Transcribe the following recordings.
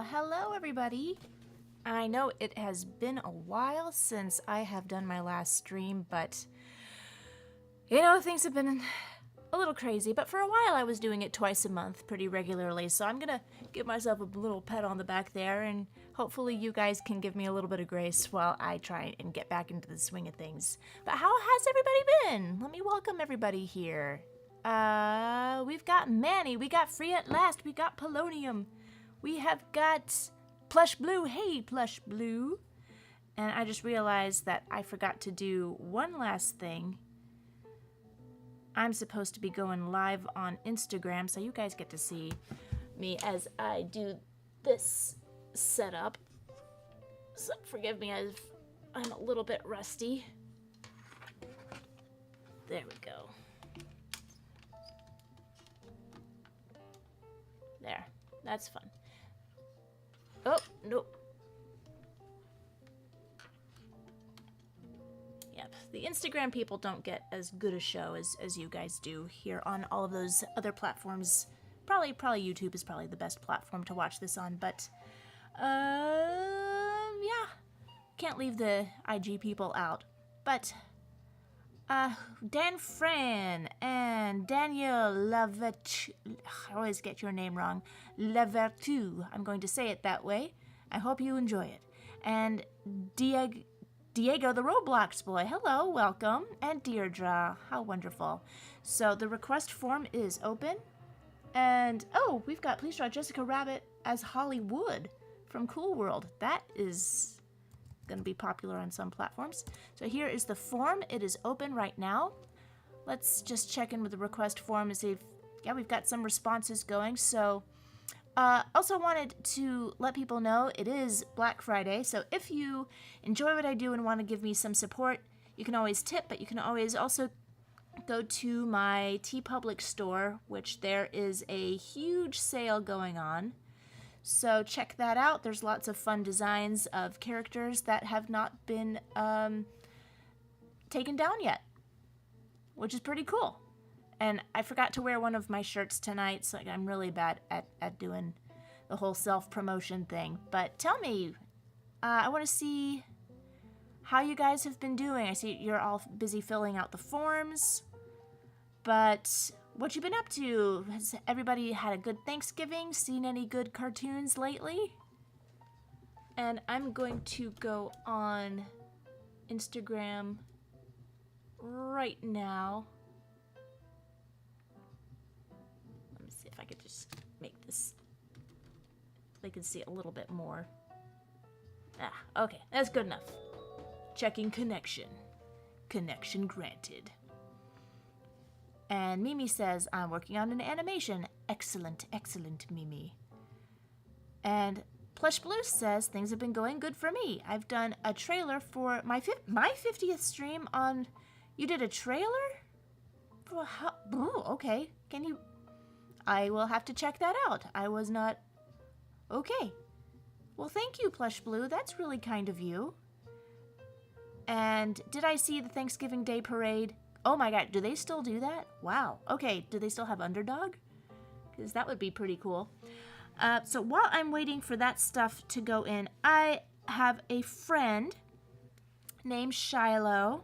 Hello everybody. I know it has been a while since I have done my last stream, but you know, things have been a little crazy, but for a while I was doing it twice a month pretty regularly, so I'm gonna give myself a little pat on the back there, and hopefully you guys can give me a little bit of grace while I try and get back into the swing of things. But how has everybody been? Let me welcome everybody here. We've got Manny, we got Free at Last, we got Polonium, we have got Plush Blue. Hey, Plush Blue. And I just realized that I forgot to do one last thing. I'm supposed to be going live on Instagram, so you guys get to see me as I do this setup. So forgive me, I'm a little bit rusty. There we go. There, that's fun. Oh, nope. Yep, the Instagram people don't get as good a show as you guys do here on all of those other platforms. Probably YouTube is probably the best platform to watch this on, but, yeah. Can't leave the IG people out. But, Dan Fran and Daniel Lavet, I always get your name wrong, Lavertu, I'm going to say it that way. I hope you enjoy it. And Diego the Roblox boy, hello, welcome. And Deirdre, how wonderful. So the request form is open. And, oh, we've got Please Draw Jessica Rabbit as Hollywood from Cool World. That is going to be popular on some platforms. So here is the form. It is open right now. Let's just check in with the request form and see if, yeah, we've got some responses going. So, also wanted to let people know it is Black Friday. So if you enjoy what I do and want to give me some support, you can always tip, but you can always also go to my TeePublic store, which there is a huge sale going on. So check that out. There's lots of fun designs of characters that have not been taken down yet, which is pretty cool. And I forgot to wear one of my shirts tonight, so I'm really bad at doing the whole self-promotion thing. But tell me, I want to see how you guys have been doing. I see you're all busy filling out the forms, but what you been up to? Has everybody had a good Thanksgiving? Seen any good cartoons lately? And I'm going to go on Instagram right now. Let me see if I could just make this, they can see a little bit more. Ah, okay, that's good enough. Checking connection. Connection granted. And Mimi says, I'm working on an animation. Excellent, excellent, Mimi. And Plush Blue says, things have been going good for me. I've done a trailer for my 50th stream on... You did a trailer? For how... Ooh, okay. Can you... I will have to check that out. I was not... Okay. Well, thank you, Plush Blue. That's really kind of you. And did I see the Thanksgiving Day Parade? Oh my god, do they still do that? Wow. Okay, do they still have Underdog? Because that would be pretty cool. So while I'm waiting for that stuff to go in, I have a friend named Shiloh.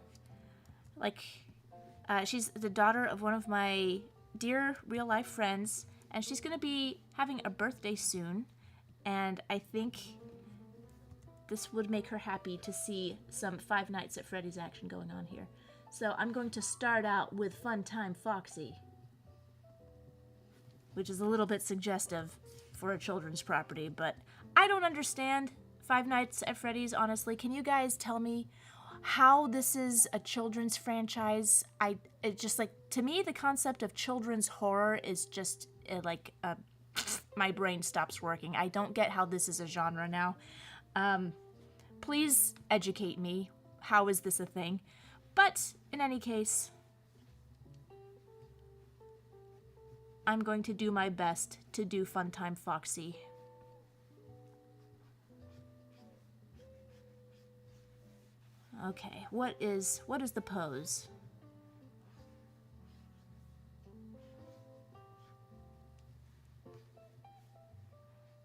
She's the daughter of one of my dear real-life friends, and she's going to be having a birthday soon, and I think this would make her happy to see some Five Nights at Freddy's action going on here. So I'm going to start out with Funtime Foxy, which is a little bit suggestive for a children's property, but I don't understand Five Nights at Freddy's, honestly. Can you guys tell me how this is a children's franchise? It just, like, to me, the concept of children's horror is just, my brain stops working. I don't get how this is a genre now. Please educate me. How is this a thing? But, in any case, I'm going to do my best to do Funtime Foxy. Okay, what is the pose?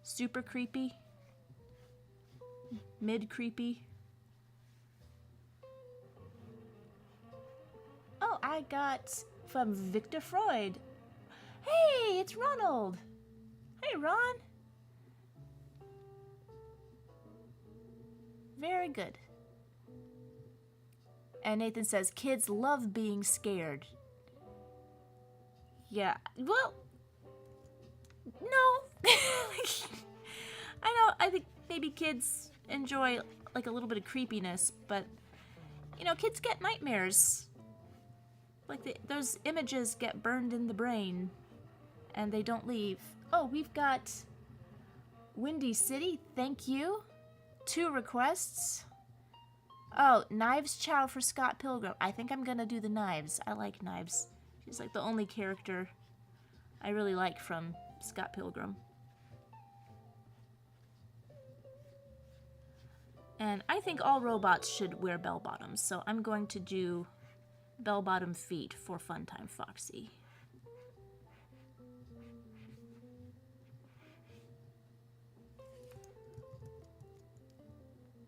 Super creepy. Mid creepy. Oh, I got from Victor Freud. Hey, it's Ronald. Hey, Ron. Very good. And Nathan says, kids love being scared. Yeah, well, no. I know, I think maybe kids enjoy like a little bit of creepiness, but you know, kids get nightmares. Like those images get burned in the brain and they don't leave. Oh, we've got Windy City, thank you. 2 requests. Oh, Knives Chow for Scott Pilgrim. I think I'm gonna do the Knives. I like Knives. She's like the only character I really like from Scott Pilgrim. And I think all robots should wear bell bottoms, so I'm going to do bell bottom feet for Funtime Foxy.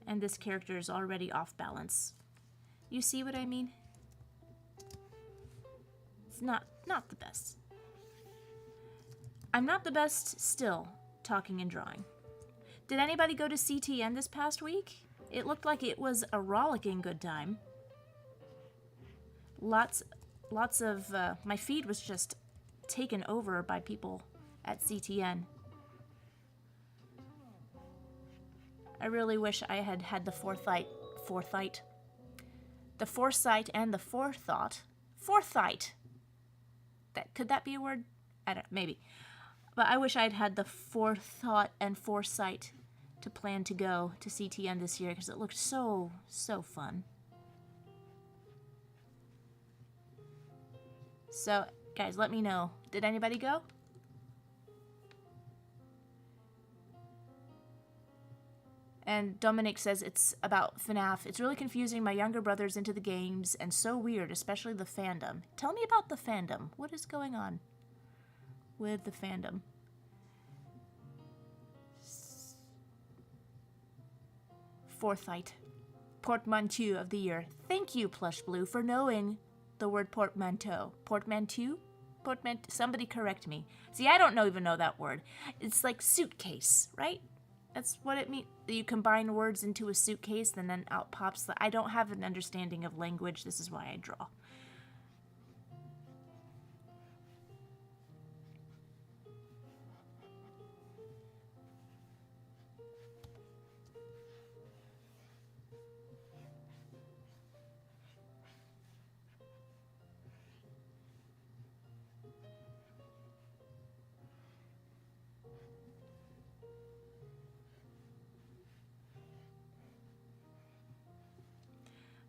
And this character is already off balance. You see what I mean? It's not the best. I'm not the best still, talking and drawing. Did anybody go to CTN this past week? It looked like it was a rollicking good time. Lots of, my feed was just taken over by people at CTN. I really wish I had had the foresight and the forethought. Could that be a word? I don't, maybe. But I wish I'd had the forethought and foresight to plan to go to CTN this year because it looked so fun. So, guys, let me know. Did anybody go? And Dominic says it's about FNAF. It's really confusing my younger brothers into the games and so weird, especially the fandom. Tell me about the fandom. What is going on with the fandom? Foresight. Portmanteau of the year. Thank you, Plush Blue, for knowing the word portmanteau. Portmanteau? Somebody correct me. See, I don't even know that word. It's like suitcase, right? That's what it means. You combine words into a suitcase, and then out pops the... I don't have an understanding of language. This is why I draw.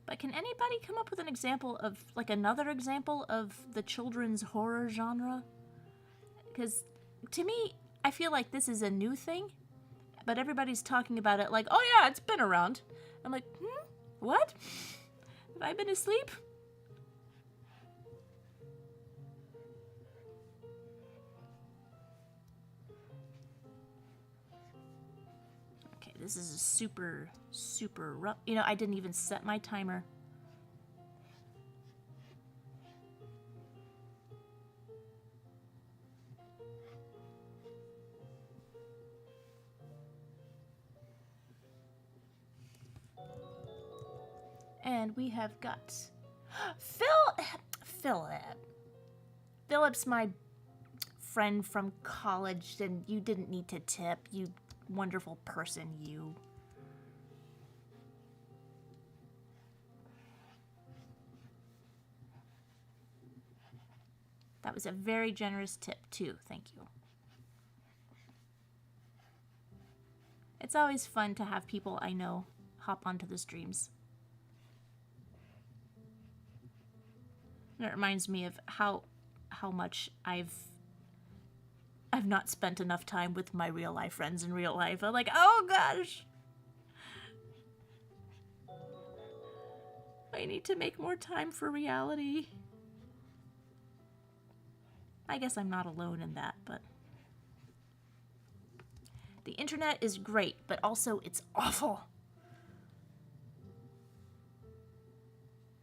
But can anybody come up with an example of, like, another example of the children's horror genre? Because, to me, I feel like this is a new thing, but everybody's talking about it like, oh yeah, it's been around. I'm like, what? Have I been asleep? Okay, this is a super rough. You know, I didn't even set my timer. And we have got Philip's my friend from college, and you didn't need to tip, you wonderful person, you. That was a very generous tip, too. Thank you. It's always fun to have people I know hop onto the streams. And it reminds me of how much I've not spent enough time with my real life friends in real life. I'm like, oh gosh, I need to make more time for reality. I guess I'm not alone in that, but The internet is great, but also it's awful.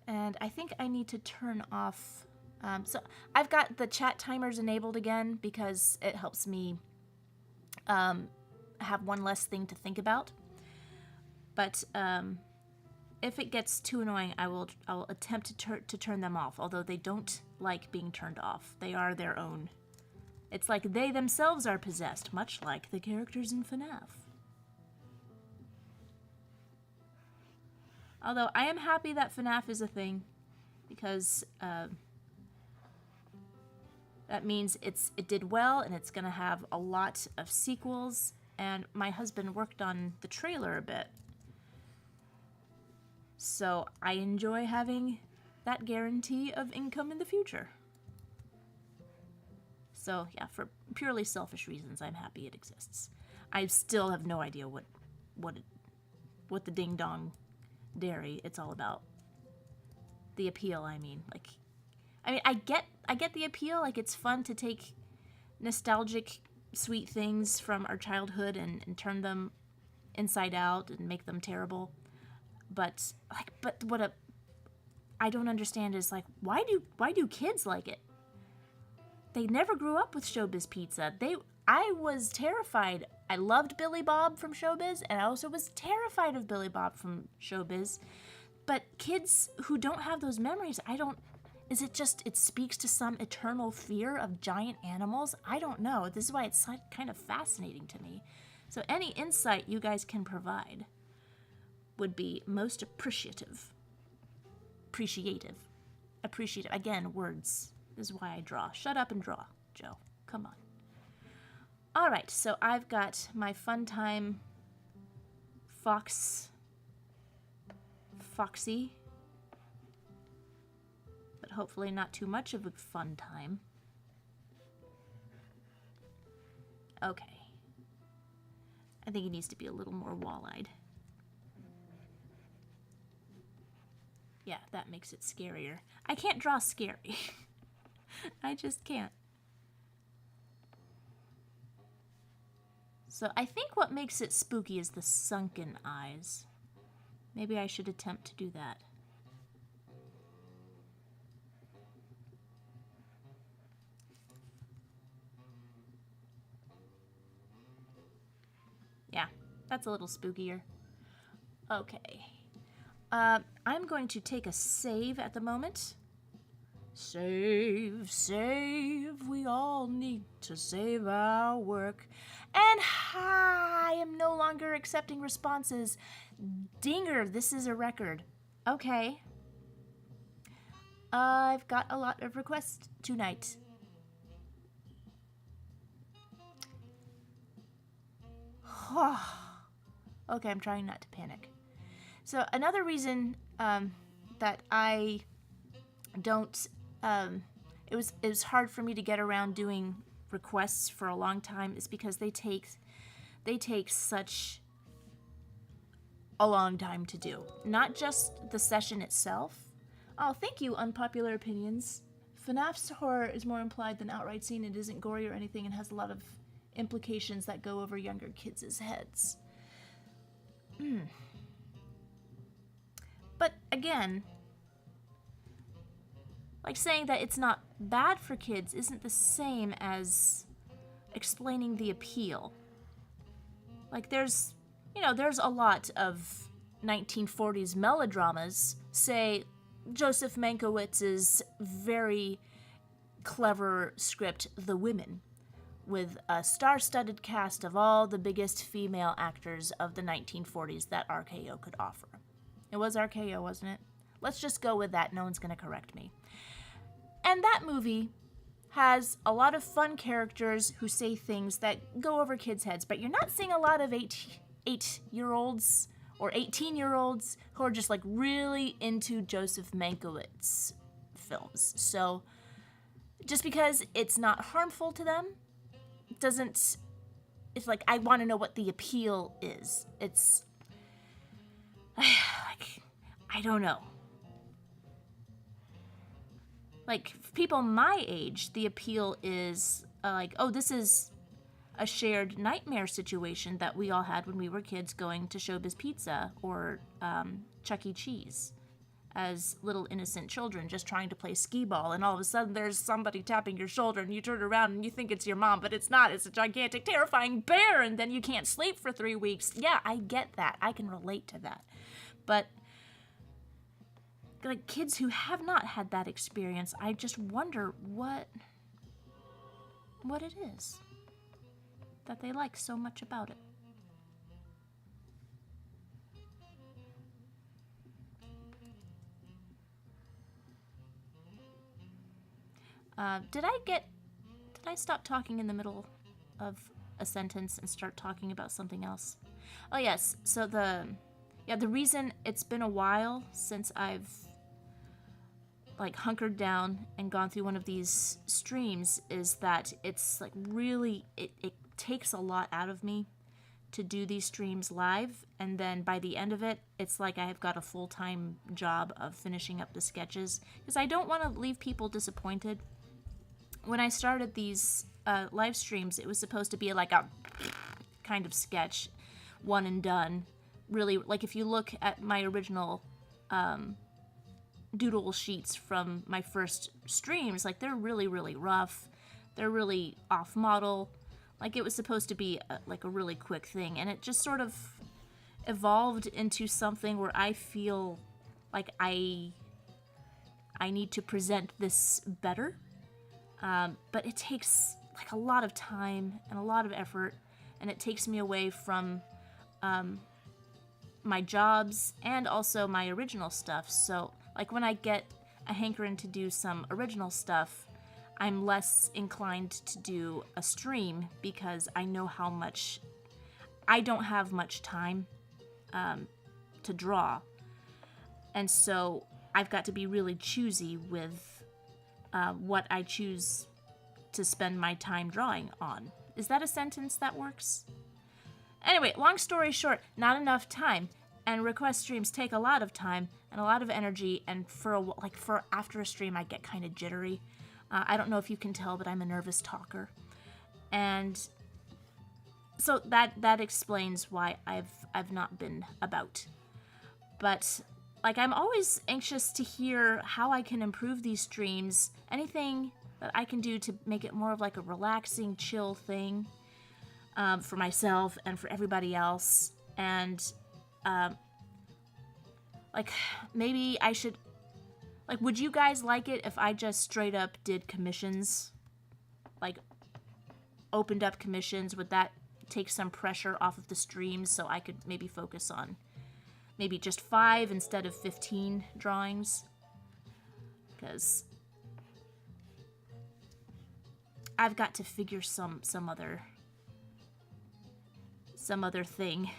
And I think I need to turn off... so I've got the chat timers enabled again because it helps me have one less thing to think about. But if it gets too annoying, I'll attempt to turn them off, although they don't like being turned off. They are their own. It's like they themselves are possessed, much like the characters in FNAF. Although I am happy that FNAF is a thing, because that means it did well, and it's going to have a lot of sequels, and my husband worked on the trailer a bit. So I enjoy having that guarantee of income in the future. So yeah, for purely selfish reasons, I'm happy it exists. I still have no idea what the ding dong dairy it's all about. The appeal, I mean, I get the appeal. Like, it's fun to take nostalgic, sweet things from our childhood and turn them inside out and make them terrible. But what I don't understand is, like, why do kids like it? They never grew up with Showbiz Pizza. I was terrified. I loved Billy Bob from Showbiz, and I also was terrified of Billy Bob from Showbiz. But kids who don't have those memories, is it just, it speaks to some eternal fear of giant animals? I don't know. This is why it's kind of fascinating to me. So any insight you guys can provide would be most appreciative. Appreciative. Again, words. This is why I draw. Shut up and draw, Joe. Come on. All right, so I've got my Funtime Foxy. But hopefully not too much of a fun time. Okay. I think he needs to be a little more wall-eyed. Yeah, that makes it scarier. I can't draw scary. I just can't. So I think what makes it spooky is the sunken eyes. Maybe I should attempt to do that. Yeah, that's a little spookier. Okay. I'm going to take a save at the moment. Save, we all need to save our work. And I am no longer accepting responses. Dinger, this is a record. Okay. I've got a lot of requests tonight. Okay, I'm trying not to panic. So another reason that I don't, it was hard for me to get around doing requests for a long time is because they take such a long time to do. Not just the session itself. Oh, thank you, Unpopular Opinions. FNAF's horror is more implied than outright seen. It isn't gory or anything and has a lot of implications that go over younger kids' heads. But again, like, saying that it's not bad for kids isn't the same as explaining the appeal. Like, there's a lot of 1940s melodramas, say Joseph Mankiewicz's very clever script, The Women, with a star-studded cast of all the biggest female actors of the 1940s that RKO could offer. It was RKO, wasn't it? Let's just go with that. No one's going to correct me. And that movie has a lot of fun characters who say things that go over kids' heads, but you're not seeing a lot of 8-year-olds or 18-year-olds who are just, like, really into Joseph Mankiewicz films. So just because it's not harmful to them doesn't... It's like, I want to know what the appeal is. It's... like, I don't know. Like, people my age, the appeal is, like, oh, this is a shared nightmare situation that we all had when we were kids going to Showbiz Pizza or Chuck E. Cheese as little innocent children just trying to play skee ball, and all of a sudden there's somebody tapping your shoulder and you turn around and you think it's your mom, but it's not. It's a gigantic, terrifying bear, and then you can't sleep for 3 weeks. Yeah, I get that. I can relate to that. But like kids who have not had that experience, I just wonder what it is that they like so much about it. Did I stop talking in the middle of a sentence and start talking about something else? Oh yes, so the reason it's been a while since I've like hunkered down and gone through one of these streams is that it's like really, it takes a lot out of me to do these streams live, and then by the end of it, it's like I have got a full-time job of finishing up the sketches, because I don't want to leave people disappointed. When I started these live streams, it was supposed to be like a kind of sketch, one and done. Really, like if you look at my original doodle sheets from my first streams, like they're really, really rough. They're really off model. Like it was supposed to be like a really quick thing, and it just sort of evolved into something where I feel like I need to present this better. But it takes like a lot of time and a lot of effort, and it takes me away from my jobs and also my original stuff. So like when I get a hankering to do some original stuff, I'm less inclined to do a stream because I know how much I don't have much time to draw, and so I've got to be really choosy with what I choose to spend my time drawing on. Is that a sentence that works? Anyway, long story short, not enough time, and request streams take a lot of time and a lot of energy, and for after a stream I get kind of jittery. I don't know if you can tell, but I'm a nervous talker, and so that explains why I've not been about. But like I'm always anxious to hear how I can improve these streams, anything that I can do to make it more of like a relaxing, chill thing for myself and for everybody else. And like maybe I should, like, would you guys like it if I just straight up did commissions? Like opened up commissions? Would that take some pressure off of the streams so I could maybe focus on maybe just 5 instead of 15 drawings? Because I've got to figure some other thing.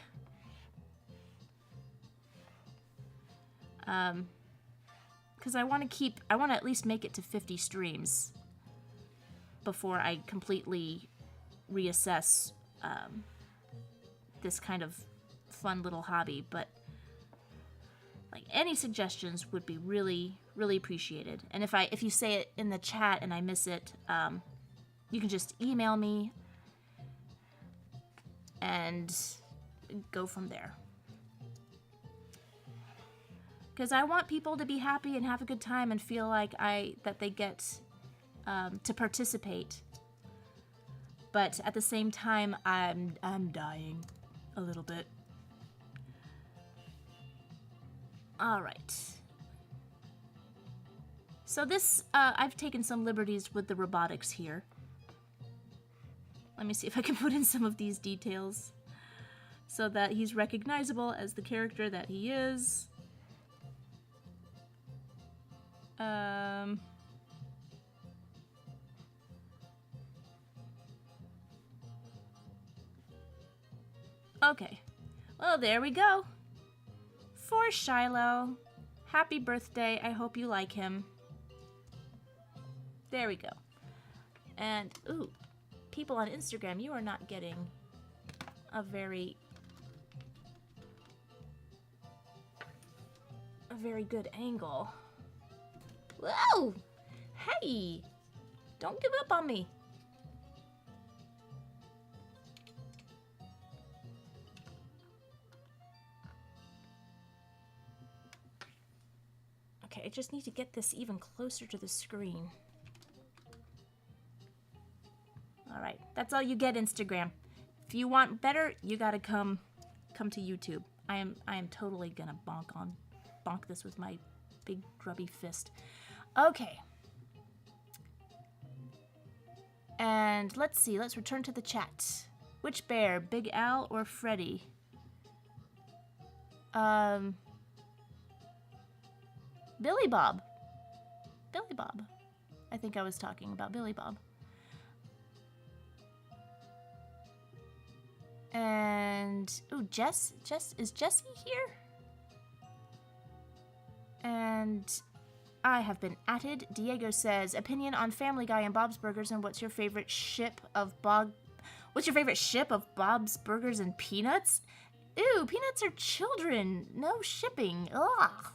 Because I want to at least make it to 50 streams before I completely reassess this kind of fun little hobby. But like any suggestions would be really, really appreciated. And if you say it in the chat and I miss it, you can just email me and go from there. Because I want people to be happy and have a good time and feel like that they get to participate. But at the same time, I'm dying a little bit. All right. So this, I've taken some liberties with the robotics here. Let me see if I can put in some of these details so that he's recognizable as the character that he is. Okay. Well, there we go. For Shiloh. Happy birthday. I hope you like him. There we go. And, ooh, people on Instagram, you are not getting a very good angle. Whoa! Hey! Don't give up on me. Okay, I just need to get this even closer to the screen. All right, that's all you get, Instagram. If you want better, you gotta come to YouTube. I am totally gonna bonk this with my big grubby fist. Okay. And let's see, let's return to the chat. Which bear, Big Al or Freddy? Billy Bob. Billy Bob. I think I was talking about Billy Bob. And, ooh, Jess, is Jessie here? And I have been added. Diego says, opinion on Family Guy and Bob's Burgers, and what's your favorite ship of Bob's Burgers and Peanuts? Ew, Peanuts are children. No shipping. Ugh.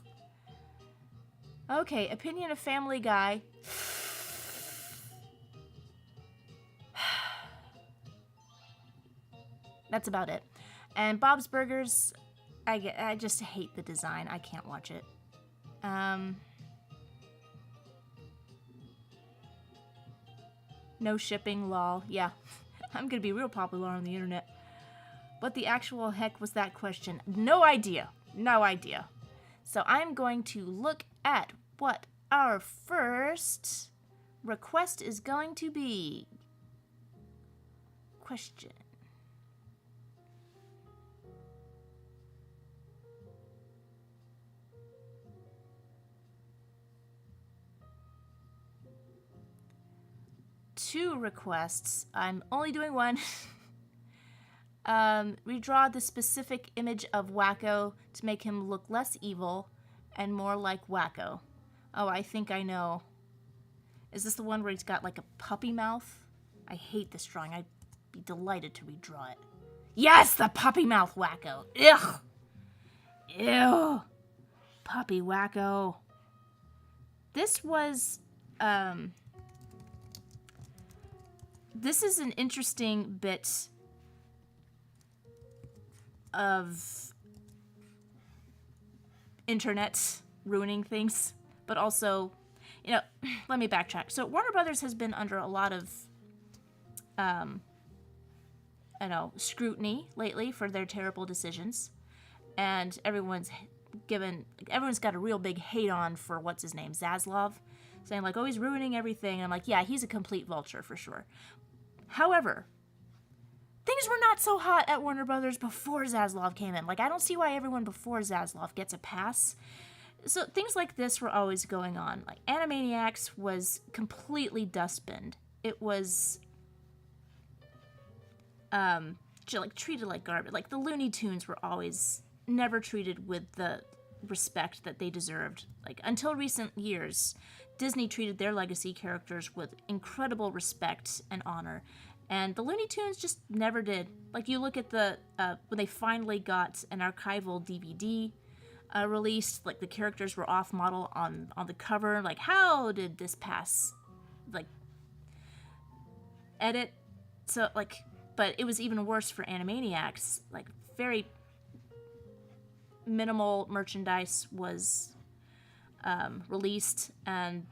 Okay, opinion of Family Guy. That's about it. And Bob's Burgers, I just hate the design. I can't watch it. No shipping, lol. Yeah, I'm gonna be real popular on the internet. What the actual heck was that question? No idea. No idea. So I'm going to look at what our first request is going to be. Question. Two requests. I'm only doing one. Redraw the specific image of Wakko to make him look less evil and more like Wakko. Oh, I think I know. Is this the one where he's got like a puppy mouth? I hate this drawing. I'd be delighted to redraw it. Yes, the puppy mouth Wakko. Ugh. Ew. Puppy Wakko. This was, this is an interesting bit of internet ruining things, but also, you know, let me backtrack. So Warner Brothers has been under a lot of, scrutiny lately for their terrible decisions, and everyone's got a real big hate on for what's his name, Zaslav, saying like, oh, he's ruining everything. And I'm like, yeah, he's a complete vulture for sure. However, things were not so hot at Warner Brothers before Zaslav came in. Like, I don't see why everyone before Zaslav gets a pass. So things like this were always going on. Like, Animaniacs was completely dustbined. It was, treated like garbage. Like, the Looney Tunes were always never treated with the respect that they deserved. Like, until recent years, Disney treated their legacy characters with incredible respect and honor. And the Looney Tunes just never did. Like, you look at the, when they finally got an archival DVD released, like, the characters were off-model on the cover. Like, how did this pass? Like, edit? So, like, but it was even worse for Animaniacs. Like, very minimal merchandise was released, and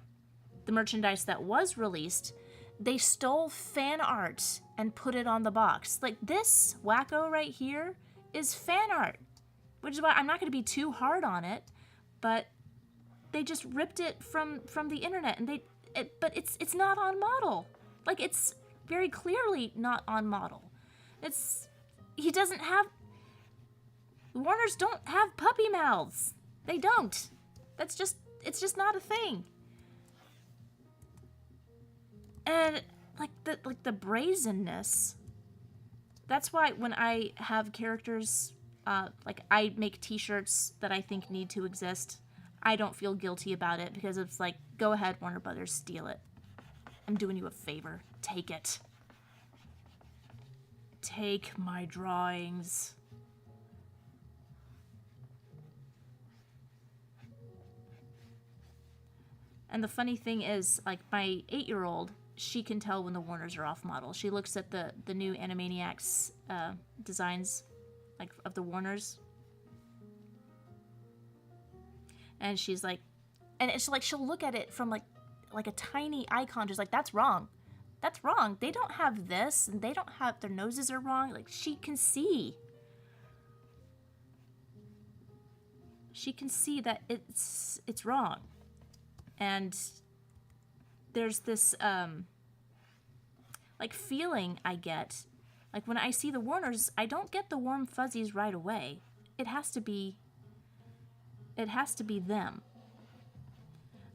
the merchandise that was released, they stole fan art and put it on the box. Like, this Wakko right here is fan art, which is why I'm not going to be too hard on it, but they just ripped it from the internet, and but it's not on model. Like, it's very clearly not on model. He doesn't have, Warners don't have puppy mouths. They don't. It's just not a thing. And like the brazenness. That's why when I have characters, like I make T-shirts that I think need to exist, I don't feel guilty about it, because it's like, go ahead, Warner Brothers, steal it. I'm doing you a favor. Take it. Take my drawings. And the funny thing is, like, my 8-year-old, she can tell when the Warners are off model. She looks at the new Animaniacs designs, like, of the Warners. And she's like, And it's like she'll look at it from like a tiny icon, just like, that's wrong. That's wrong. They don't have this, and they don't have, their noses are wrong. Like, she can see. She can see that it's wrong. And there's this, like, feeling I get. Like, when I see the Warners, I don't get the warm fuzzies right away. It has to be them.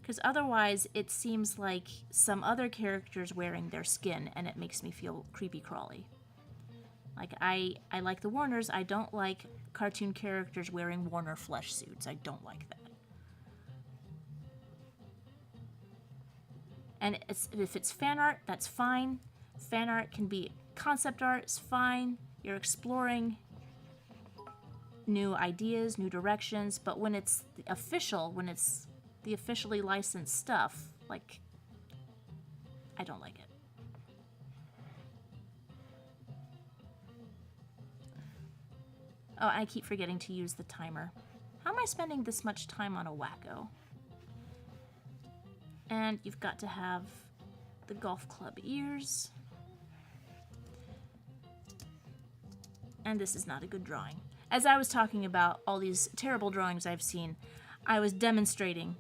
Because otherwise, it seems like some other character's wearing their skin, and it makes me feel creepy crawly. Like, I like the Warners. I don't like cartoon characters wearing Warner flesh suits. I don't like that. And if it's fan art, that's fine. Fan art can be concept art, it's fine. You're exploring new ideas, new directions, but when it's official, when it's the officially licensed stuff, like, I don't like it. Oh, I keep forgetting to use the timer. How am I spending this much time on a Wakko? And you've got to have the golf club ears. And this is not a good drawing. As I was talking about all these terrible drawings I've seen, I was demonstrating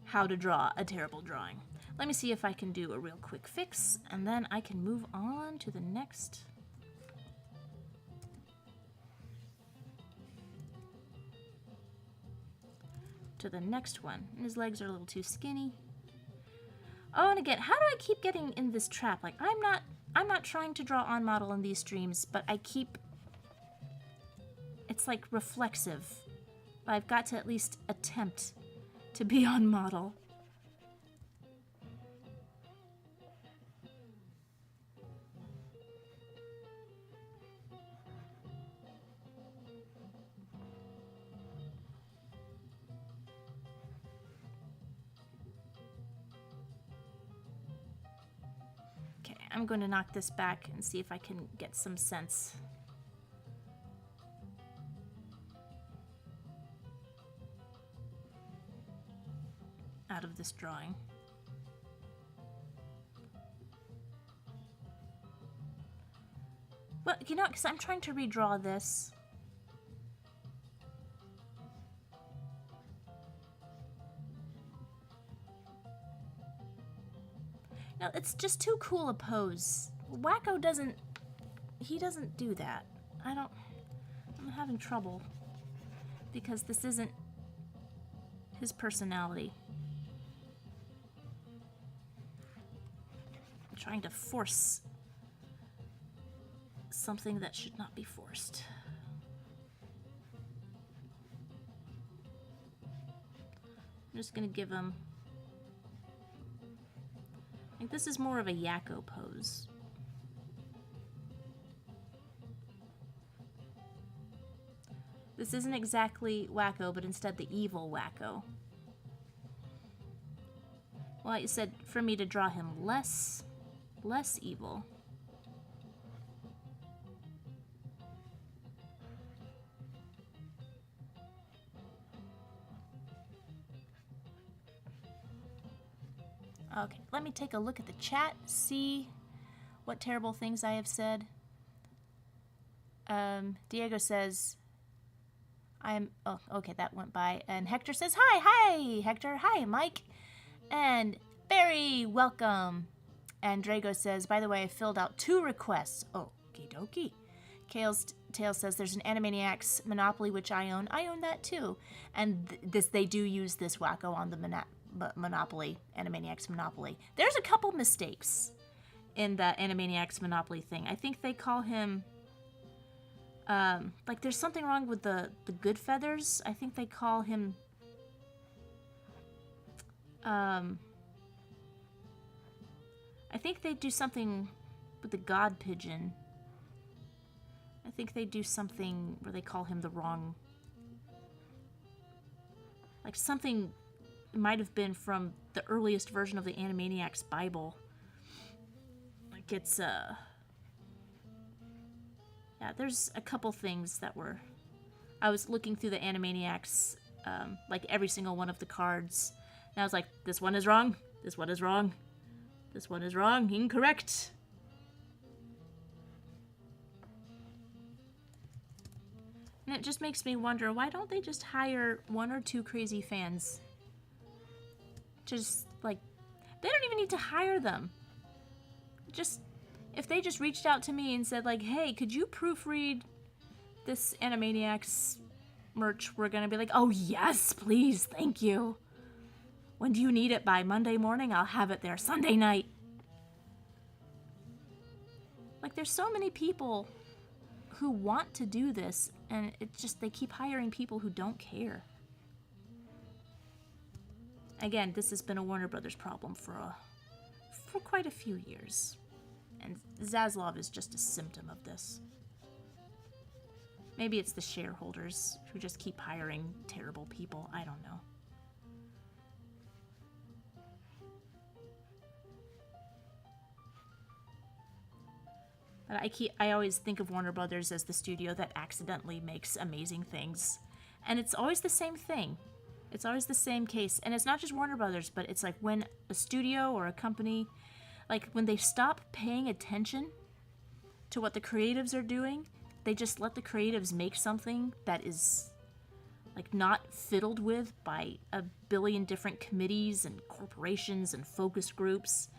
how to draw a terrible drawing. Let me see if I can do a real quick fix, and then I can move on to the next. To the next one. And his legs are a little too skinny. Oh, and again, how do I keep getting in this trap? Like, I'm not trying to draw on model in these streams, but I keep, it's like reflexive. I've got to at least attempt to be on model. I'm going to knock this back and see if I can get some sense. Out of this drawing. Well, you know, because I'm trying to redraw this. No, it's just too cool a pose. Wakko doesn't do that. I'm having trouble because this isn't his personality. I'm trying to force something that should not be forced. I'm just gonna give him, I think this is more of a Yakko pose. This isn't exactly Wakko, but instead the evil Wakko. Well, you said for me to draw him less evil. Okay, let me take a look at the chat, see what terrible things I have said. Diego says, oh, okay, that went by. And Hector says, hi, Hector, hi, Mike. And Barry, welcome. And Drago says, by the way, I filled out 2 requests. Okie dokie. Kale's Tail says, there's an Animaniacs Monopoly, which I own. I own that too. And they do use this Wakko on the Monopoly, Animaniacs Monopoly. There's a couple mistakes in the Animaniacs Monopoly thing. I think they call him, like there's something wrong with the good feathers. I think they call him, I think they do something with the god pigeon. I think they do something where they call him the wrong, like something might have been from the earliest version of the Animaniacs Bible. Like it's, yeah, there's a couple things that were, I was looking through the Animaniacs like every single one of the cards. And I was like, this one is wrong. This one is wrong. This one is wrong. Incorrect. And it just makes me wonder, why don't they just hire 1 or 2 crazy fans? Just, like, they don't even need to hire them. Just, if they just reached out to me and said, like, hey, could you proofread this Animaniacs merch? We're gonna be like, oh, yes, please, thank you. When do you need it by? Monday morning? I'll have it there. Sunday night. Like, there's so many people who want to do this, and it's just they keep hiring people who don't care. Again, this has been a Warner Brothers problem for quite a few years, and Zaslav is just a symptom of this. Maybe it's the shareholders who just keep hiring terrible people. I don't know. But I always think of Warner Brothers as the studio that accidentally makes amazing things. And it's always the same thing. It's always the same case. And it's not just Warner Brothers, but it's like when a studio or a company, like when they stop paying attention to what the creatives are doing, they just let the creatives make something that is like not fiddled with by a billion different committees and corporations and focus groups.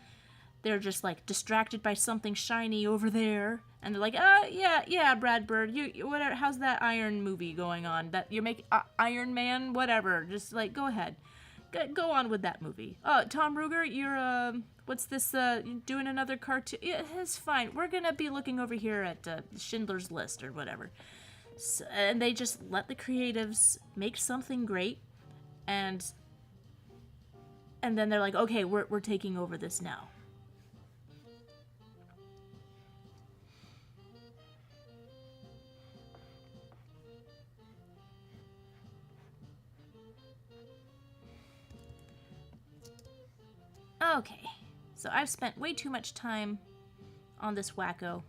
They're just like distracted by something shiny over there, and they're like, yeah, Brad Bird, you whatever. How's that Iron movie going on? That you're making Iron Man, whatever. Just like go ahead, go on with that movie. Tom Ruger, you're what's this? Doing another cartoon? Yeah, it's fine. We're gonna be looking over here at Schindler's List or whatever. So, and they just let the creatives make something great, and then they're like, okay, we're taking over this now. Okay, so I've spent way too much time on this Wakko.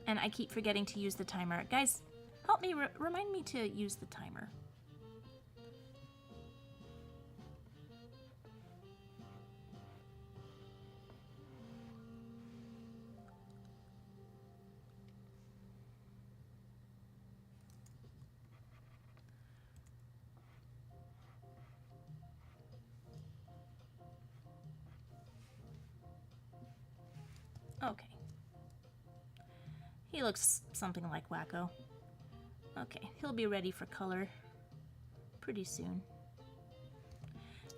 And I keep forgetting to use the timer. Guys, help me, remind me to use the timer. Okay. He looks something like Wakko. Okay, he'll be ready for color pretty soon.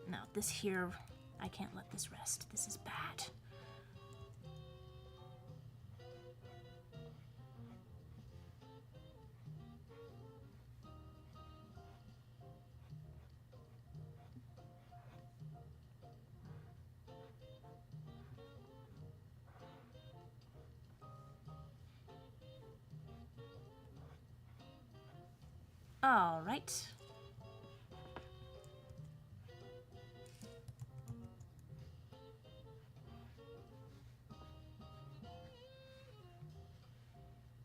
Now, this here, I can't let this rest. This is bad. All right.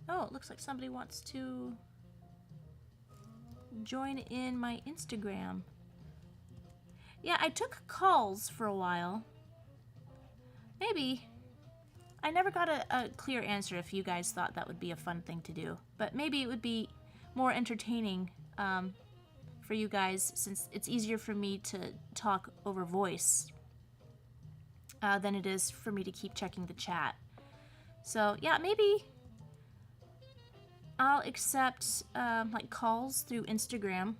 Oh, it looks like somebody wants to join in my Instagram. Yeah, I took calls for a while. Maybe. I never got a clear answer if you guys thought that would be a fun thing to do. But maybe it would be more entertaining for you guys, since it's easier for me to talk over voice than it is for me to keep checking the chat. So yeah, maybe I'll accept like calls through Instagram,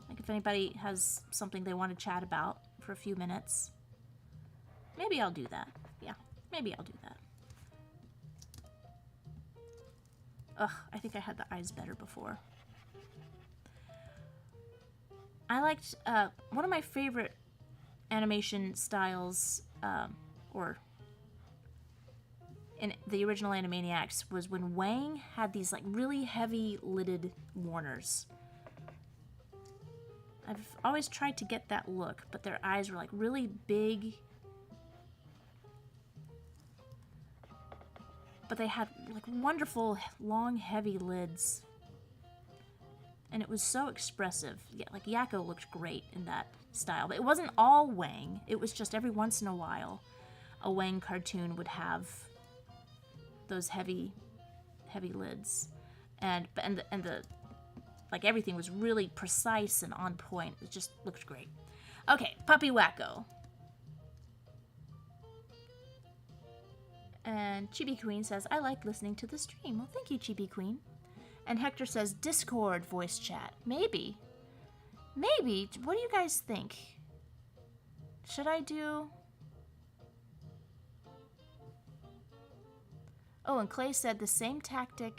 like if anybody has something they want to chat about for a few minutes. Maybe I'll do that. Yeah, maybe I'll do that. Ugh, I think I had the eyes better before. I liked, one of my favorite animation styles, or in the original Animaniacs, was when Wang had these like really heavy lidded Warners. I've always tried to get that look, but their eyes were like really big. But they had like wonderful long heavy lids. And it was so expressive. Yeah, like Yakko looked great in that style. But it wasn't all Wang. It was just every once in a while a Wang cartoon would have those heavy lids. And the like everything was really precise and on point. It just looked great. Okay, Puppy Wakko. And Chibi Queen says, I like listening to the stream. Well, thank you, Chibi Queen. And Hector says, Discord voice chat. Maybe. Maybe. What do you guys think? Should I do... Oh, and Clay said the same tactic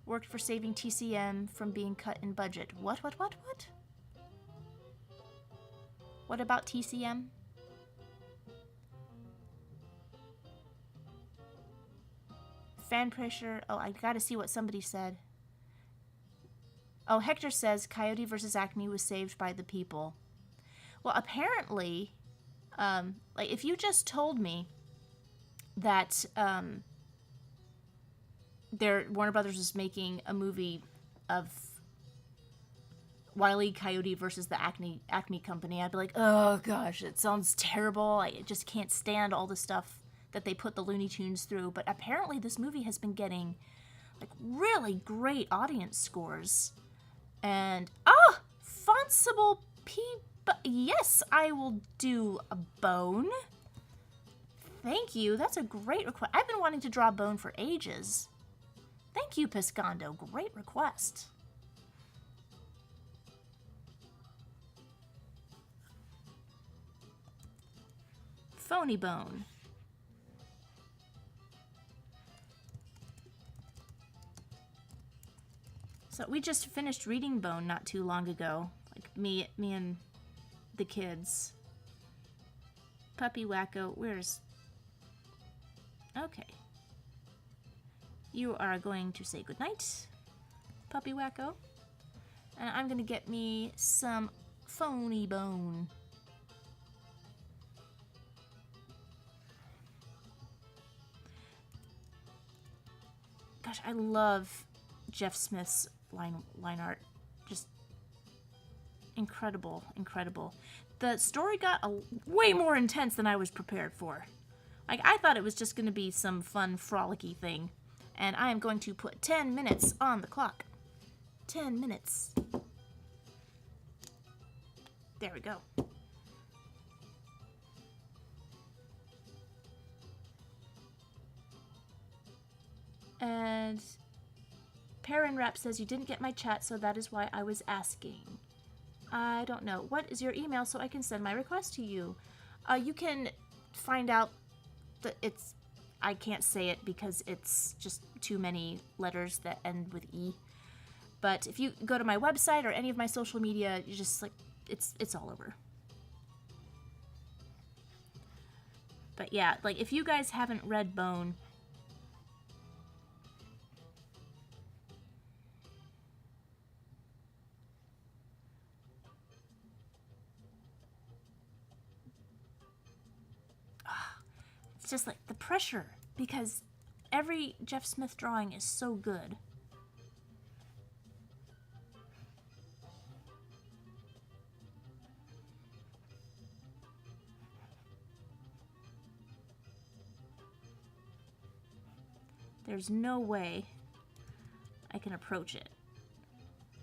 worked for saving TCM from being cut in budget. What? What about TCM? Fan pressure. Oh, I gotta see what somebody said. Oh, Hector says Coyote versus Acme was saved by the people. Well, apparently, like if you just told me that Warner Brothers was making a movie of Wile E. Coyote versus the Acme Company, I'd be like, oh gosh, it sounds terrible. I just can't stand all the stuff that they put the Looney Tunes through. But apparently this movie has been getting like really great audience scores. And Fonsible yes, I will do a bone. Thank you. That's a great request. I've been wanting to draw a bone for ages. Thank you, Piscondo. Great request. Phony bone. So we just finished reading Bone not too long ago. Like me and the kids. Puppy Wakko, where's... Okay. You are going to say goodnight, Puppy Wakko. And I'm gonna get me some phony bone. Gosh, I love Jeff Smith's line art. Just incredible. The story got way more intense than I was prepared for. Like, I thought it was just going to be some fun, frolicky thing. And I am going to put 10 minutes on the clock. 10 minutes. There we go. And Perrin Rap says you didn't get my chat, so that is why I was asking. I don't know. What is your email so I can send my request to you? You can find out that it's... I can't say it because it's just too many letters that end with E. But if you go to my website or any of my social media, you just like... It's all over. But yeah, like if you guys haven't read Bone... It's just like the pressure, because every Jeff Smith drawing is so good. There's no way I can approach it.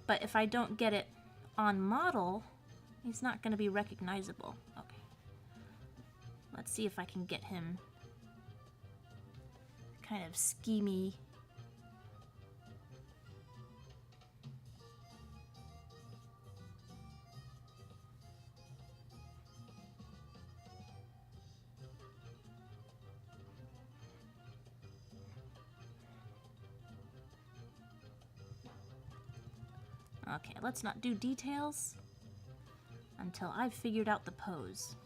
But if I don't get it on model, he's not going to be recognizable. Okay. Let's see if I can get him kind of schemy. Okay, let's not do details until I've figured out the pose.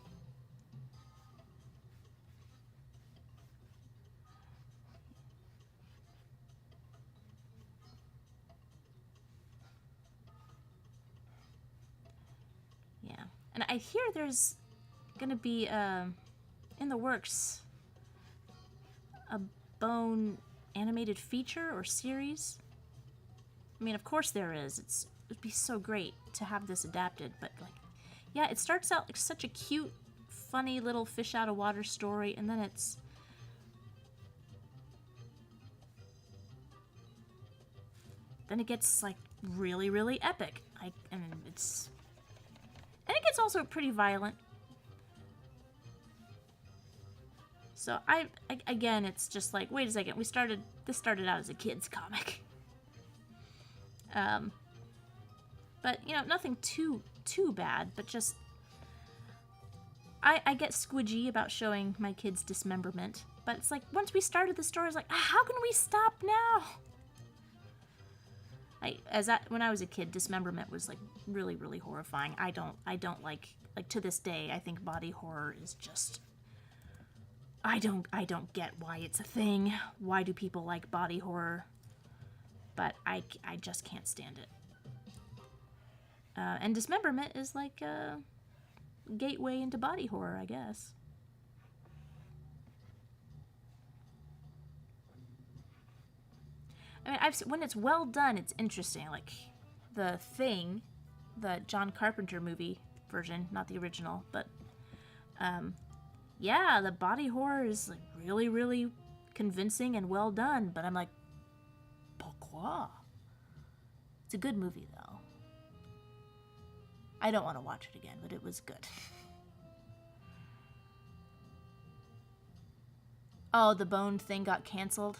And I hear there's gonna be, in the works, a Bone animated feature or series. I mean, of course there is. It's would be so great to have this adapted, but like, yeah, it starts out like such a cute, funny little fish out of water story, and then it gets like really, really epic. And it gets also pretty violent. So again, it's just like, wait a second, this started out as a kid's comic. But you know, nothing too bad, but just I get squidgy about showing my kids dismemberment, but it's like once we started the story, it's like, how can we stop now? When I was a kid, dismemberment was like really, really horrifying. I don't like to this day, I think body horror is just, I don't get why it's a thing. Why do people like body horror? But I just can't stand it. And dismemberment is like a gateway into body horror, I guess. I mean, when it's well done, it's interesting. Like The Thing, the John Carpenter movie version, not the original, but yeah, the body horror is like really, really convincing and well done. But I'm like, pourquoi? It's a good movie, though. I don't want to watch it again, but it was good. Oh, the Bone thing got canceled.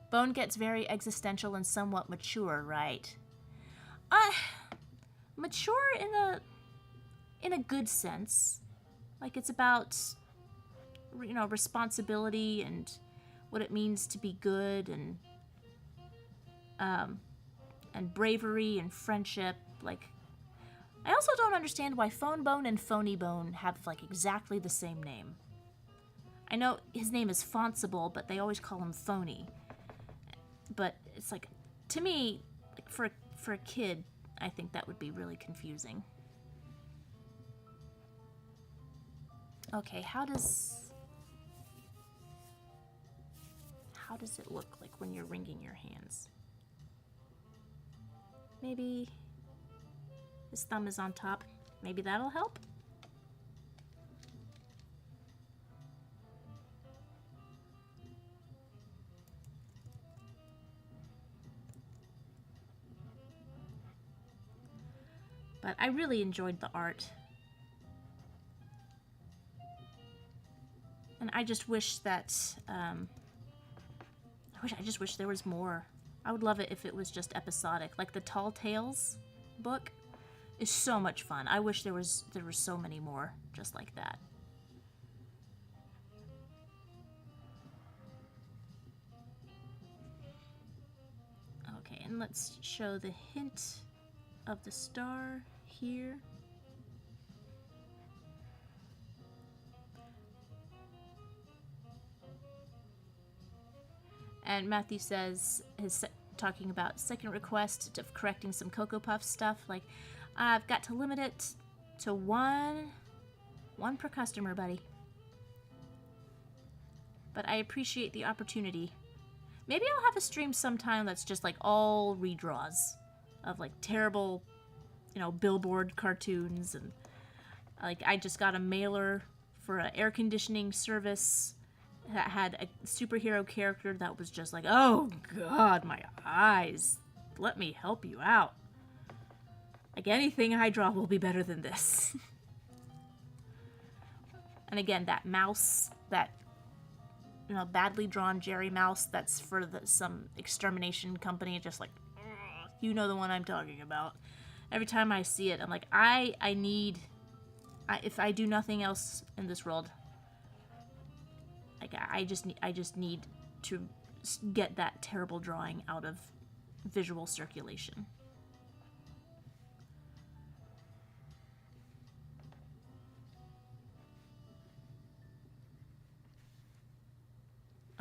Bone gets very existential and somewhat mature, right? Mature in a good sense. Like it's about, you know, responsibility and what it means to be good and bravery and friendship. Like, I also don't understand why Phone Bone and Phony Bone have like exactly the same name. I know his name is Fonsible, but they always call him Phony. But it's like, to me, like for a kid, I think that would be really confusing. Okay, how does it look like when you're wringing your hands? Maybe his thumb is on top. Maybe that'll help? But I really enjoyed the art. And I just wish that, I just wish there was more. I would love it if it was just episodic. Like the Tall Tales book is so much fun. I wish there was so many more just like that. Okay, and let's show the hint of the star here. And Matthew says, talking about second request of correcting some Cocoa Puff stuff, like, I've got to limit it to one per customer, buddy. But I appreciate the opportunity. Maybe I'll have a stream sometime that's just like all redraws of like terrible, you know, billboard cartoons, and like I just got a mailer for an air conditioning service that had a superhero character that was just like, oh god, my eyes, let me help you out. Like anything I draw will be better than this. And again, that mouse, that, you know, badly drawn Jerry mouse that's for some extermination company, just like, you know the one I'm talking about. Every time I see it, I'm like, if I do nothing else in this world, like I just need to get that terrible drawing out of visual circulation.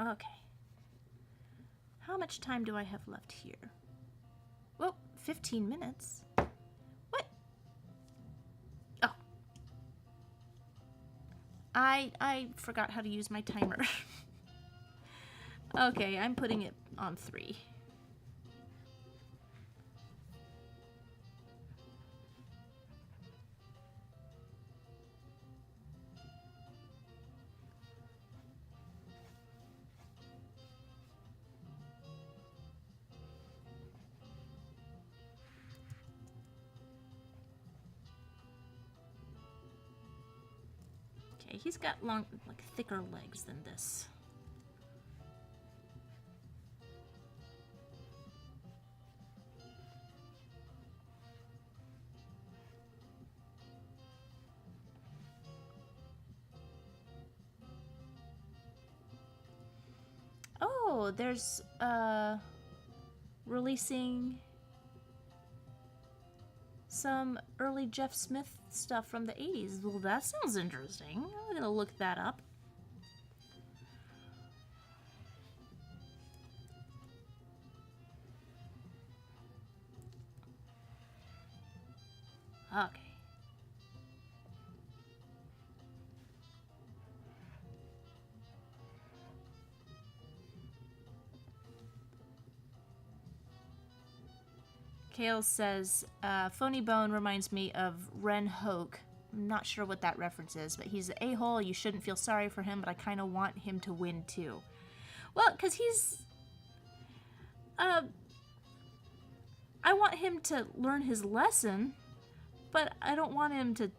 Okay. How much time do I have left here? Well, 15 minutes. What? Oh. I forgot how to use my timer. Okay, I'm putting it on 3. Okay, he's got long, like, thicker legs than this. Oh, there's, releasing some early Jeff Smith stuff from the 80s. Well, that sounds interesting. I'm gonna look that up. Okay. Kale says, Phony Bone reminds me of Ren Hoke. I'm not sure what that reference is, but he's an a-hole. You shouldn't feel sorry for him, but I kind of want him to win too. Well, because he's... I want him to learn his lesson, but I don't want him to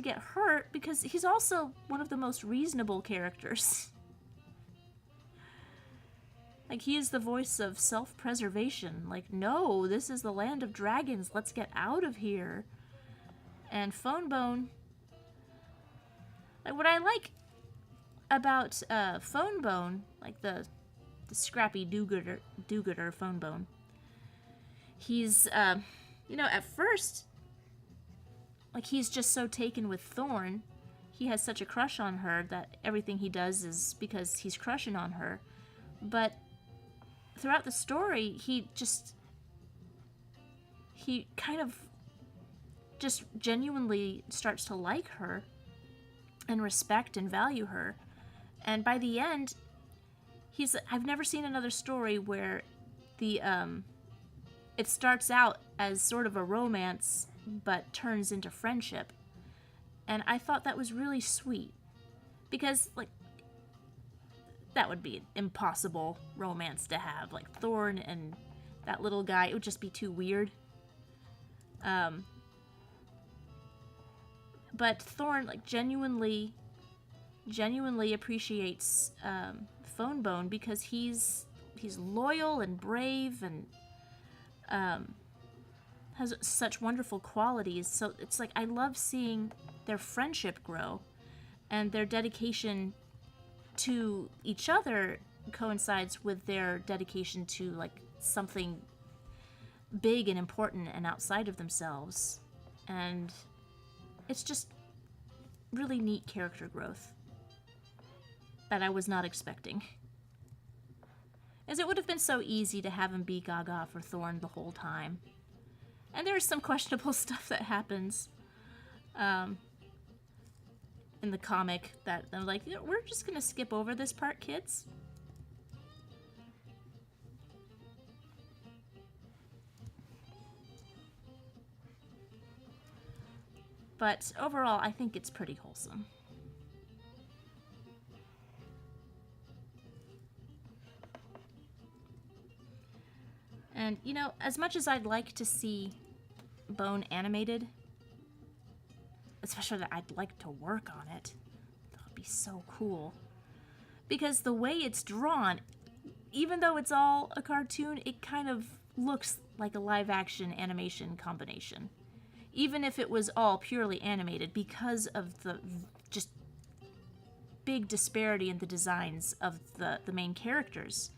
get hurt, because he's also one of the most reasonable characters. Like, he is the voice of self-preservation. Like, no, this is the land of dragons. Let's get out of here. And Phone Bone... Like, what I like about Phone Bone, like the scrappy do-gooder Phone Bone, he's, you know, at first, like, he's just so taken with Thorn. He has such a crush on her that everything he does is because he's crushing on her. But throughout the story, he kind of just genuinely starts to like her and respect and value her. And by the end, I've never seen another story where it starts out as sort of a romance but turns into friendship. And I thought that was really sweet, because, like, that would be an impossible romance to have. Like, Thorn and that little guy, it would just be too weird. But Thorn, like, genuinely appreciates Phone Bone because he's loyal and brave and has such wonderful qualities. So it's like, I love seeing their friendship grow, and their dedication to each other coincides with their dedication to, like, something big and important and outside of themselves. And it's just really neat character growth that I was not expecting. As it would have been so easy to have him be Gaga for Thorn the whole time. And there's some questionable stuff that happens in the comic that I'm like, we're just gonna skip over this part, kids. But overall, I think it's pretty wholesome. And, you know, as much as I'd like to see Bone animated, especially that I'd like to work on it, that would be so cool. Because the way it's drawn, even though it's all a cartoon, it kind of looks like a live-action animation combination. Even if it was all purely animated, because of the just big disparity in the designs of the main characters,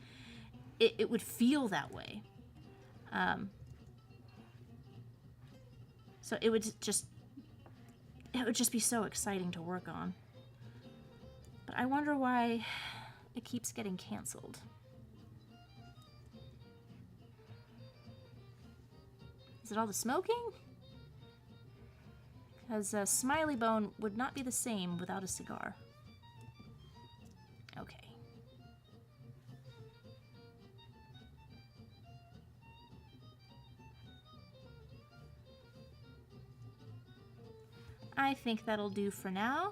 it would feel that way. So it would just be so exciting to work on. But I wonder why it keeps getting canceled. Is it all the smoking? Because Smiley Bone would not be the same without a cigar. Okay. I think that'll do for now.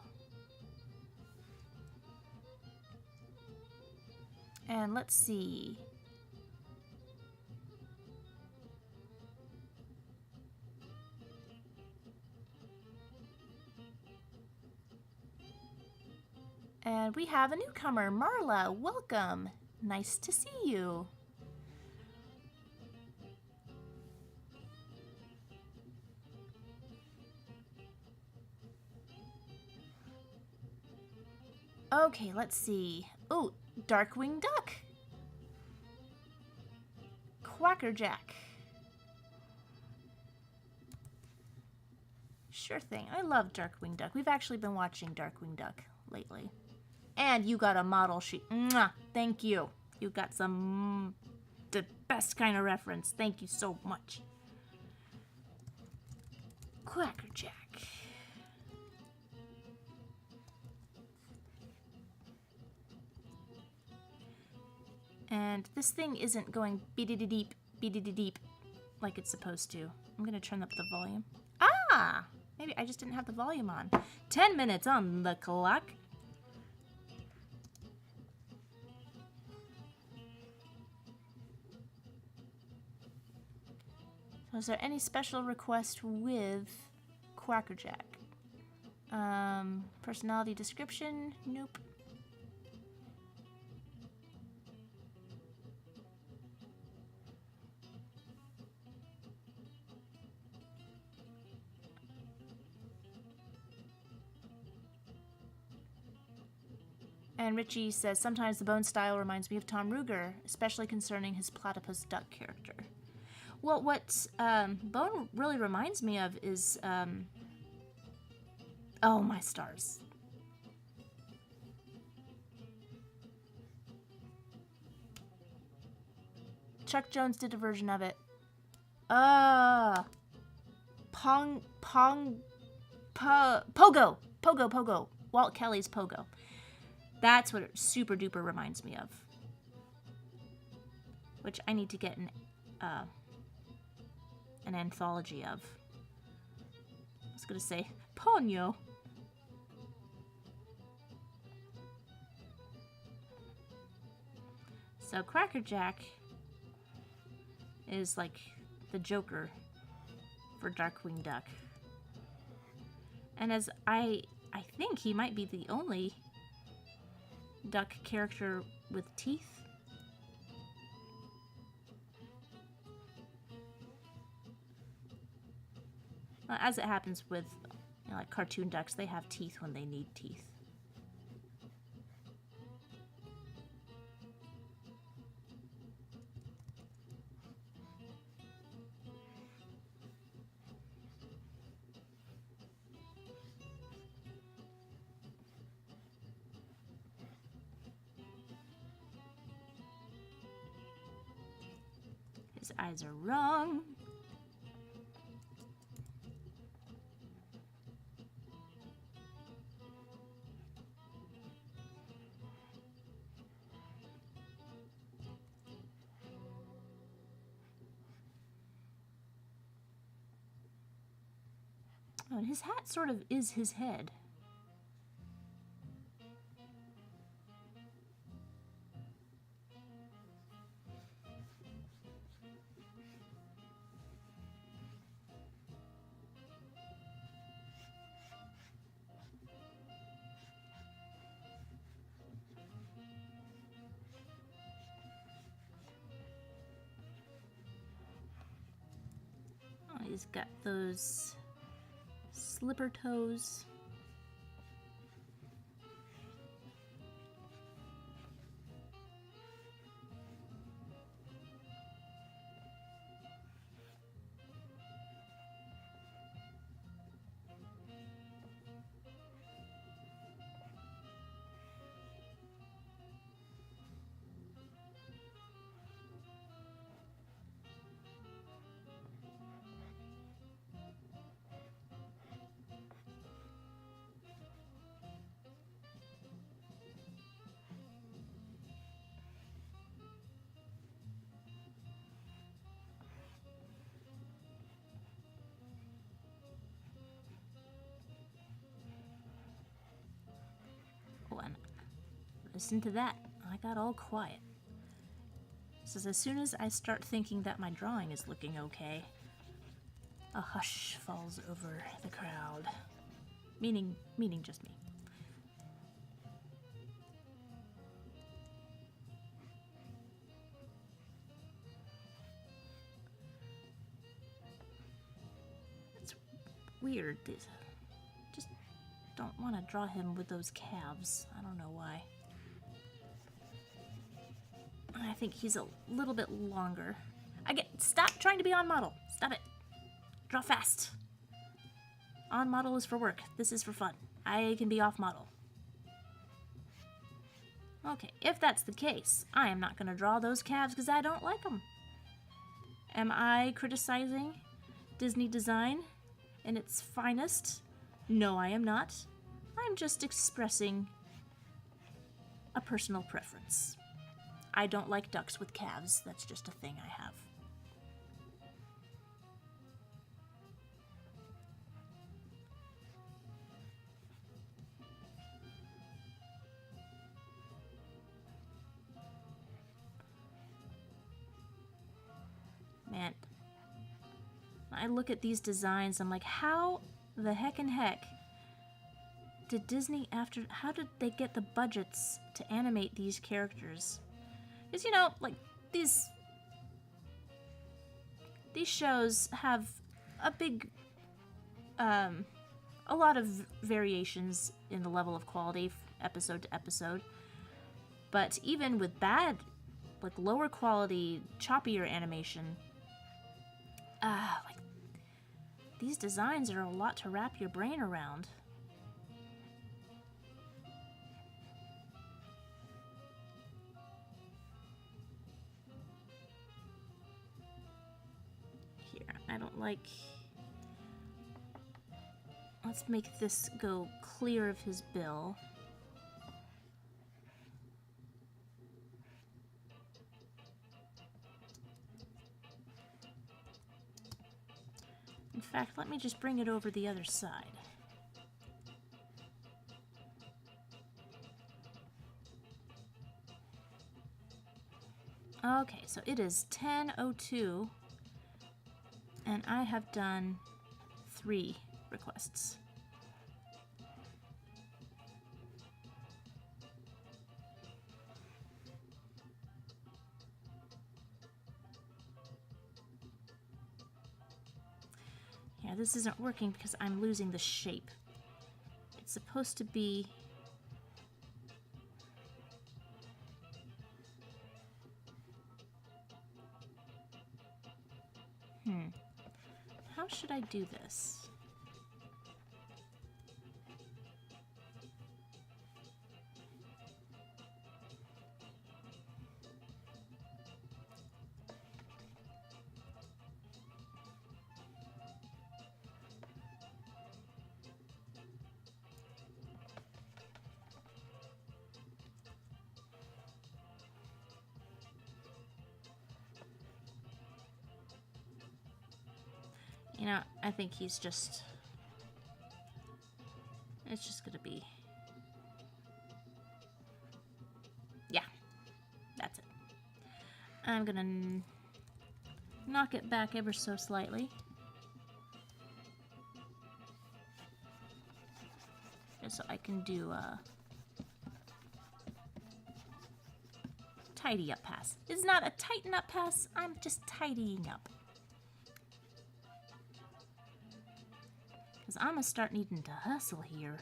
And let's see. And we have a newcomer, Marla. Welcome. Nice to see you. Okay, let's see. Oh, Darkwing Duck. Quackerjack. Sure thing. I love Darkwing Duck. We've actually been watching Darkwing Duck lately. And you got a model sheet. Mwah! Thank you. You got some... the best kind of reference. Thank you so much. Quackerjack. And this thing isn't going beep like it's supposed to. I'm gonna turn up the volume. Ah! Maybe I just didn't have the volume on. 10 minutes on the clock. So is there any special request with Quackerjack? Personality description? Nope. And Richie says, sometimes the bone style reminds me of Tom Ruger, especially concerning his platypus duck character. Well, what Bone really reminds me of is, oh my stars. Chuck Jones did a version of it. Pogo. Walt Kelly's Pogo. That's what it super duper reminds me of. Which I need to get an anthology of. I was gonna say, Ponyo. So Quackerjack is like the Joker for Darkwing Duck. And as I think he might be the only duck character with teeth. Well, as it happens with, you know, like cartoon ducks, they have teeth when they need teeth. His eyes are wrong. Oh, and his hat sort of is his head. Oh, he's got those slipper toes. Oh, and listen to that. I got all quiet. It says, as soon as I start thinking that my drawing is looking okay, a hush falls over the crowd. Meaning just me. weird. Just don't want to draw him with those calves. I don't know why. I think he's a little bit longer. Stop trying to be on model. Stop it. Draw fast. On model is for work. This is for fun. I can be off model. Okay, if that's the case, I am not going to draw those calves because I don't like them. Am I criticizing Disney design in its finest? No, I am not. I'm just expressing a personal preference. I don't like ducks with calves. That's just a thing I have. Man, I look at these designs, I'm like, how the heck did Disney how did they get the budgets to animate these characters? Because, you know, like, these shows have a big, a lot of variations in the level of quality episode to episode. But even with bad, like, lower quality, choppier animation, like, these designs are a lot to wrap your brain around. Here, I don't like... Let's make this go clear of his bill. In fact, let me just bring it over the other side. Okay, so it is 10:02, and I have done 3 requests. Yeah, this isn't working because I'm losing the shape. It's supposed to be... How should I do this? You know, I think he's just... It's just gonna be... Yeah, that's it. I'm gonna knock it back ever so slightly. Just so I can do a tidy up pass. It's not a tighten up pass, I'm just tidying up. Because I'm going to start needing to hustle here.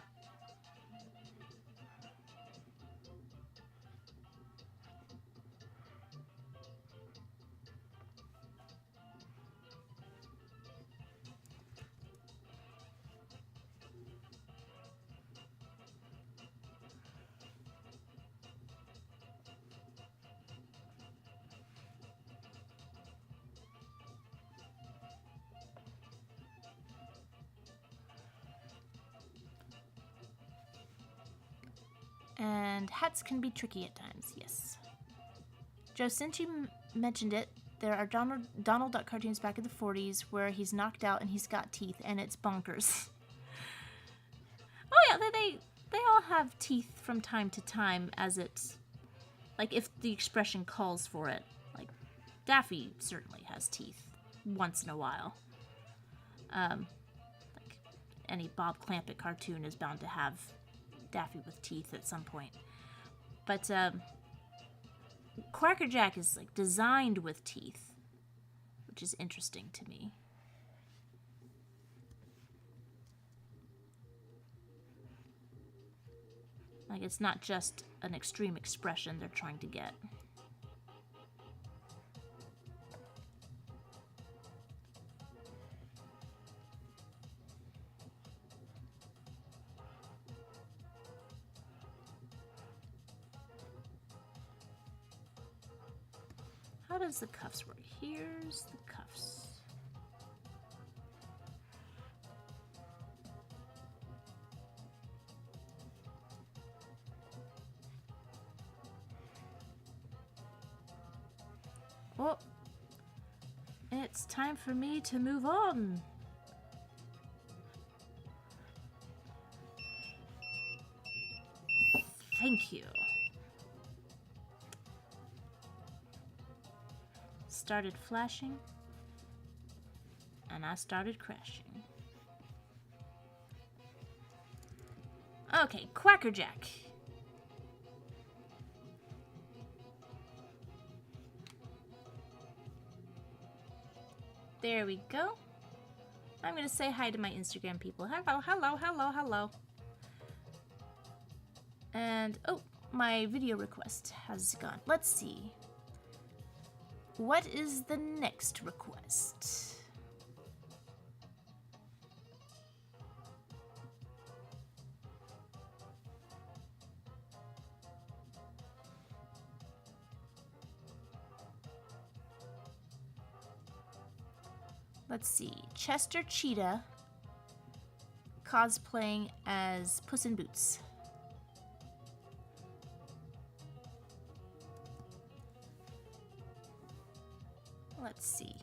And hats can be tricky at times, yes. Joe, since you mentioned it, there are Donald Duck cartoons back in the 40s where he's knocked out and he's got teeth, and it's bonkers. Oh yeah, they all have teeth from time to time, as it's... Like, if the expression calls for it. Like, Daffy certainly has teeth once in a while. Like, any Bob Clampett cartoon is bound to have Daffy with teeth at some point. But Quacker Jack is like designed with teeth, which is interesting to me. Like, it's not just an extreme expression they're trying to get. How does the cuffs work? Here's the cuffs. Oh, it's time for me to move on. Thank you. Started flashing, and I started crashing. Okay, Quackerjack. There we go. I'm gonna say hi to my Instagram people. Hello, hello, hello, hello. And, oh, my video request has gone. Let's see. What is the next request? Let's see. Chester Cheetah cosplaying as Puss in Boots. Let's see.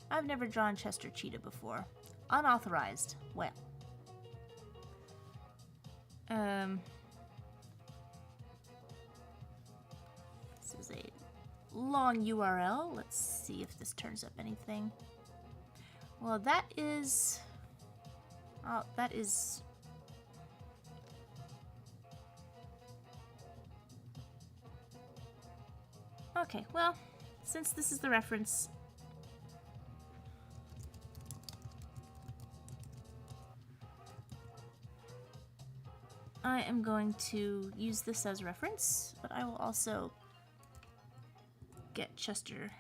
I've never drawn Chester Cheetah before. Unauthorized. Well. This is a long URL. Let's see if this turns up anything. Well, that is... Oh, that is... Okay, well, since this is the reference... I am going to use this as reference, but I will also get Chester.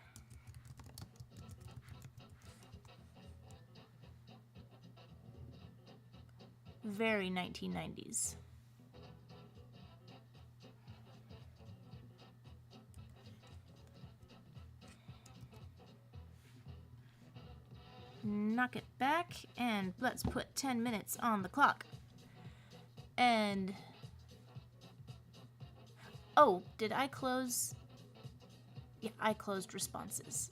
Very 1990s. Knock it back, and let's put 10 minutes on the clock. And... oh, did I close? Yeah, I closed responses.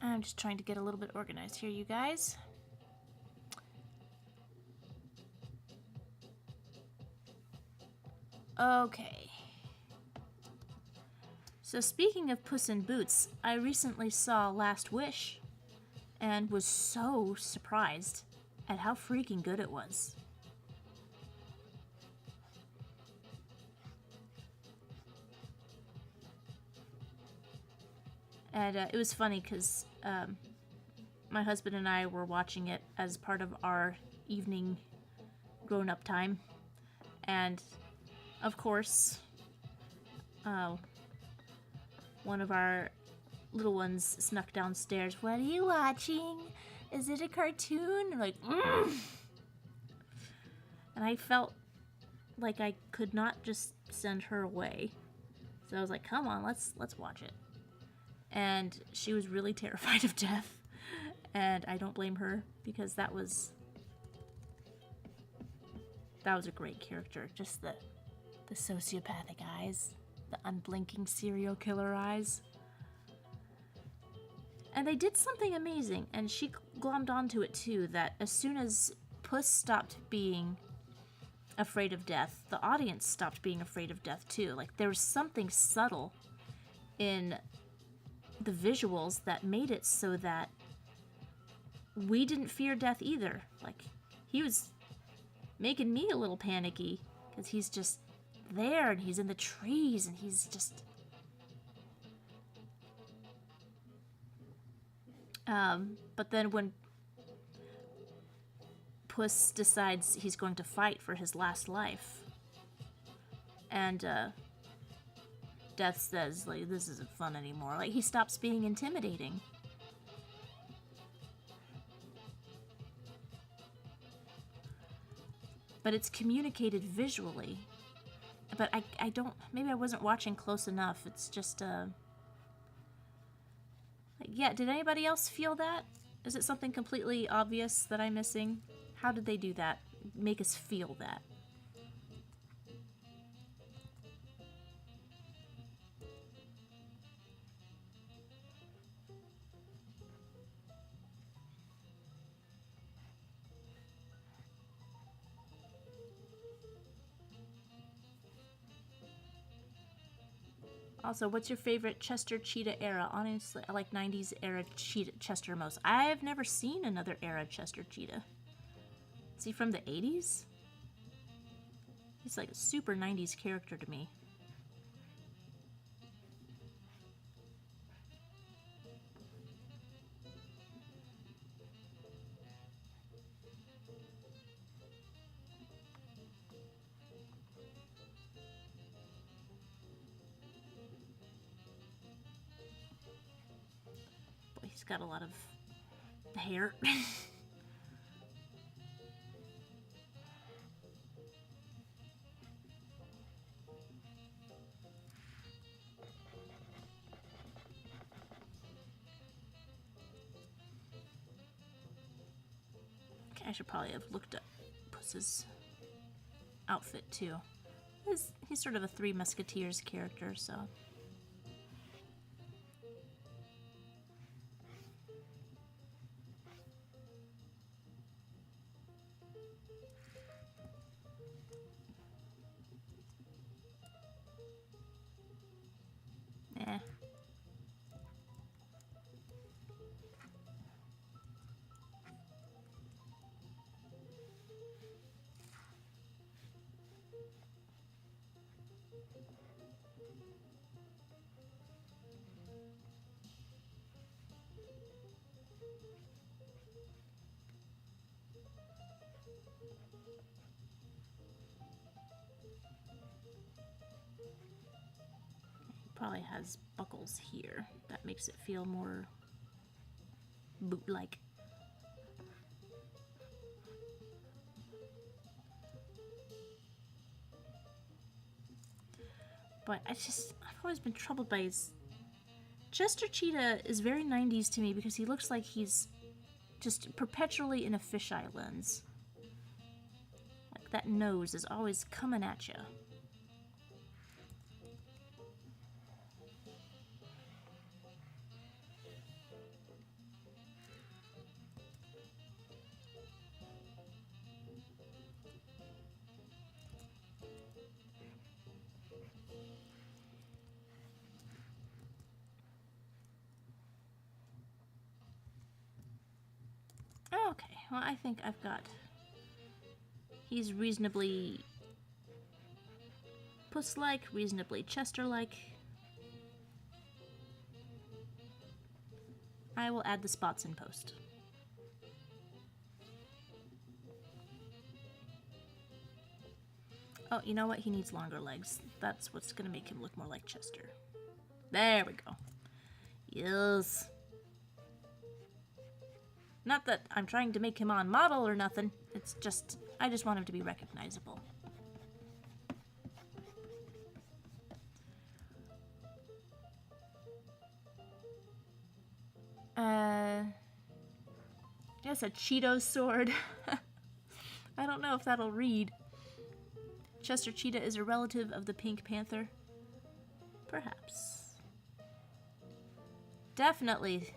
I'm just trying to get a little bit organized here, you guys. Okay. So speaking of Puss in Boots, I recently saw Last Wish and was so surprised at how freaking good it was. And it was funny because my husband and I were watching it as part of our evening grown-up time. And, of course, one of our little ones snuck downstairs. What are you watching? Is it a cartoon? Like, and I felt like I could not just send her away. So I was like, come on, let's watch it. And she was really terrified of death. And I don't blame her, because that was a great character. Just the sociopathic eyes, the unblinking serial killer eyes. And they did something amazing, and she glommed onto it too, that as soon as Puss stopped being afraid of death, the audience stopped being afraid of death too. Like, there was something subtle in the visuals that made it so that we didn't fear death either. Like, he was making me a little panicky because he's just there and he's in the trees and he's just... But then when Puss decides he's going to fight for his last life, and Death says, like, this isn't fun anymore. Like, he stops being intimidating. But it's communicated visually. But I don't... Maybe I wasn't watching close enough. It's just, like, yeah, did anybody else feel that? Is it something completely obvious that I'm missing? How did they do that? Make us feel that? Also, what's your favorite Chester Cheetah era? Honestly, I like 90s era Chester most. I've never seen another era Chester Cheetah. Is he from the 80s? He's like a super 90s character to me. Boy, he's got a lot of hair. I should probably have looked up Puss's outfit too. He's sort of a Three Musketeers character, so. Eh. Probably has buckles here. That makes it feel more boot-like. But I've always been troubled by his... Chester Cheetah is very 90s to me because he looks like he's just perpetually in a fisheye lens. Like, that nose is always coming at you. Okay, well, I think I've got... He's reasonably Puss-like, reasonably Chester-like. I will add the spots in post. Oh, you know what? He needs longer legs. That's what's gonna make him look more like Chester. There we go. Yes. Not that I'm trying to make him on model or nothing. It's just, I just want him to be recognizable. Yes, a Cheeto sword. I don't know if that'll read. Chester Cheetah is a relative of the Pink Panther. Perhaps. Definitely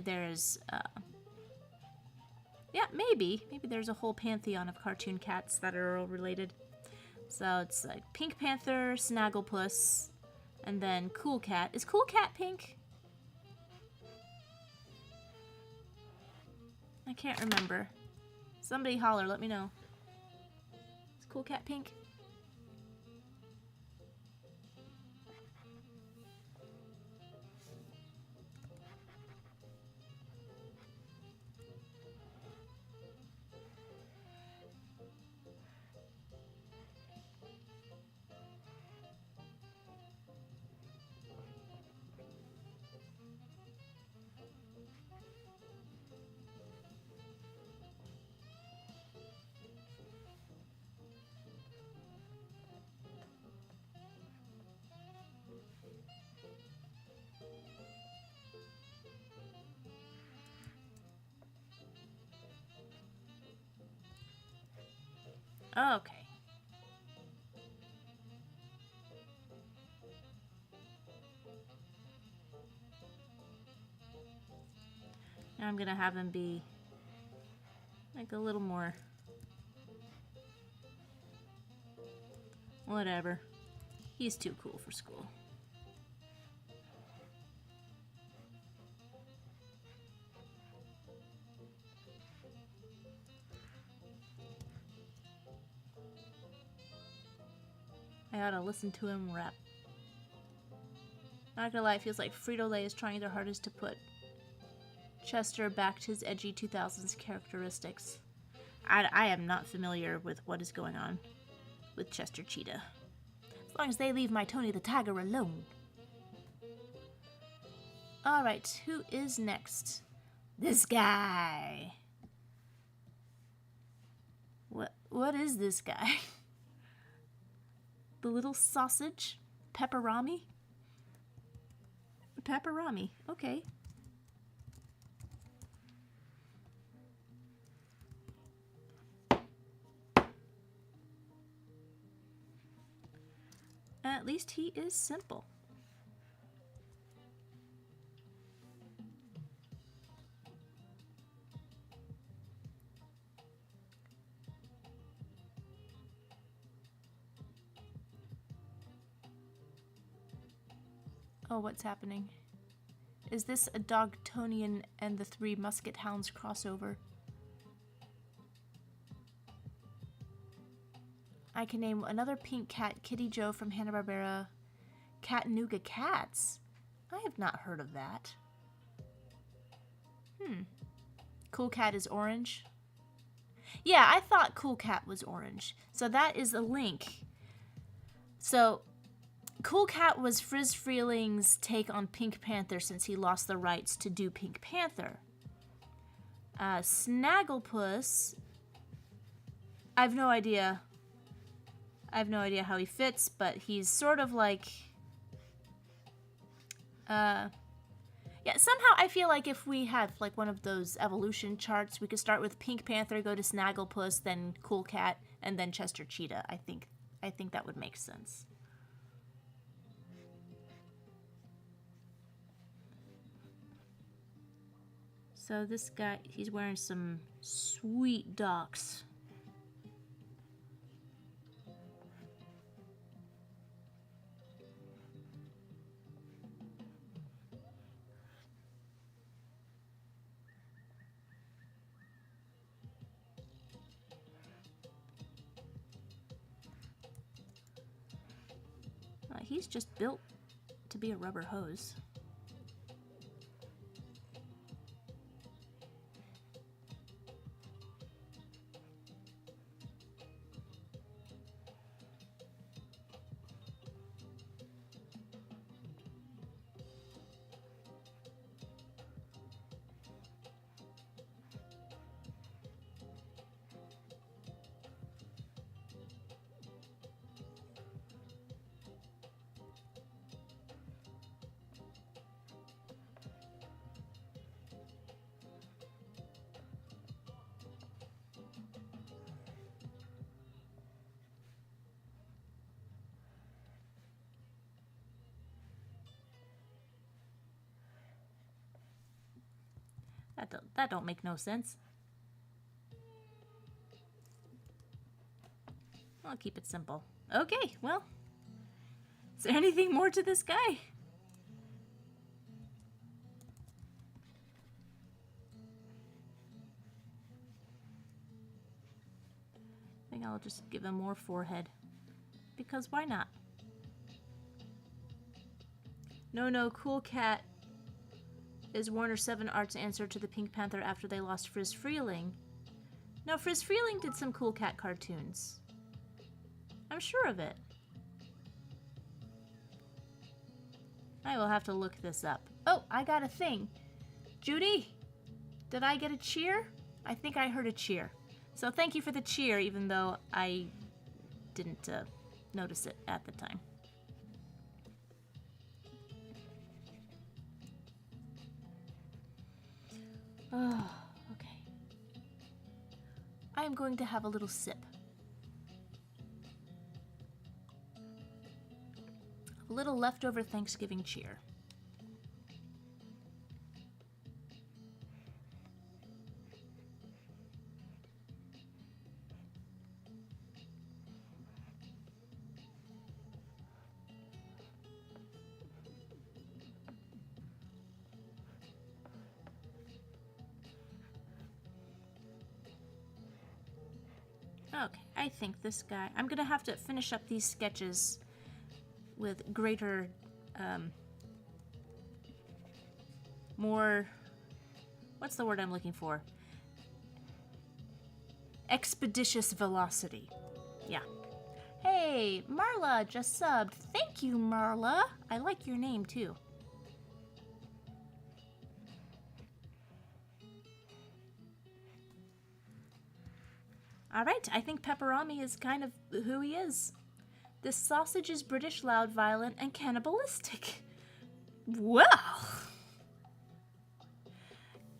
there's, yeah, maybe there's a whole pantheon of cartoon cats that are all related. So it's like Pink Panther, Snagglepuss, and then Cool Cat. Is Cool Cat pink? I can't remember. Somebody holler, let me know. Is Cool Cat pink? Okay. Now I'm gonna have him be like a little more. Whatever. He's too cool for school. I ought to listen to him rap. Not gonna lie, it feels like Frito-Lay is trying their hardest to put Chester back to his edgy 2000s characteristics. I am not familiar with what is going on with Chester Cheetah. As long as they leave my Tony the Tiger alone. Alright, who is next? This guy. What is this guy? The little sausage? Pepperami? Pepperami, okay. At least he is simple. Oh, what's happening? Is this a Dogtonian and the Three Musket Hounds crossover? I can name another pink cat, Kitty Joe from Hanna-Barbera. Chattanooga Cats? I have not heard of that. Cool Cat is orange? Yeah, I thought Cool Cat was orange. So that is a link. So, Cool Cat was Friz Freeling's take on Pink Panther since he lost the rights to do Pink Panther. Snagglepuss, I have no idea. I have no idea how he fits, but he's sort of like... yeah, somehow I feel like if we had like one of those evolution charts, we could start with Pink Panther, go to Snagglepuss, then Cool Cat, and then Chester Cheetah. I think that would make sense. So this guy, he's wearing some sweet docks. He's just built to be a rubber hose. That don't make no sense. I'll keep it simple. Okay, well, is there anything more to this guy? I'll just give him more forehead. Because why not? No, Cool Cat is Warner 7 Art's answer to the Pink Panther after they lost Frizz Freeling. No, Frizz Freeling did some Cool Cat cartoons. I'm sure of it. I will have to look this up. Oh, I got a thing. Judy, did I get a cheer? I think I heard a cheer. So thank you for the cheer, even though I didn't notice it at the time. Oh, okay. I am going to have a little sip. A little leftover Thanksgiving cheer. Okay, I think this guy... I'm gonna have to finish up these sketches with greater, more... What's the word I'm looking for? Expeditious velocity. Yeah. Hey, Marla just subbed. Thank you, Marla. I like your name, too. Alright, I think Pepperami is kind of who he is. This sausage is British, loud, violent, and cannibalistic. Well,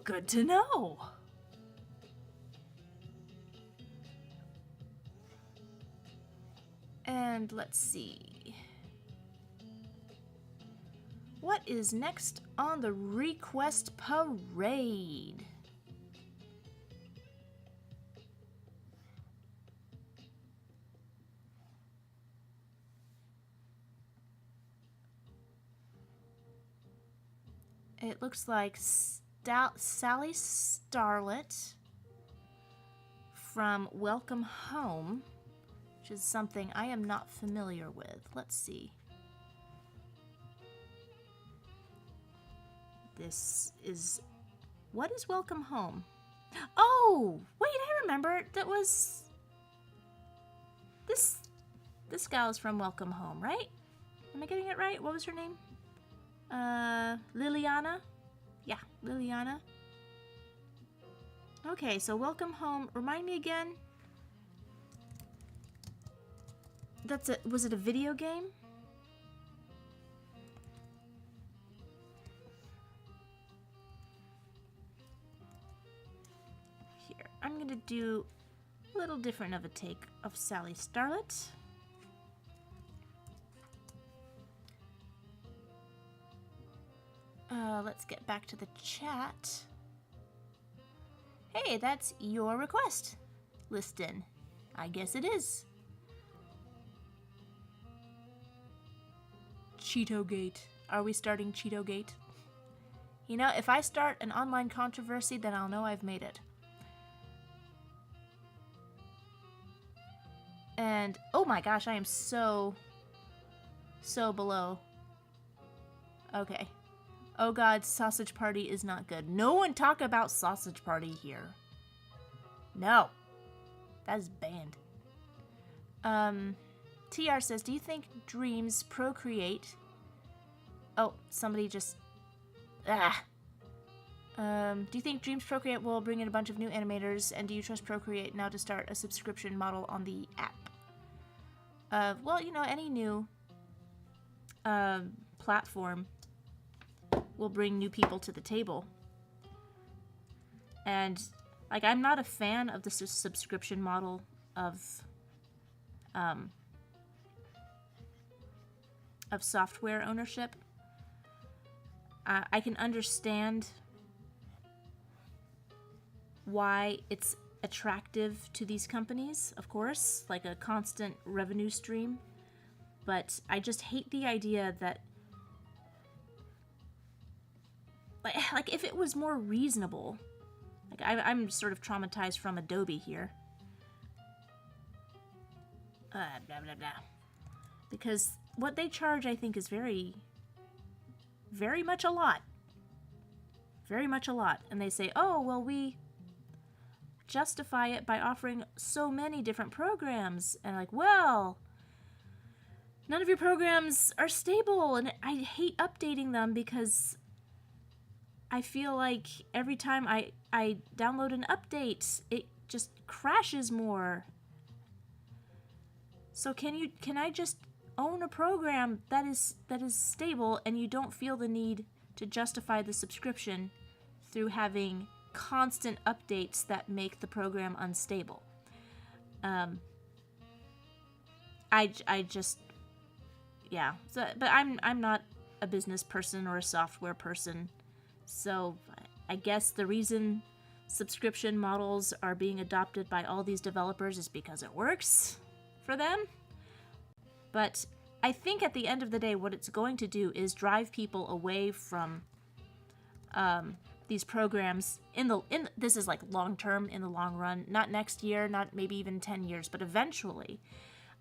good to know. And let's see. What is next on the request parade? It looks like Sally Starlet from Welcome Home, which is something I am not familiar with. Let's see. This is... What is Welcome Home? Oh! Wait, I remember. That was... This gal is from Welcome Home, right? Am I getting it right? What was her name? Liliana? Yeah, Liliana. Okay, so Welcome Home. Remind me again. Was it a video game? Here, I'm gonna do a little different of a take of Sally Starlet. Let's get back to the chat. Hey, that's your request. Liston. I guess it is. Cheeto-gate. Are we starting Cheeto-gate? You know, if I start an online controversy, then I'll know I've made it. And, oh my gosh, I am so below. Okay. Oh god, Sausage Party is not good. No one talk about Sausage Party here. No. That is banned. TR says, do you think dreams procreate? Oh, somebody just... do you think Dreams Procreate will bring in a bunch of new animators, and do you trust Procreate now to start a subscription model on the app? Well, you know, any new platform will bring new people to the table. And, like, I'm not a fan of the subscription model of software ownership. I can understand why it's attractive to these companies, of course, like a constant revenue stream, but I just hate the idea that like if it was more reasonable, like I'm sort of traumatized from Adobe here. blah, blah, blah. Because what they charge, I think, is very, very much a lot. Very much a lot. And they say, oh, well, we justify it by offering so many different programs. And like, well, none of your programs are stable. And I hate updating them because I feel like every time I download an update, it just crashes more. So can I just own a program that is stable and you don't feel the need to justify the subscription through having constant updates that make the program unstable? I just, yeah. So, but I'm not a business person or a software person, so I guess the reason subscription models are being adopted by all these developers is because it works for them. But I think at the end of the day, what it's going to do is drive people away from these programs this is like long term, in the long run, not next year, not maybe even 10 years, but eventually.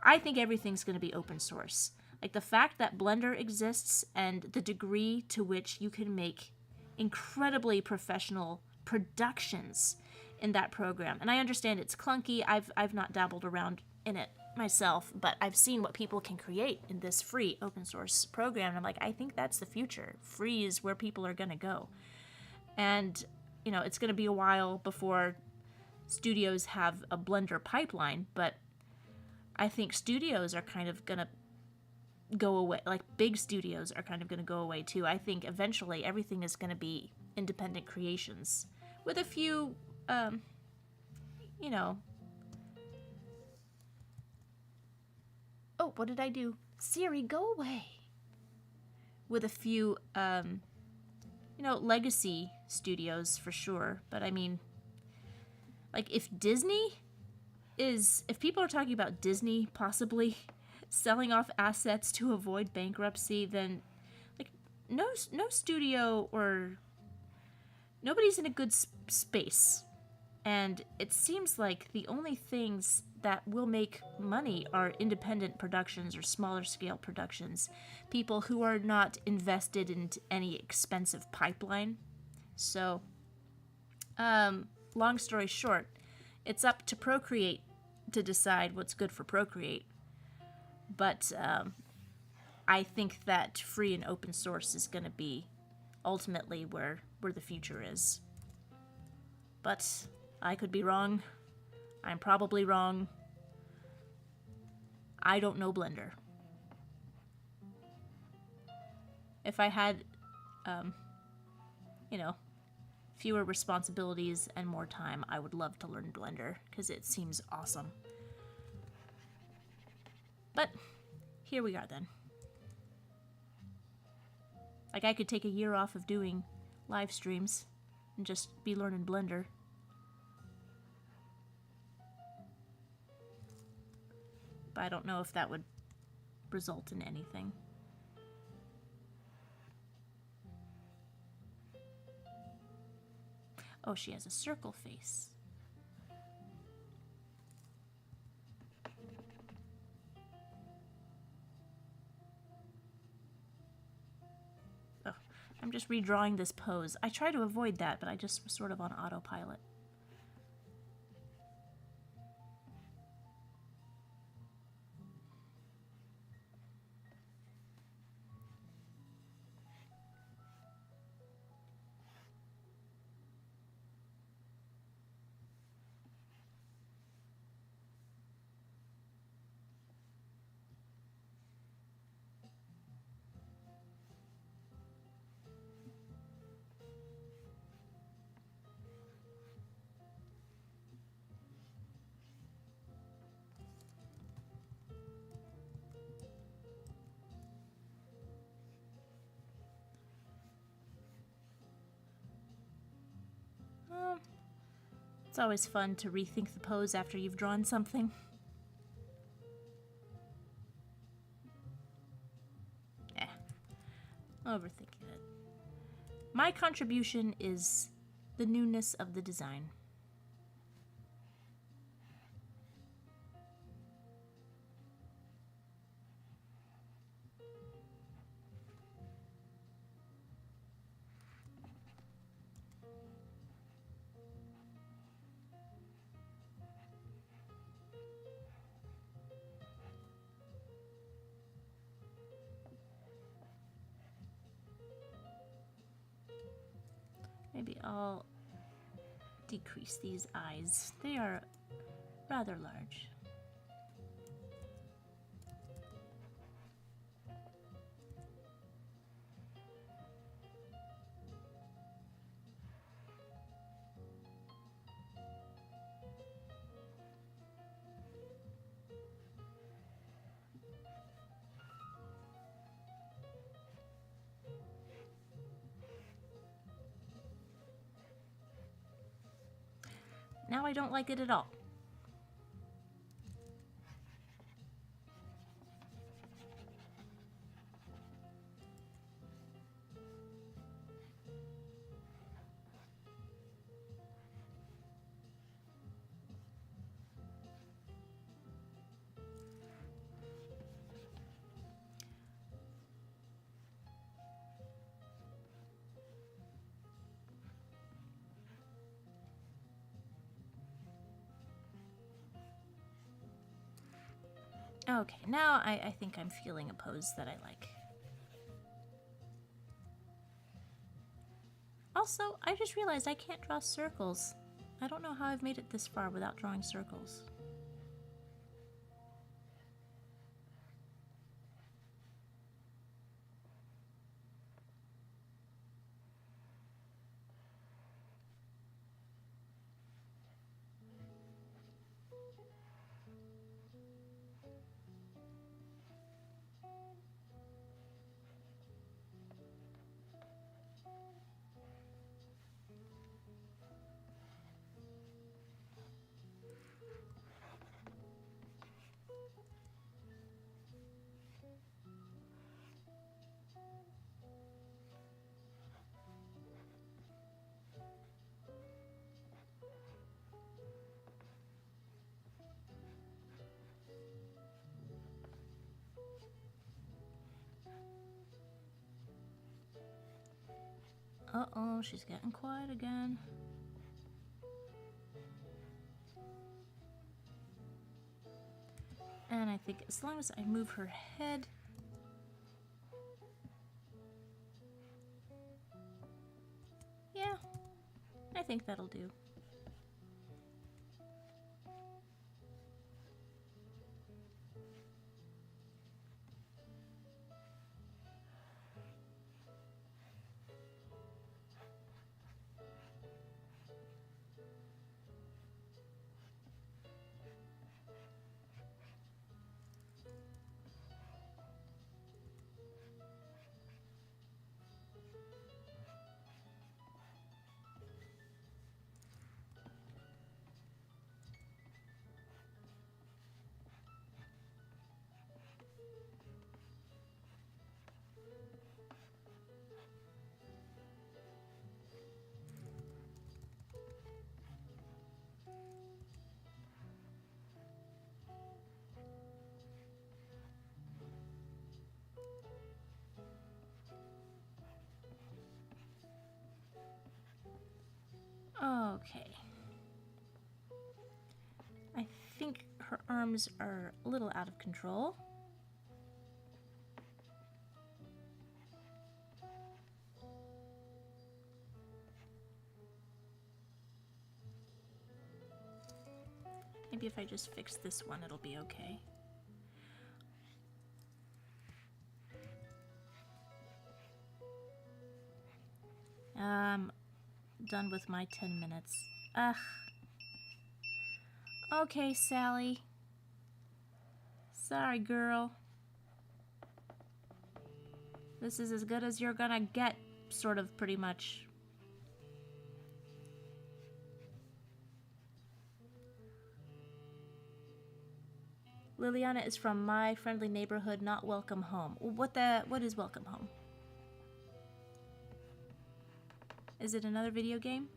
I think everything's going to be open source. Like the fact that Blender exists and the degree to which you can make incredibly professional productions in that program. And I understand it's clunky. I've not dabbled around in it myself, but I've seen what people can create in this free open source program. And I'm like, I think that's the future. Free is where people are going to go. And, you know, it's going to be a while before studios have a Blender pipeline, but I think studios are kind of going to go away. Like big studios are kind of going to go away too. I think eventually everything is going to be independent creations with a few, you know, oh, what did I do? Siri, go away. With a few, you know, legacy studios for sure. But I mean, like if people are talking about Disney possibly selling off assets to avoid bankruptcy, then like no studio or nobody's in a good space. And it seems like the only things that will make money are independent productions or smaller scale productions. People who are not invested in any expensive pipeline. So, long story short, it's up to Procreate to decide what's good for Procreate. But I think that free and open source is going to be ultimately where the future is. But I could be wrong. I'm probably wrong. I don't know Blender. If I had, you know, fewer responsibilities and more time, I would love to learn Blender because it seems awesome. But here we are then. Like I could take a year off of doing live streams and just be learning Blender. But I don't know if that would result in anything. Oh, she has a circle face. Oh, I'm just redrawing this pose. I try to avoid that, but I just was sort of on autopilot. It's always fun to rethink the pose after you've drawn something. Overthinking it. My contribution is the newness of the design. Maybe I'll decrease these eyes. They are rather large. Now I don't like it at all. Okay, now I think I'm feeling a pose that I like. Also, I just realized I can't draw circles. I don't know how I've made it this far without drawing circles. Uh-oh, she's getting quiet again. And I think as long as I move her head... Yeah, I think that'll do. Okay. I think her arms are a little out of control. Maybe if I just fix this one, it'll be okay. Done with my 10 minutes. Ugh. Okay, Sally. Sorry, girl. This is as good as you're gonna get, sort of, pretty much. Liliana is from My Friendly Neighborhood, not Welcome Home. What is Welcome Home? Is it another video game?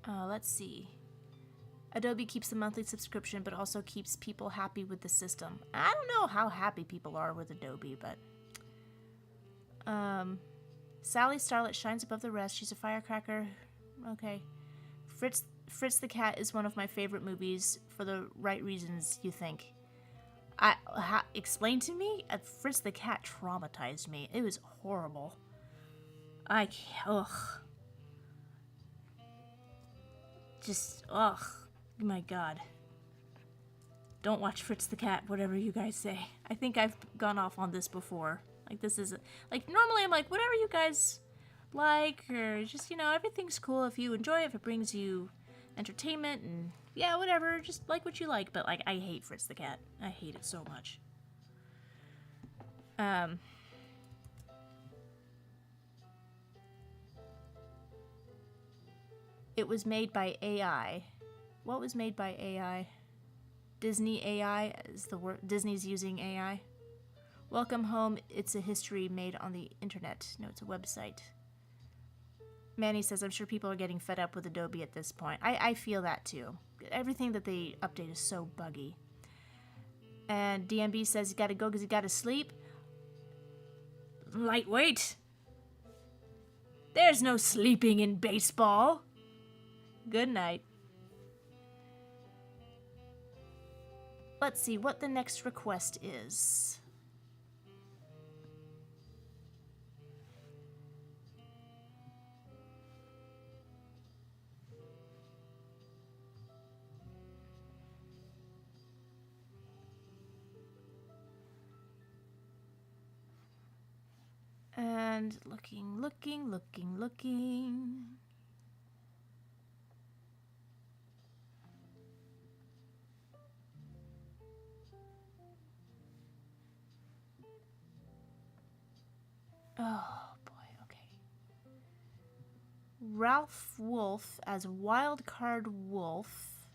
Let's see. Adobe keeps the monthly subscription, but also keeps people happy with the system. I don't know how happy people are with Adobe, but... Sally Starlet shines above the rest. She's a firecracker. Okay. Fritz the Cat is one of my favorite movies for the right reasons you think. Explain to me? Fritz the Cat traumatized me. It was horrible. Ugh. Ugh. My God. Don't watch Fritz the Cat, whatever you guys say. I think I've gone off on this before. Like, this is, like, normally I'm like, whatever you guys like, or just, you know, everything's cool if you enjoy it, if it brings you entertainment, and yeah, whatever, just like what you like. But, like, I hate Fritz the Cat. I hate it so much. It was made by AI. What was made by AI? Disney AI is the word. Disney's using AI. Welcome home. It's a history made on the internet. No, it's a website. Manny says, I'm sure people are getting fed up with Adobe at this point. I feel that too. Everything that they update is so buggy. And DMB says, you gotta go because you gotta sleep. Lightweight. There's no sleeping in baseball. Good night. Let's see what the next request is. And looking. Oh, boy, okay. Ralph Wolf as Wildcard Wolf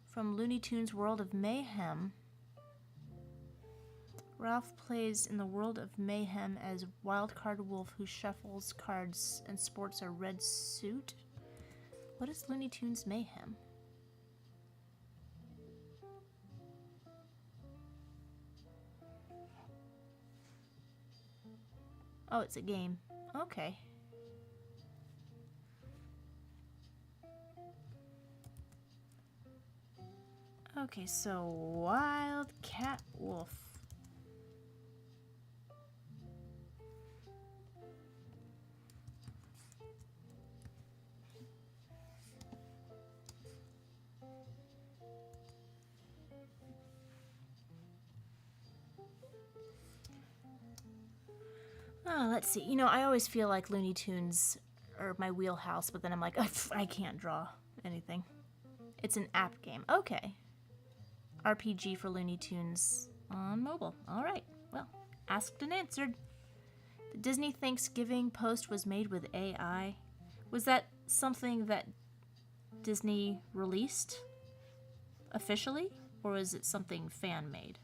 from Looney Tunes World of Mayhem. Ralph plays in the World of Mayhem as Wildcard Wolf who shuffles cards and sports a red suit. What is Looney Tunes Mayhem? Oh, it's a game. Okay. Okay, so Wildcat Wolf. Oh, let's see. You know, I always feel like Looney Tunes are my wheelhouse, but then I'm like, I can't draw anything. It's an app game. Okay. RPG for Looney Tunes on mobile. All right. Well, asked and answered. The Disney Thanksgiving post was made with AI. Was that something that Disney released officially, or was it something fan-made?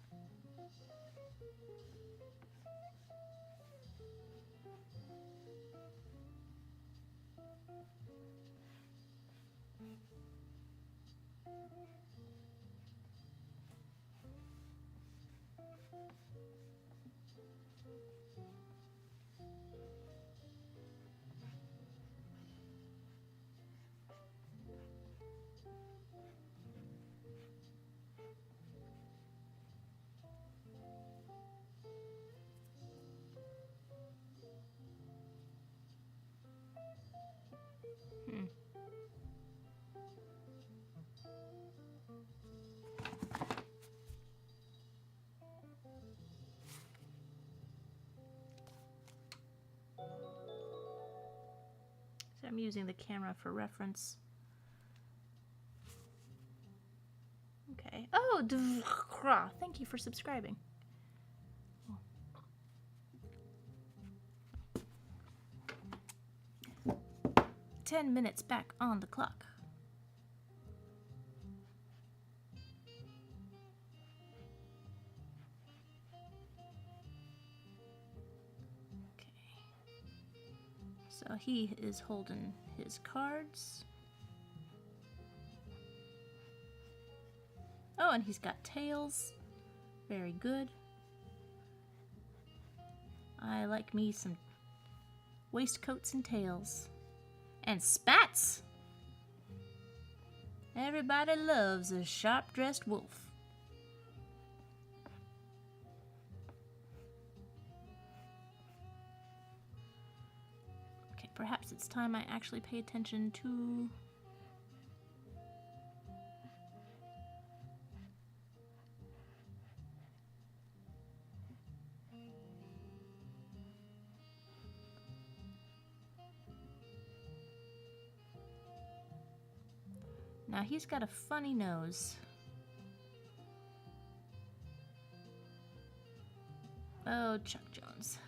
So I'm using the camera for reference. Okay. Oh, thank you for subscribing. 10 minutes back on the clock. Okay. So he is holding his cards. Oh, and he's got tails. Very good. I like me some waistcoats and tails. And spats! Everybody loves a sharp-dressed wolf. Okay, perhaps it's time I actually pay attention to... Now he's got a funny nose. Oh, Chuck Jones.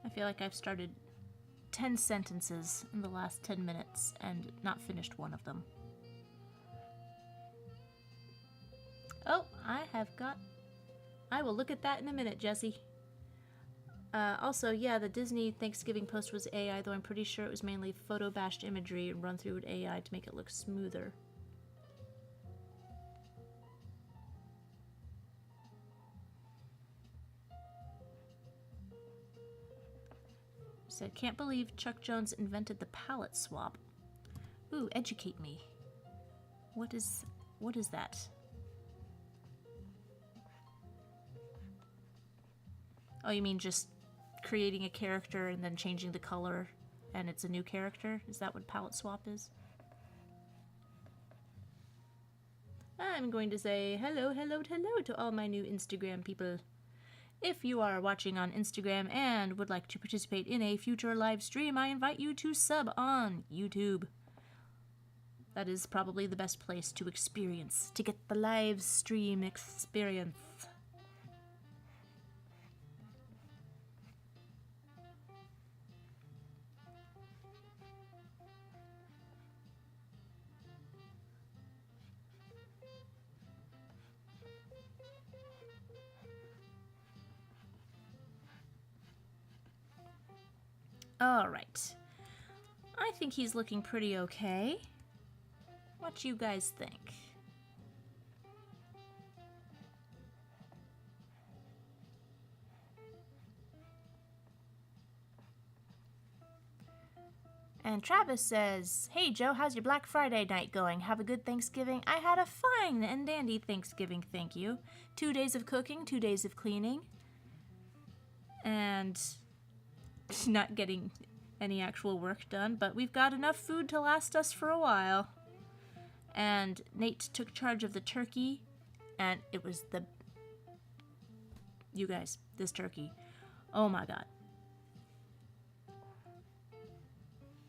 I feel like I've started 10 sentences in the last 10 minutes and not finished one of them. Oh, I will look at that in a minute, Jesse. Also, yeah, the Disney Thanksgiving post was AI, though I'm pretty sure it was mainly photo-bashed imagery and run through with AI to make it look smoother. Said, can't believe Chuck Jones invented the palette swap. Ooh, educate me. What is that? Oh, you mean just creating a character and then changing the color and it's a new character? Is that what palette swap is? I'm going to say hello, hello, hello to all my new Instagram people. If you are watching on Instagram and would like to participate in a future live stream, I invite you to sub on YouTube. That is probably the best place to get the live stream experience. All right. I think he's looking pretty okay. What you guys think? And Travis says, hey Joe, how's your Black Friday night going? Have a good Thanksgiving? I had a fine and dandy Thanksgiving, thank you. 2 days of cooking, 2 days of cleaning. And not getting any actual work done, but we've got enough food to last us for a while. And Nate took charge of the turkey, and it was you guys, this turkey, oh my god.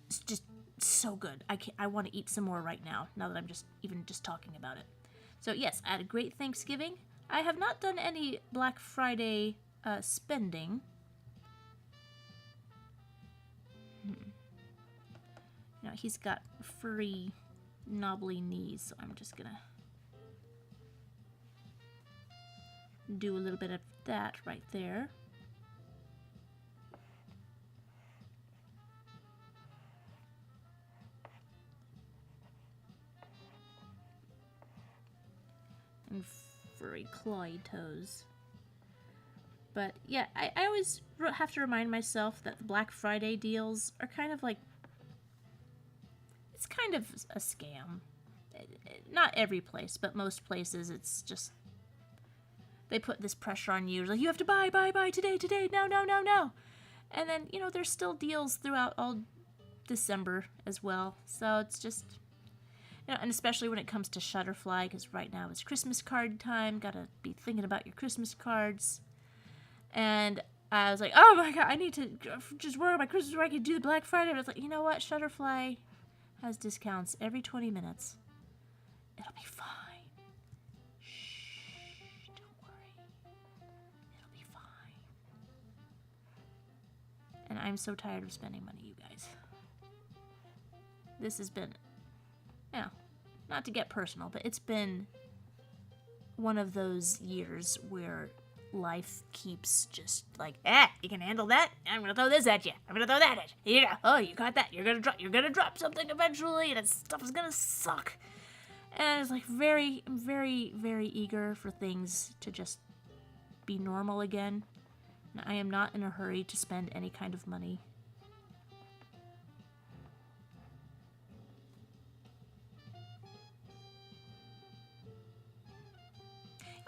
It's just so good. I want to eat some more right now that I'm just talking about it. So yes, I had a great Thanksgiving. I have not done any Black Friday spending. Now he's got furry, knobbly knees, so I'm just gonna do a little bit of that right there. And furry clawy toes. But yeah, I always have to remind myself that the Black Friday deals are kind of like, it's kind of a scam. Not every place, but most places it's just, they put this pressure on you, like you have to buy today, no. And then, there's still deals throughout all December as well. So it's just, and especially when it comes to Shutterfly, because right now it's Christmas card time, gotta be thinking about your Christmas cards. And I was like, oh my god, I need to just work on my Christmas where I can do the Black Friday. But I was like, you know what? Shutterfly has discounts every 20 minutes. It'll be fine. Shh, don't worry. It'll be fine. And I'm so tired of spending money, you guys. This has been, not to get personal, but it's been one of those years where life keeps just like, you can handle that? I'm gonna throw this at you. I'm gonna throw that at you. Here you go. Oh, you got that. You're gonna drop something eventually, and that stuff is gonna suck. And it's like very, very, very eager for things to just be normal again. And I am not in a hurry to spend any kind of money.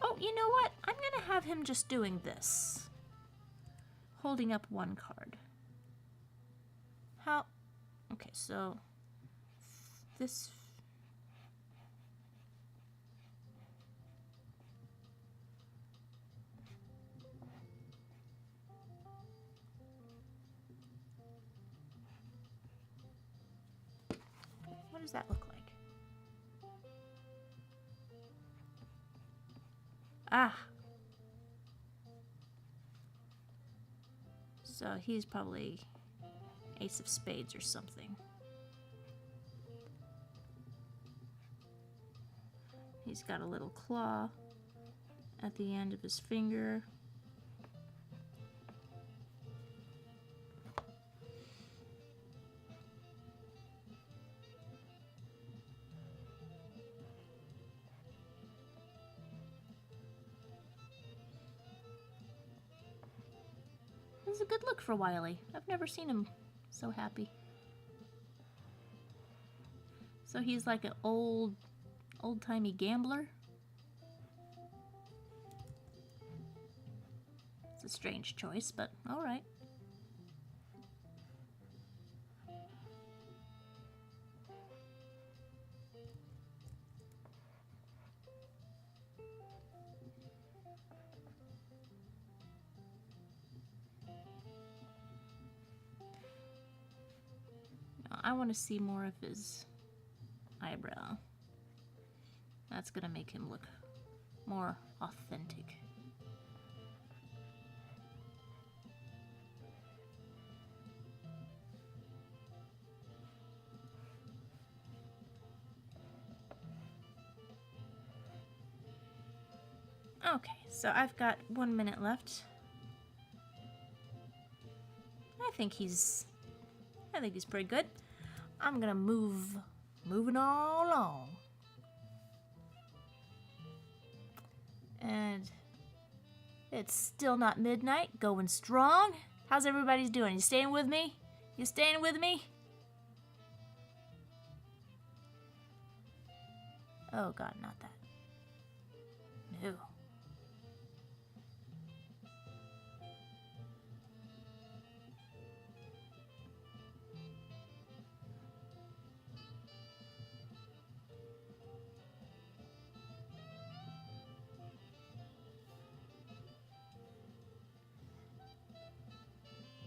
Oh, you know what? I'm gonna have him just doing this. Holding up one card. How? Okay, so this. What does that look like? Ah. So he's probably Ace of Spades or something. He's got a little claw at the end of his finger. This is a good look for Wiley. I've never seen him so happy. So he's like an old-timey gambler. It's a strange choice, but all right. I want to see more of his eyebrow. That's gonna make him look more authentic. Okay, so I've got 1 minute left. I think he's pretty good. I'm gonna moving all along. And it's still not midnight, going strong. How's everybody's doing? You staying with me? You staying with me? Oh God, not that. No.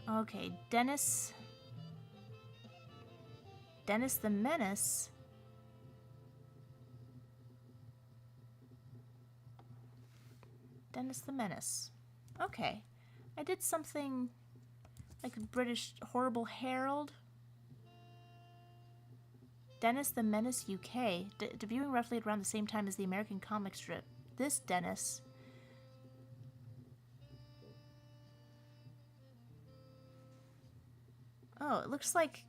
Okay, Dennis the Menace. Dennis the Menace. Okay. I did something like British Horrible Herald. Dennis the Menace UK. Debuting roughly around the same time as the American comic strip. This Dennis. Oh, it looks like...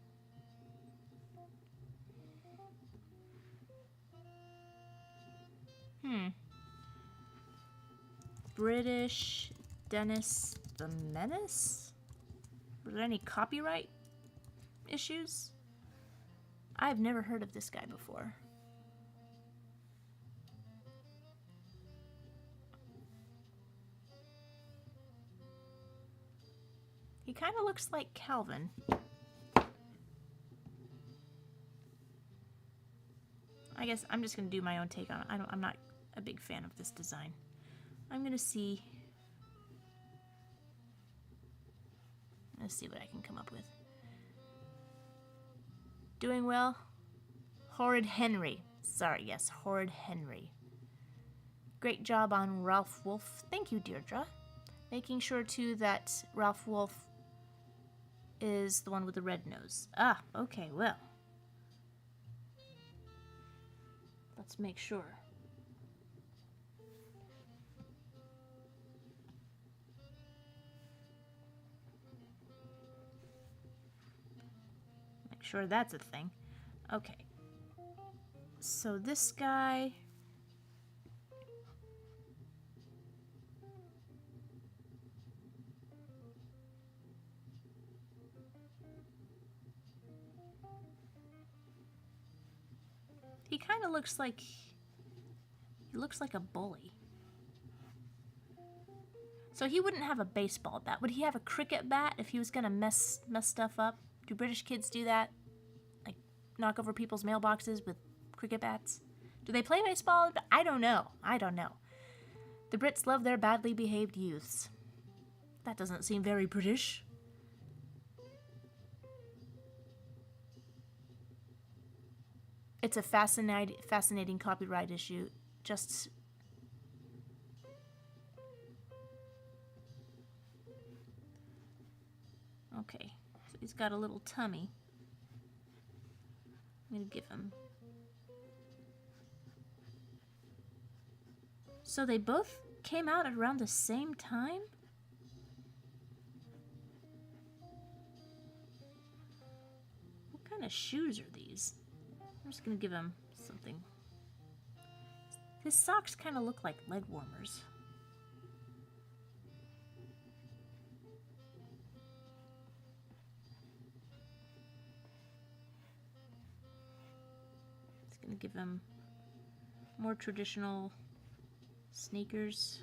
British Dennis the Menace? Were there any copyright issues? I've never heard of this guy before. He kind of looks like Calvin. I guess I'm just going to do my own take on it. I'm not a big fan of this design. I'm going to see... Let's see what I can come up with. Doing well? Horrid Henry. Sorry, yes, Horrid Henry. Great job on Ralph Wolf. Thank you, Deirdre. Making sure, too, that Ralph Wolf is the one with the red nose. Ah, okay, well. Let's make sure. sure that's a thing. Okay. So this guy... He kind of looks like... He looks like a bully. So he wouldn't have a baseball bat. Would he have a cricket bat if he was gonna mess stuff up? Do British kids do that? Like, knock over people's mailboxes with cricket bats? Do they play baseball? I don't know. I don't know. The Brits love their badly behaved youths. That doesn't seem very British. It's a fascinating copyright issue. Just... Okay, so he's got a little tummy. I'm gonna give him... So they both came out at around the same time? What kind of shoes are these? I'm just gonna give him something. His socks kind of look like leg warmers. Just gonna give him more traditional sneakers.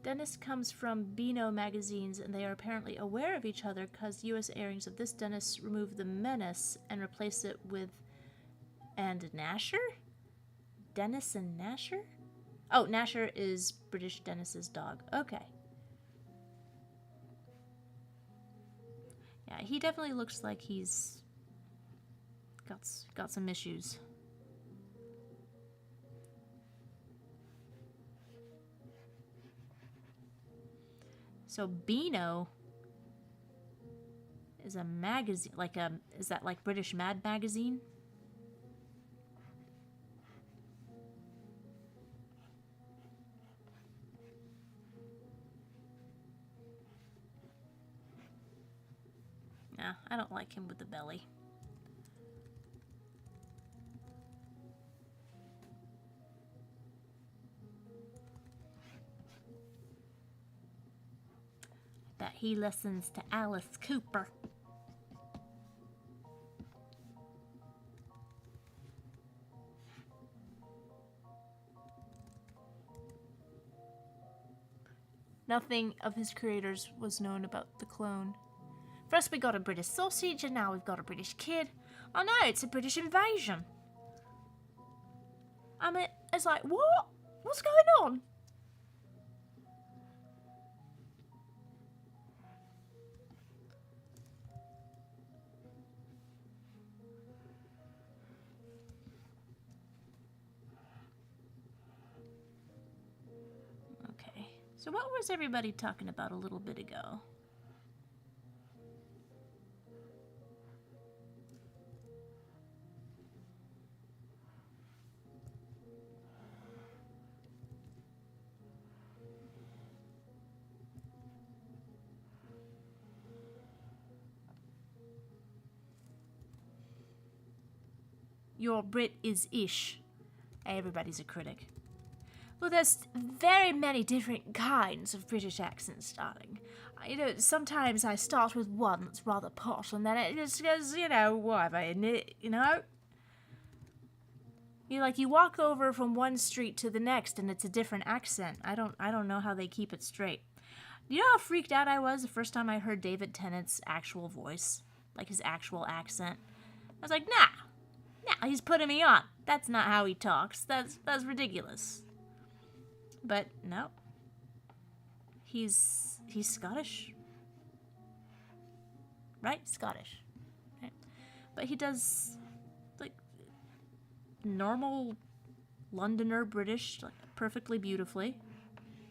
Dennis comes from Beano magazines, and they are apparently aware of each other because U.S. airings of this Dennis remove the menace and replace it with and Nasher? Dennis and Nasher? Oh, Nasher is British Dennis's dog. Okay. Yeah, he definitely looks like he's got some issues. So Beano is a magazine, is that like British Mad magazine? Nah, I don't like him with the belly. That he listens to Alice Cooper. Nothing of his creators was known about the clone. First we got a British sausage, and now we've got a British kid. Oh no, it's a British invasion. I mean, it's like, what? What's going on? Okay, so what was everybody talking about a little bit ago? Your Brit is ish. Everybody's a critic. Well, there's very many different kinds of British accents, darling. You know, sometimes I start with one that's rather posh, and then it just goes, you know, whatever, isn't it? You know? You walk over from one street to the next, and it's a different accent. I don't know how they keep it straight. You know how freaked out I was the first time I heard David Tennant's actual voice? Like his actual accent? I was like, nah, he's putting me on. That's not how he talks. That's ridiculous. But no. He's Scottish. Right? Scottish. Right? But he does, like, normal Londoner British, like, perfectly beautifully.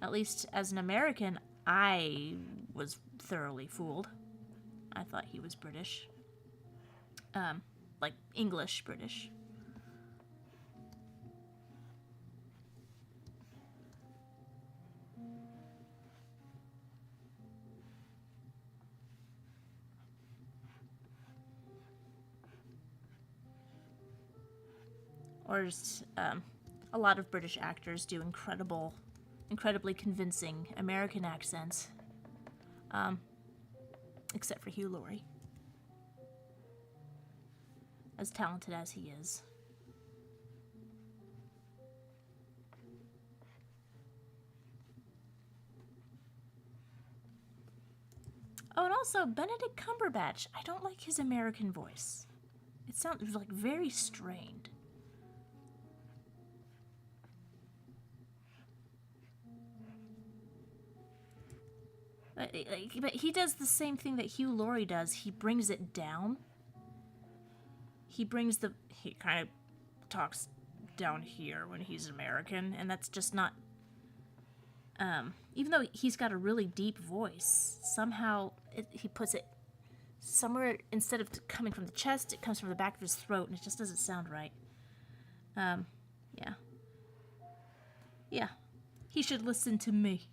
At least as an American, I was thoroughly fooled. I thought he was British. Like, English British. Or just, a lot of British actors do incredibly convincing American accents. Except for Hugh Laurie. As talented as he is. Oh, and also Benedict Cumberbatch. I don't like his American voice. It sounds like very strained. But he does the same thing that Hugh Laurie does. He brings it down. He kind of talks down here when he's American, and that's just not, even though he's got a really deep voice, somehow he puts it somewhere, instead of coming from the chest, it comes from the back of his throat, and it just doesn't sound right. Yeah. Yeah. He should listen to me.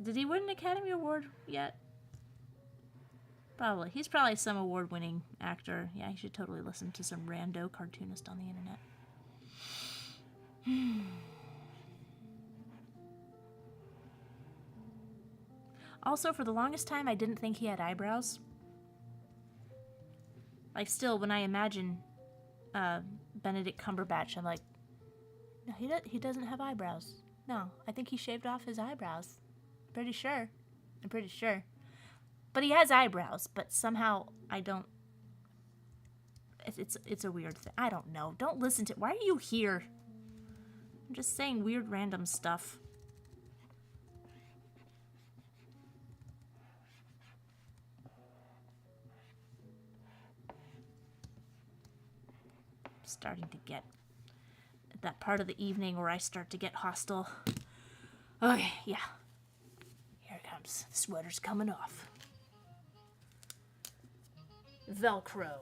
Did he win an Academy Award yet? Probably. He's probably some award-winning actor. Yeah, he should totally listen to some rando cartoonist on the internet. Also, for the longest time, I didn't think he had eyebrows. Like, still, when I imagine Benedict Cumberbatch, I'm like, no, he doesn't have eyebrows. No, I think he shaved off his eyebrows. I'm pretty sure. But he has eyebrows, but somehow I don't... It's a weird thing. I don't know. Don't listen to... Why are you here? I'm just saying weird random stuff. Starting to get at that part of the evening where I start to get hostile. Okay, yeah. Here it comes. The sweater's coming off. Velcro.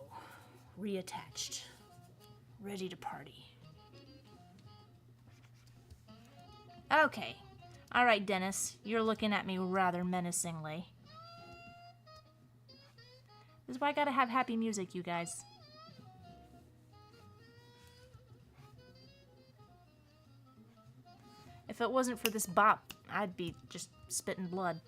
Reattached. Ready to party. Okay. Alright, Dennis. You're looking at me rather menacingly. This is why I gotta have happy music, you guys. If it wasn't for this bop, I'd be just spitting blood.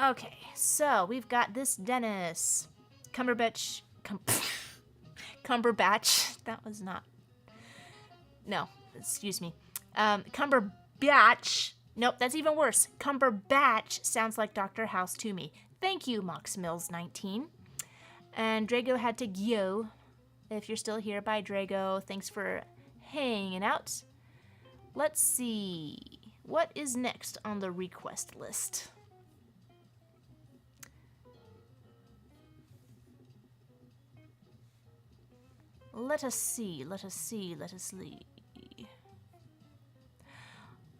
Okay, so we've got this Dennis Cumberbatch. Cumberbatch. That was not. No, excuse me. Cumberbatch. Nope, that's even worse. Cumberbatch sounds like Dr. House to me. Thank you, Mox Mills 19. And Drago had to go. If you're still here, bye, Drago. Thanks for hanging out. Let's see. What is next on the request list? Let us see.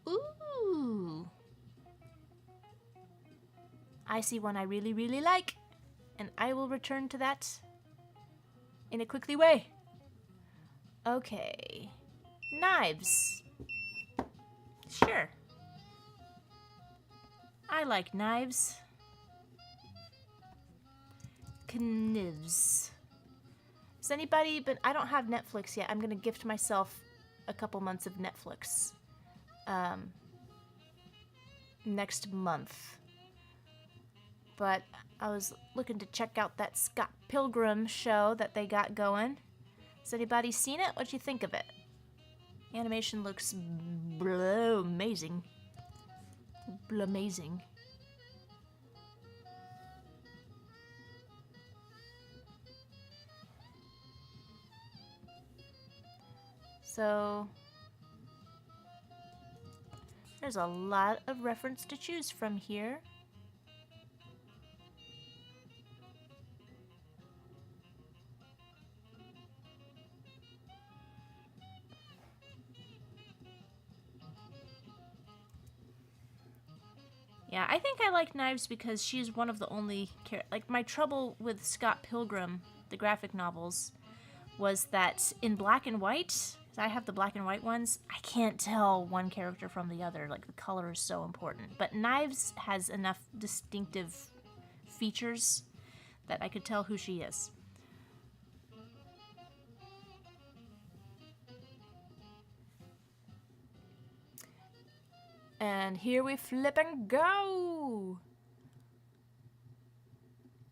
Ooh. I see one I really, really like. And I will return to that in a quickly way. Okay. Knives. Sure. I like knives. Knives. Does anybody, but I don't have Netflix yet. I'm gonna gift myself a couple months of Netflix. Next month. But I was looking to check out that Scott Pilgrim show that they got going. Has anybody seen it? What'd you think of it? Animation looks amazing. Amazing. So, There's a lot of reference to choose from here. Yeah, I think I like Knives because she's one of the only like, my trouble with Scott Pilgrim, the graphic novels, was that in black and white, I have the black and white ones, I can't tell one character from the other. Like, the color is so important. But Knives has enough distinctive features that I could tell who she is. And here we flip and go!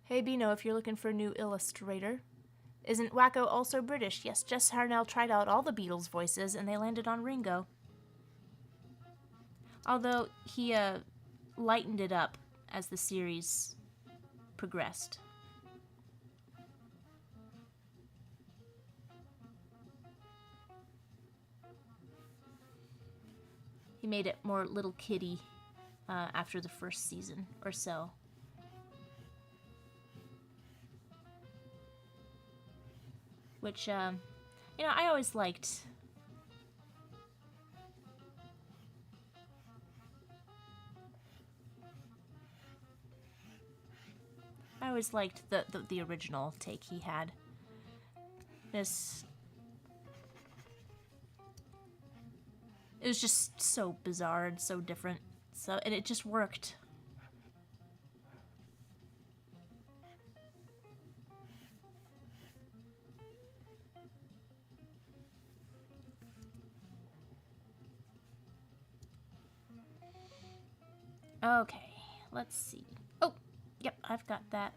Hey Beano, if you're looking for a new illustrator. Isn't Wakko also British? Yes, Jess Harnell tried out all the Beatles voices and they landed on Ringo. Although he lightened it up as the series progressed. He made it more little kiddie after the first season or so. Which, you know, I always liked. I always liked the original take he had. This... It was just so bizarre and so different. So, and it just worked. Okay, let's see. Oh, yep, I've got that.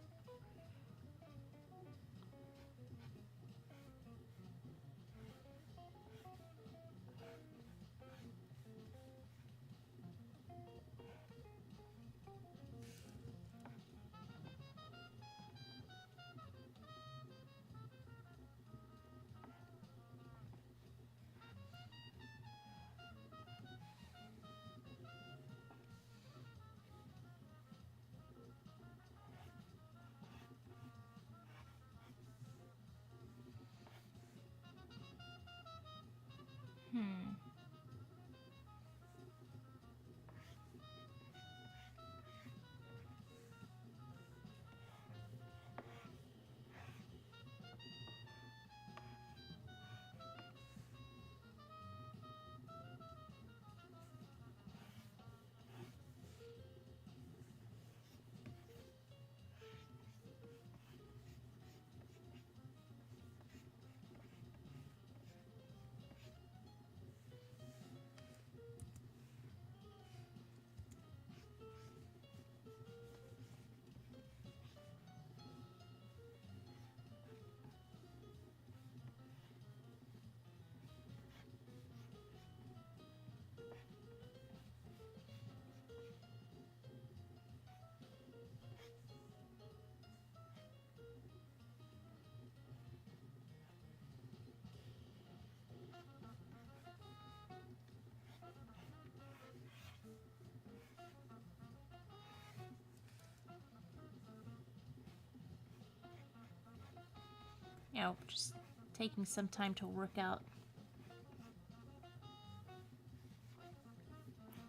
You know, just taking some time to work out.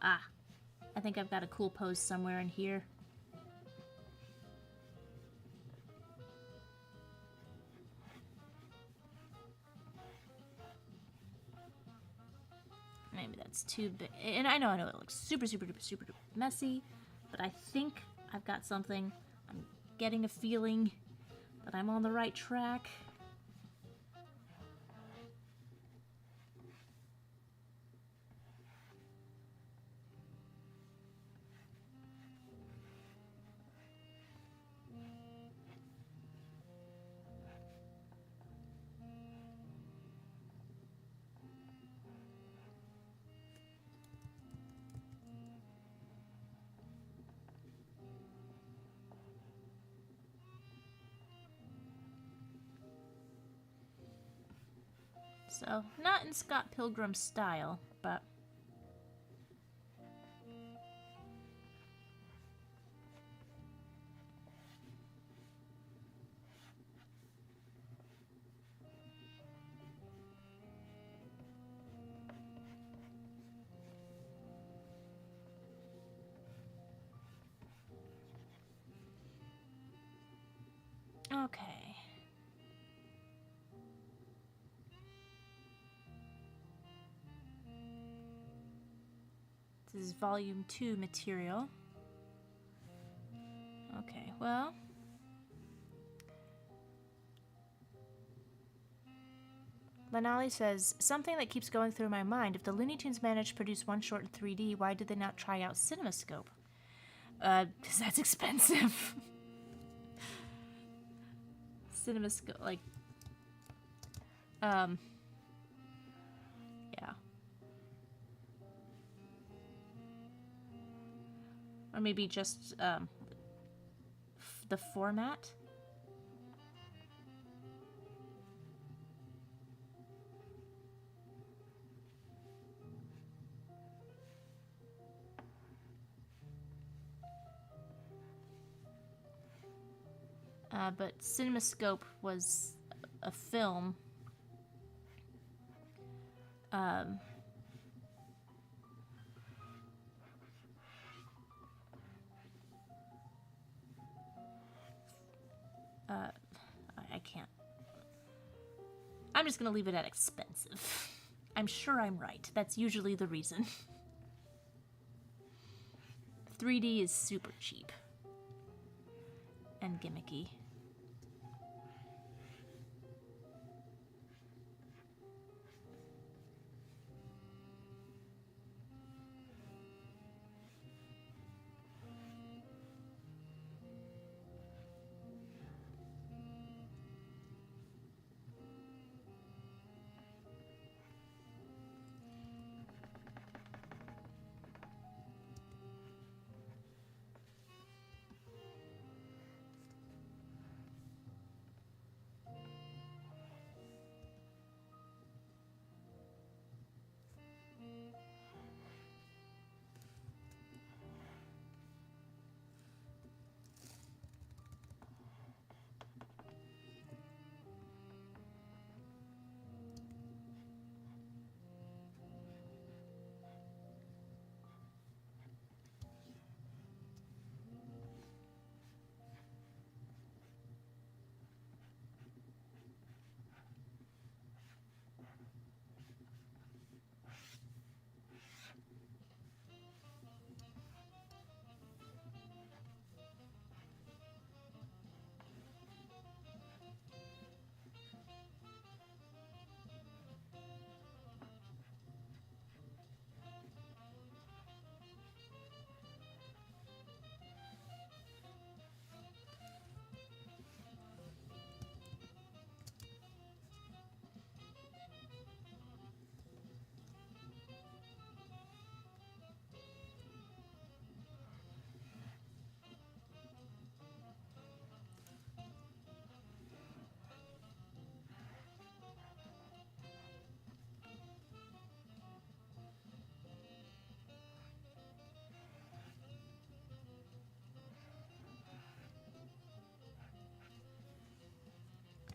Ah, I think I've got a cool pose somewhere in here. Maybe that's too big. And I know it looks super messy, but I think I've got something. I'm getting a feeling that I'm on the right track. So, not in Scott Pilgrim style, but This is volume 2 material. Okay, well. Lanali says, something that keeps going through my mind. If the Looney Tunes managed to produce one short in 3D, why did they not try out CinemaScope? Because that's expensive. CinemaScope, like, yeah. Or maybe just, the format? But CinemaScope was a film. I can't. I'm just gonna leave it at expensive. I'm sure I'm right. That's usually the reason. 3D is super cheap. And gimmicky.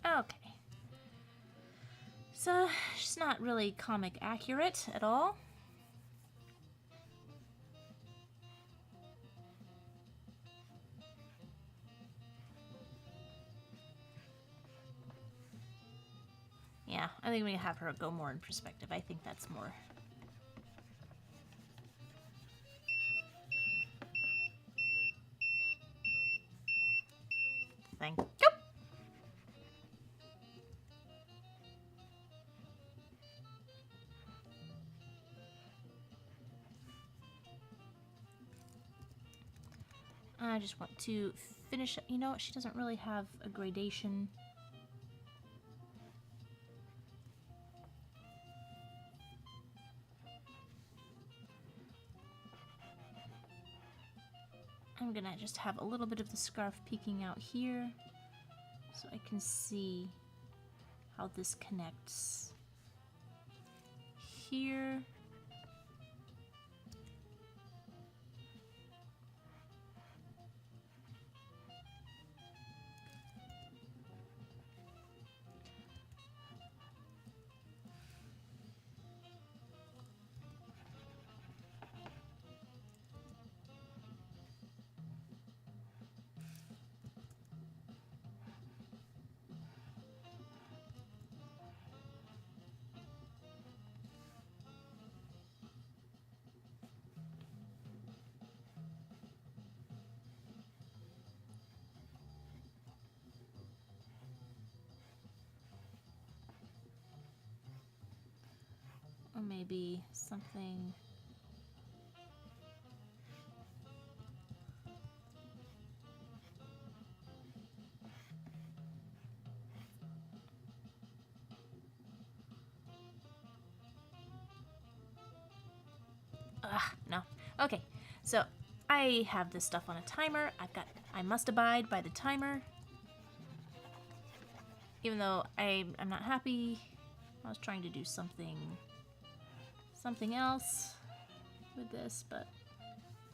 Okay. So, she's not really comic accurate at all. Yeah, I think we have her go more in perspective. I think that's more. Thank you. I just want to finish. You know what? She doesn't really have a gradation. I'm gonna just have a little bit of the scarf peeking out here so I can see how this connects here. Or maybe something... No. Okay, so I have this stuff on a timer. I must abide by the timer. Even though I'm not happy. I was trying to do something else with this, but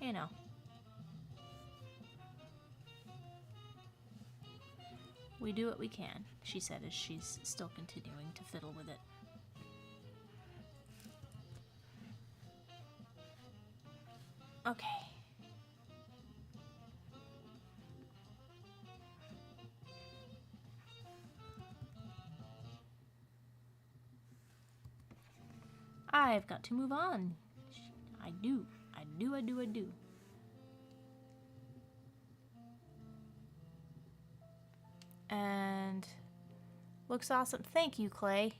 you know. We do what we can, she said as she's still continuing to fiddle with it. Okay. I've got to move on. I do. And looks awesome. Thank you, Clay.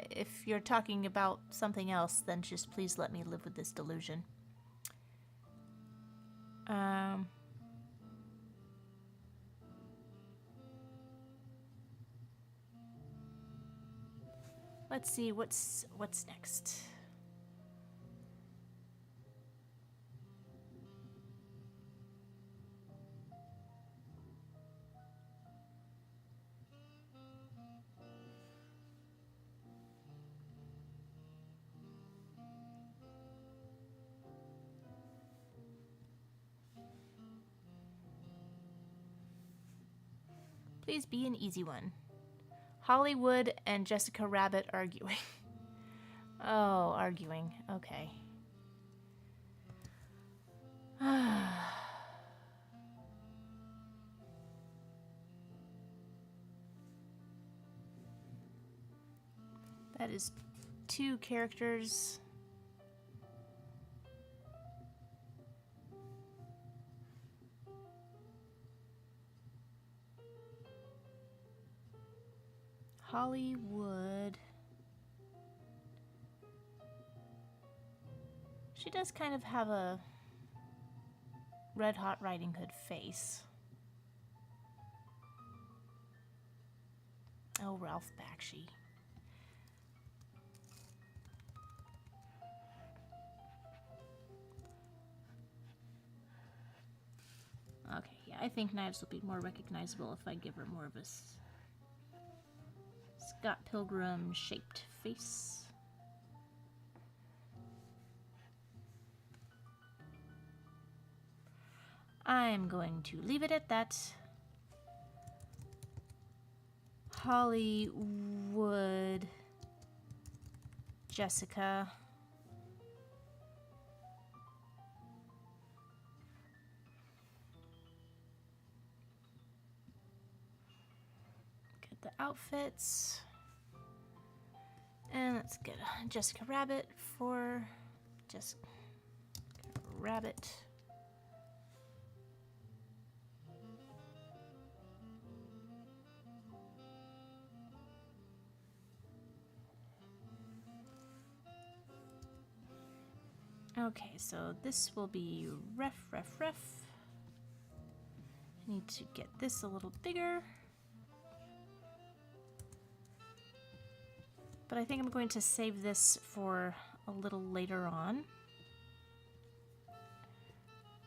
If you're talking about something else, then just please let me live with this delusion. Let's see what's next. Please be an easy one. Hollywood and Jessica Rabbit arguing. Oh, arguing. Okay. That is 2 characters. Hollywood. She does kind of have a Red Hot Riding Hood face. Oh, Ralph Bakshi. Okay, yeah, I think Knives will be more recognizable if I give her more of a Scott Pilgrim shaped face. I'm going to leave it at that. Hollywood, Jessica. Get the outfits. And let's get Jessica Rabbit for Jessica Rabbit. Okay, so this will be ref. I need to get this a little bigger. But I think I'm going to save this for a little later on.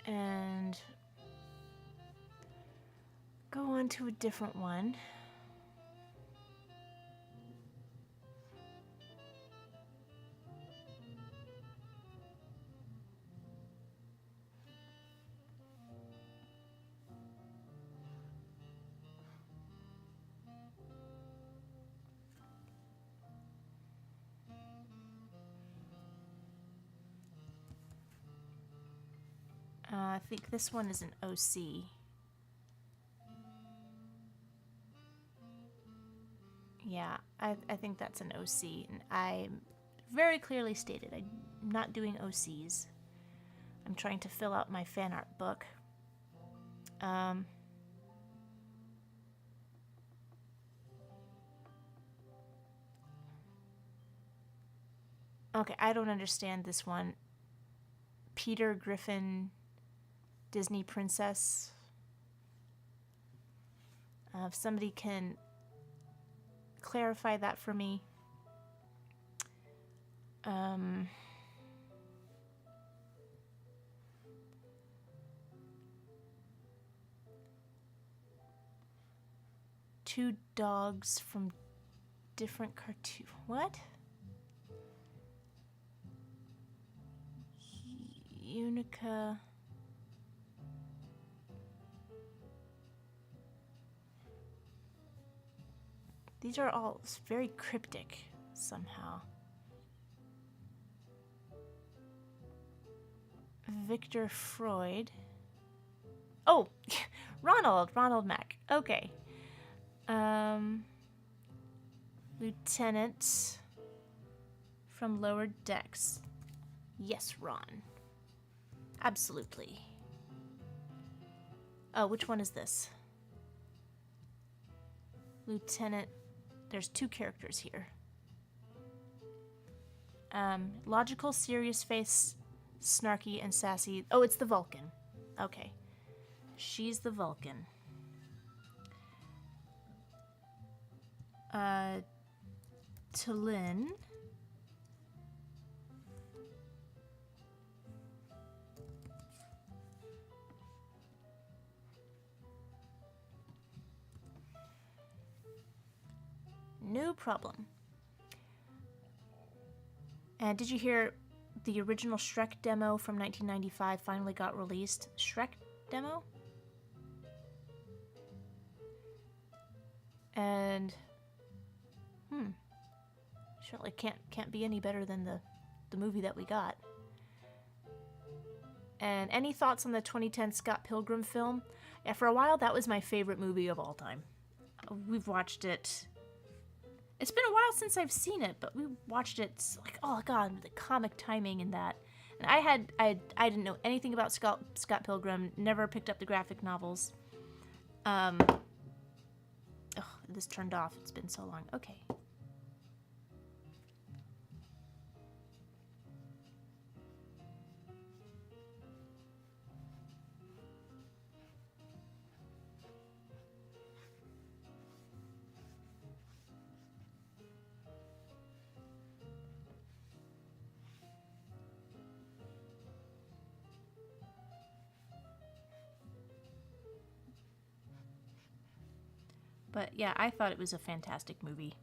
And go on to a different one. I think this one is an OC. Yeah, I think that's an OC. And I very clearly stated I'm not doing OCs. I'm trying to fill out my fan art book. Okay, I don't understand this one. Peter Griffin, Disney princess. If somebody can clarify that for me. Two dogs from different cartoon. What? Unica. These are all very cryptic somehow. Victor Freud. Oh, Ronald Mack. Okay. Lieutenant from Lower Decks. Yes, Ron. Absolutely. Oh, which one is this? Lieutenant. There's two characters here. Logical, serious face, snarky, and sassy. Oh, it's the Vulcan. Okay. She's the Vulcan. T'Lyn. No problem. And did you hear the original Shrek demo from 1995 finally got released? Shrek demo? And surely can't be any better than the movie that we got. And any thoughts on the 2010 Scott Pilgrim film? Yeah, for a while that was my favorite movie of all time. We've watched it. It's been a while since I've seen it, but we watched it like, oh god, the comic timing in that. And I didn't know anything about Scott Pilgrim, never picked up the graphic novels. This turned off. It's been so long. Okay. But yeah, I thought it was a fantastic movie.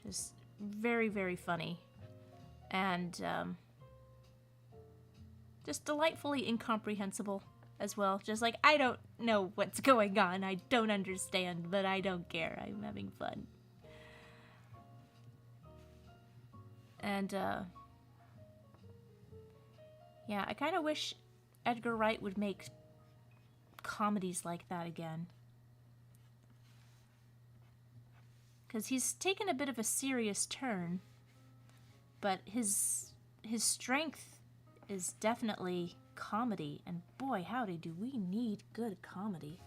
Just very, very funny. And just delightfully incomprehensible as well. Just like, I don't know what's going on. I don't understand, but I don't care. I'm having fun. And yeah, I kind of wish Edgar Wright would make comedies like that again, because he's taken a bit of a serious turn, but his strength is definitely comedy, and boy howdy do we need good comedy.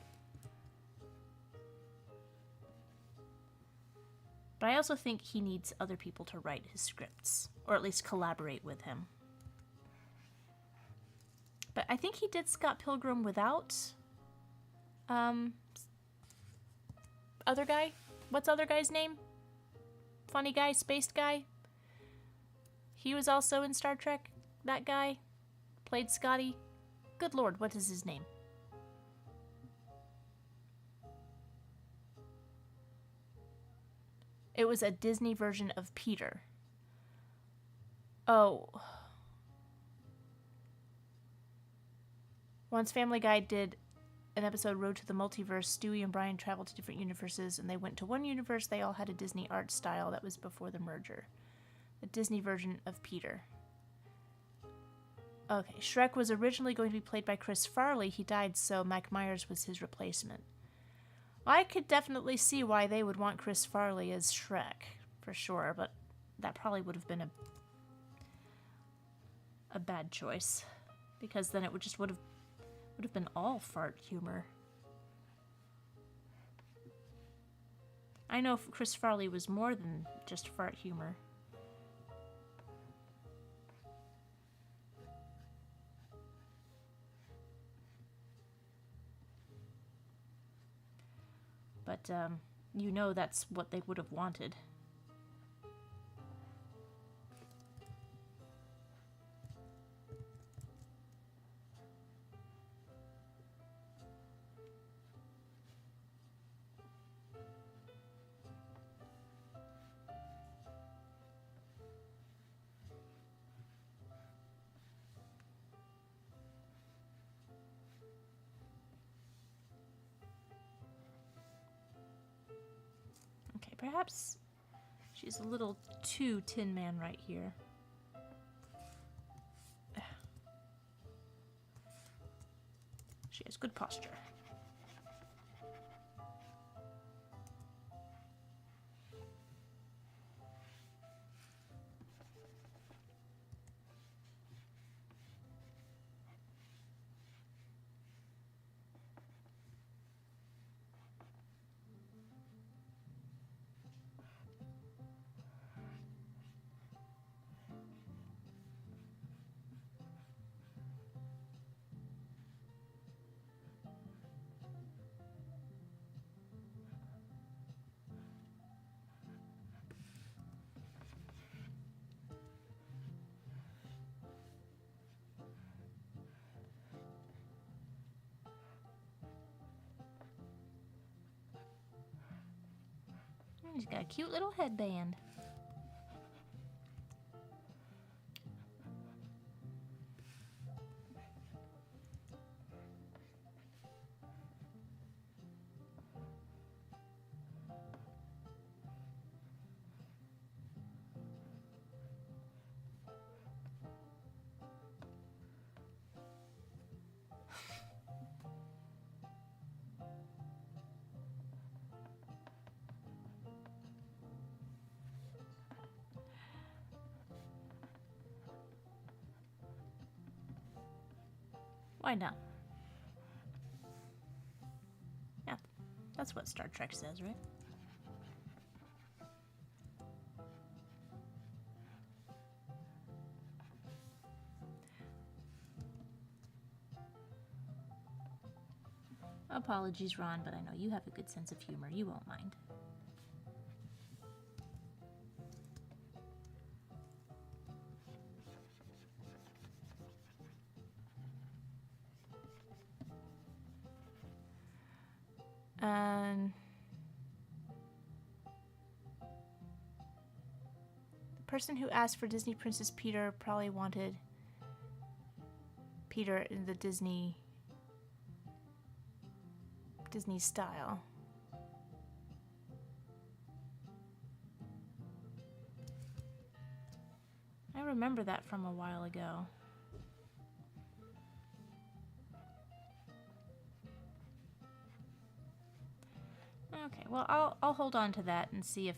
But I also think he needs other people to write his scripts, or at least collaborate with him. But I think he did Scott Pilgrim without other guy? What's other guy's name? Funny guy, spaced guy? He was also in Star Trek, that guy? Played Scotty? Good lord, what is his name? It was a Disney version of Peter. Oh. Once Family Guy did an episode Road to the Multiverse, Stewie and Brian traveled to different universes, and they went to one universe. They all had a Disney art style that was before the merger. A Disney version of Peter. Okay, Shrek was originally going to be played by Chris Farley. He died, so Mike Myers was his replacement. Well, I could definitely see why they would want Chris Farley as Shrek, for sure, but that probably would have been a bad choice, because then it would have been all fart humor. I know Chris Farley was more than just fart humor. But, you know that's what they would have wanted. Okay, perhaps she's a little too Tin Man right here. She has good posture. He's got a cute little headband. Why not? Yeah, that's what Star Trek says, right? Apologies, Ron, but I know you have a good sense of humor. You won't mind. The person who asked for Disney Princess Peter probably wanted Peter in the Disney style. I remember that from a while ago. Okay, well, I'll hold on to that and see if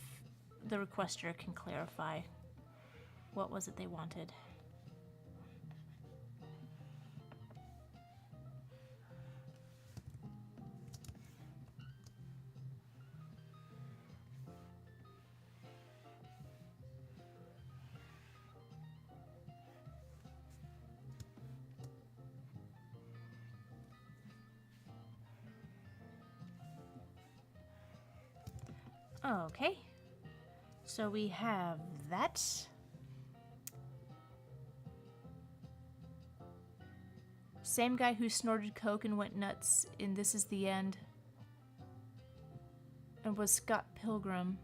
the requester can clarify what was it they wanted. Okay, so we have that. Same guy who snorted coke and went nuts in This Is the End and was Scott Pilgrim.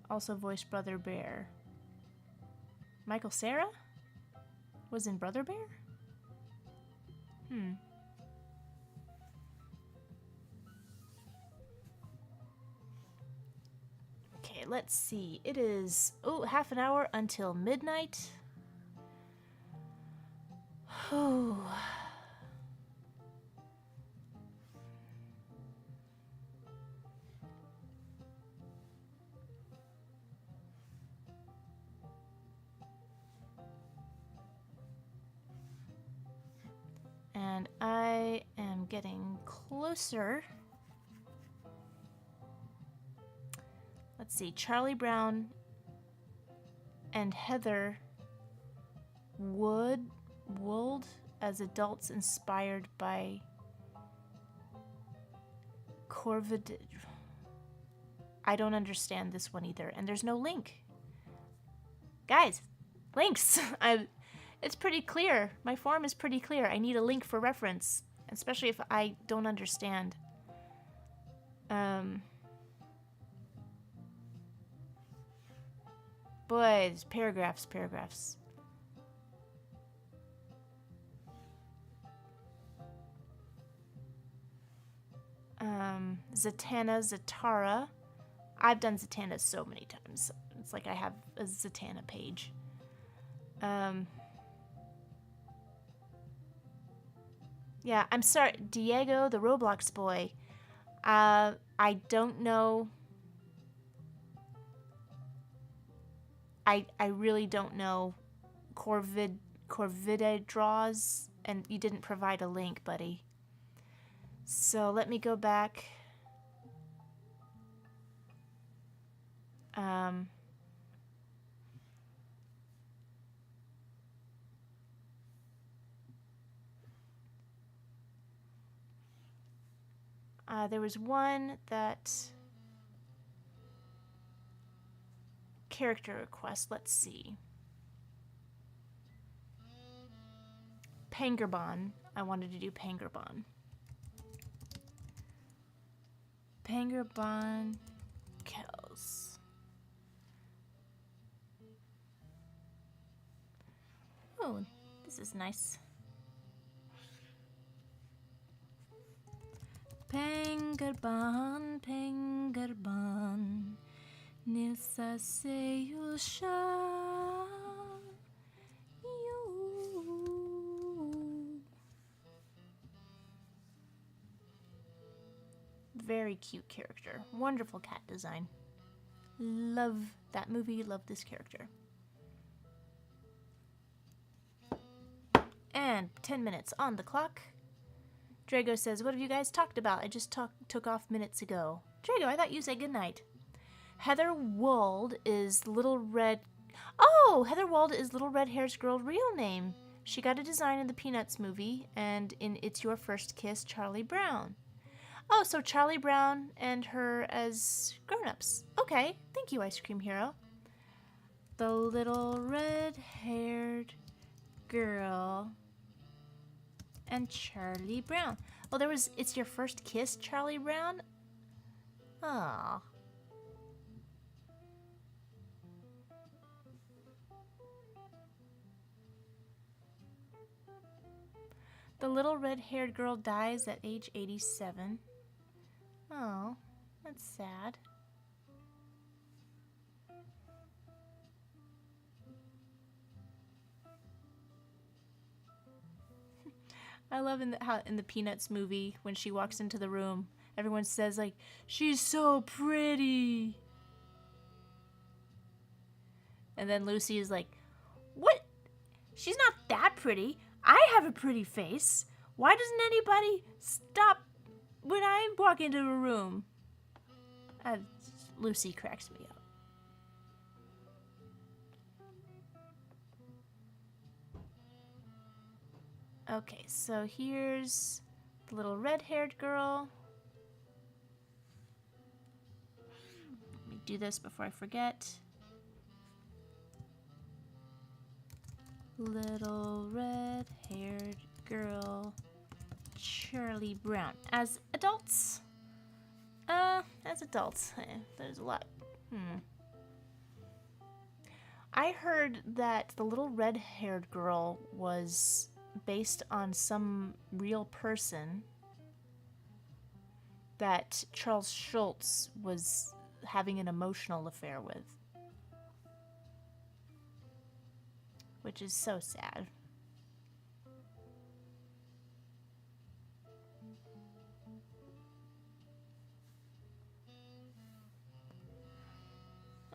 Also voiced Brother Bear. Michael Cera was in Brother Bear? Okay, let's see. It is, half an hour until midnight. And I am getting closer Let's see. Charlie Brown and Heather Wold as adults inspired by Corvid. I don't understand this one either, and there's no link. Guys, links. It's pretty clear. My form is pretty clear. I need a link for reference, especially if I don't understand. Boys, paragraphs. Zatara. I've done Zatanna so many times. It's like I have a Zatanna page. Yeah, I'm sorry. Diego, the Roblox boy. I don't know. I really don't know Corvide draws, and you didn't provide a link, buddy. So let me go back. There was one that character request. Let's see. Pangerbon. I wanted to do Pangerbon. Pangerbon kills. Oh, this is nice. Pangerbon, nilsa seyo sha you. Very cute character. Wonderful cat design. Love that movie, love this character. And 10 minutes on the clock. Drago says, what have you guys talked about? I just took off minutes ago. Drago, I thought you said goodnight. Heather Wold is Little Red... Oh! Heather Wold is Little Red Hair's girl's real name. She got a design in the Peanuts movie and in It's Your First Kiss, Charlie Brown. Oh, so Charlie Brown and her as grown-ups. Okay, thank you, Ice Cream Hero. The Little Red-Haired Girl... and Charlie Brown. Oh, there was It's Your First Kiss, Charlie Brown? Aww. The little red-haired girl dies at age 87. Oh, that's sad. I love how in the Peanuts movie, when she walks into the room, everyone says, like, she's so pretty. And then Lucy is like, what? She's not that pretty. I have a pretty face. Why doesn't anybody stop when I walk into a room? Lucy cracks me up. Okay, so here's the little red-haired girl. Let me do this before I forget. Little red-haired girl, Charlie Brown. As adults? There's a lot. I heard that the little red-haired girl was based on some real person that Charles Schultz was having an emotional affair with. Which is so sad.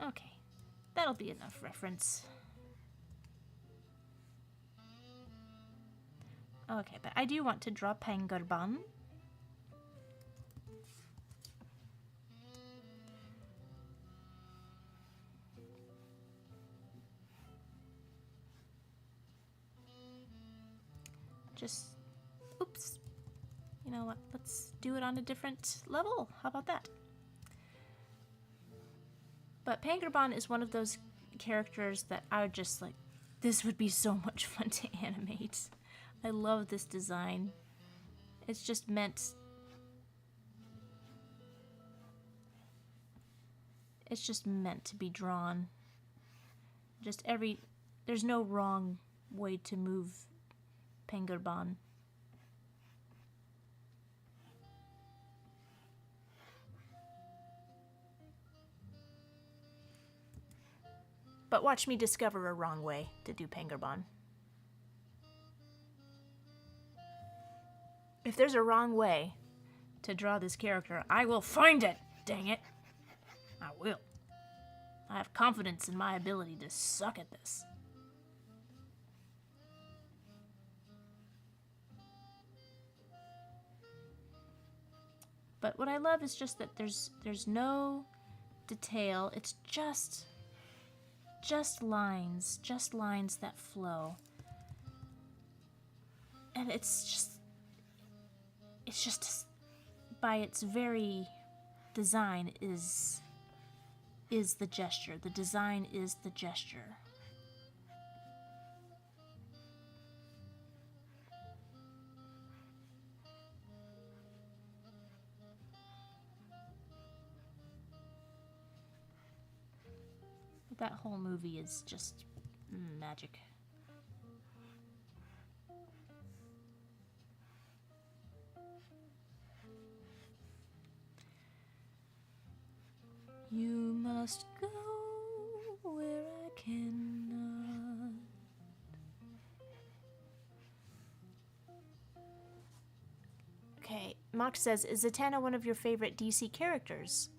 Okay, that'll be enough reference. Okay, but I do want to draw Pangerbon. Just, oops. You know what? Let's do it on a different level. How about that? But Pangerbon is one of those characters that I would just like, this would be so much fun to animate. I love this design. It's just meant... It's just meant to be drawn. There's no wrong way to move Pangerbon. But watch me discover a wrong way to do Pangerbon. If there's a wrong way to draw this character, I will find it, dang it. I will. I have confidence in my ability to suck at this. But what I love is just that there's no detail. It's just lines that flow. And it's just by its very design is the gesture. The design is the gesture. But that whole movie is just magic. You must go where I cannot. Okay, Mock says, is Zatanna one of your favorite DC characters?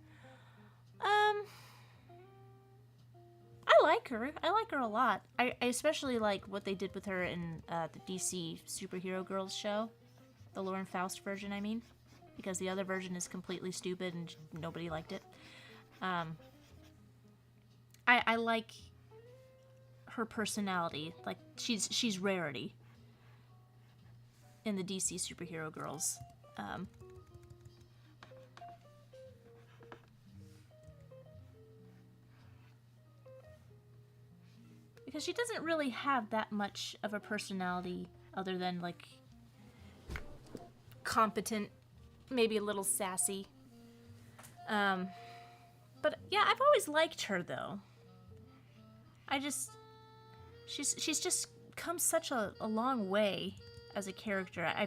I like her. I like her a lot. I especially like what they did with her in the DC Superhero Girls show. The Lauren Faust version, I mean. Because the other version is completely stupid and nobody liked it. I like her personality. Like, she's Rarity in the DC Superhero Girls. Because she doesn't really have that much of a personality other than, like, competent, maybe a little sassy. But yeah, I've always liked her, though. She's just come such a long way as a character. I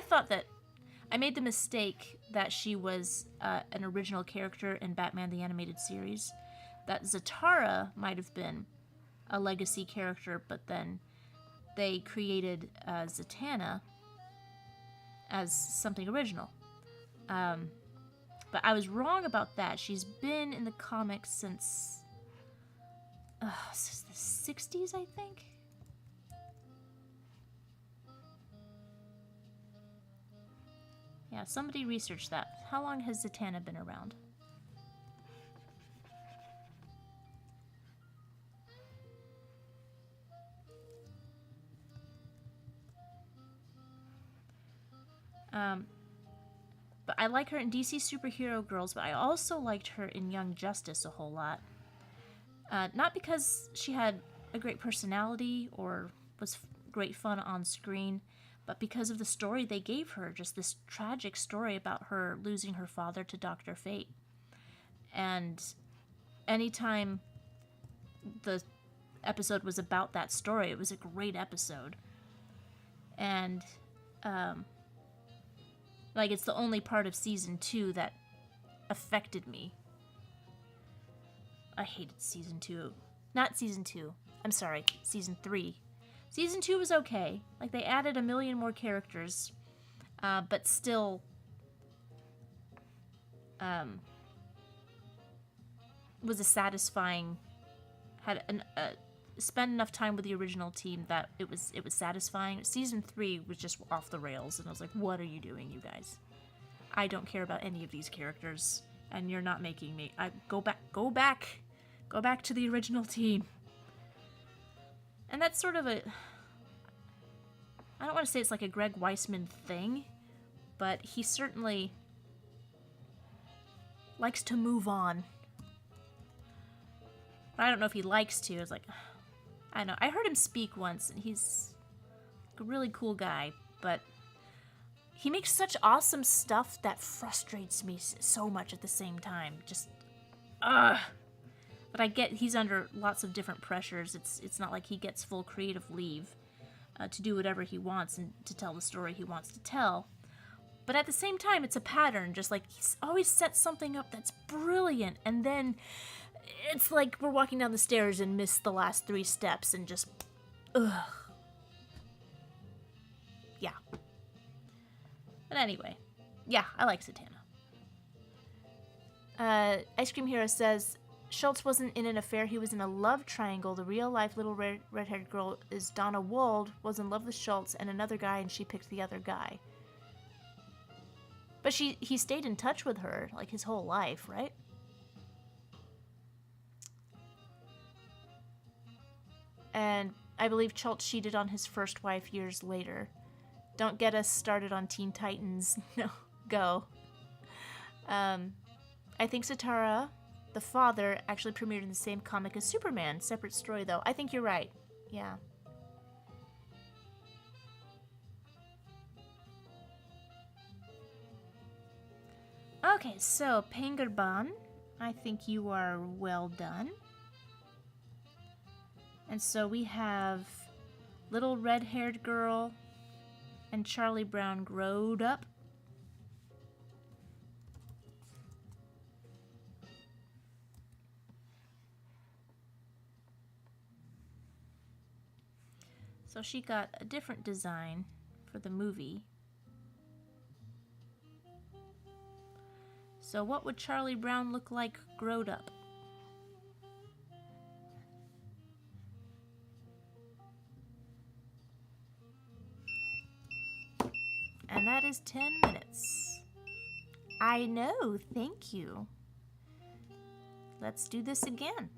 thought that I made the mistake that she was an original character in Batman the Animated Series. That Zatara might have been a legacy character, but then they created Zatanna as something original. But I was wrong about that. She's been in the comics since the 60s, I think? Yeah, somebody researched that. How long has Zatanna been around? But I like her in DC Superhero Girls, but I also liked her in Young Justice a whole lot. Not because she had a great personality or was great fun on screen, but because of the story they gave her, just this tragic story about her losing her father to Dr. Fate. And anytime the episode was about that story, it was a great episode. And, like, it's the only part of season 2 that affected me. I hated season 2. Not season 2. I'm sorry, season 3. Season 2 was okay. Like, they added a million more characters, but still was a satisfying... spent enough time with the original team that it was satisfying. Season 3 was just off the rails, and I was like, what are you doing, you guys? I don't care about any of these characters, and you're not making me... Go back to the original team. And that's sort of a... I don't want to say it's like a Greg Weisman thing, but he certainly likes to move on. But I don't know if he likes to. It's like, I don't know. I heard him speak once, and he's a really cool guy, but he makes such awesome stuff that frustrates me so much at the same time. Just, ugh. But I get he's under lots of different pressures. It's not like he gets full creative leave to do whatever he wants and to tell the story he wants to tell. But at the same time, it's a pattern. Just like he's always sets something up that's brilliant, and then it's like we're walking down the stairs and miss the last 3 steps and just, ugh. Yeah. But anyway, yeah, I like Satana. Ice Cream Hero says, Schultz wasn't in an affair, he was in a love triangle. The real-life little red-haired girl is Donna Wold, was in love with Schultz and another guy, and she picked the other guy. But he stayed in touch with her, like, his whole life, right? And I believe Schultz cheated on his first wife years later. Don't get us started on Teen Titans. No, go. I think Satara, the father, actually premiered in the same comic as Superman. Separate story, though. I think you're right. Yeah. Okay, so, Pangerban, I think you are well done. And so we have little red-haired girl and Charlie Brown growed up. So she got a different design for the movie. So what would Charlie Brown look like growed up? And that is 10 minutes. I know, thank you. Let's do this again.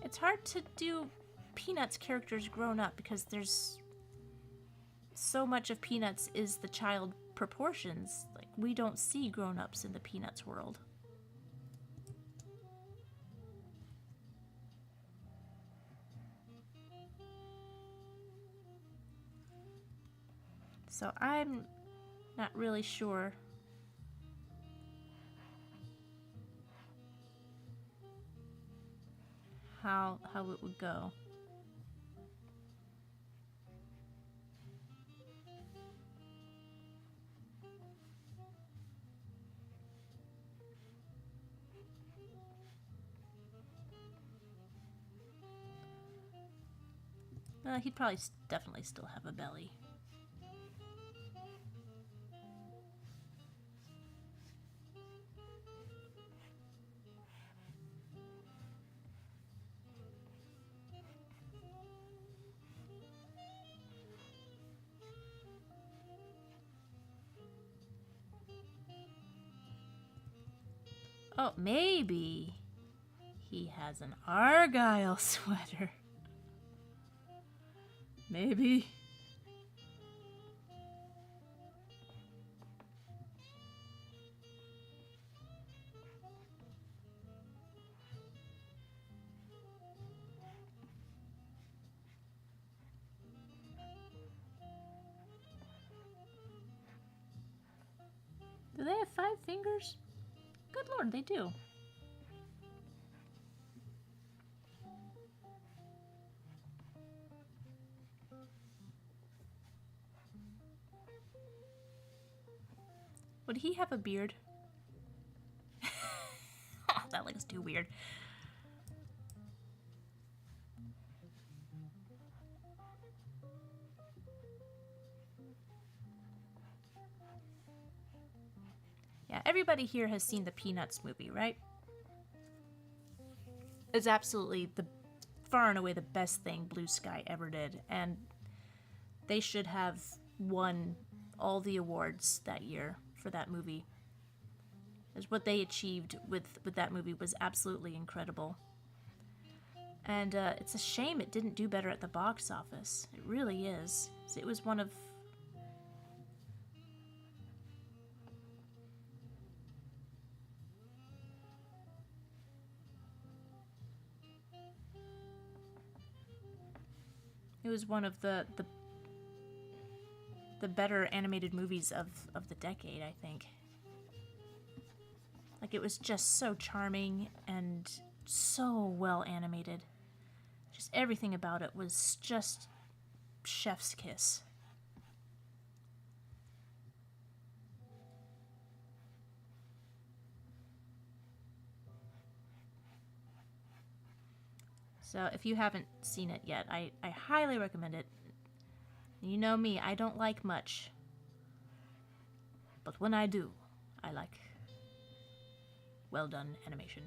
It's hard to do Peanuts characters grown up because there's so much of Peanuts is the child proportions. Like, we don't see grown-ups in the Peanuts world. So I'm not really sure how it would go. He'd probably definitely still have a belly. Oh, maybe he has an Argyle sweater. Maybe. Do they have 5 fingers? Good Lord, they do. Would he have a beard? That looks too weird. Yeah, everybody here has seen the Peanuts movie, right? is absolutely the far and away the best thing Blue Sky ever did, and they should have won all the awards that year for that movie. Because what they achieved with that movie was absolutely incredible. And it's a shame it didn't do better at the box office. It really is. It was one of... It was one of the better animated movies of the decade, I think. Like, it was just so charming and so well animated. Just everything about it was just chef's kiss. So if you haven't seen it yet, I highly recommend it. You know me, I don't like much. But when I do, I like well done animation.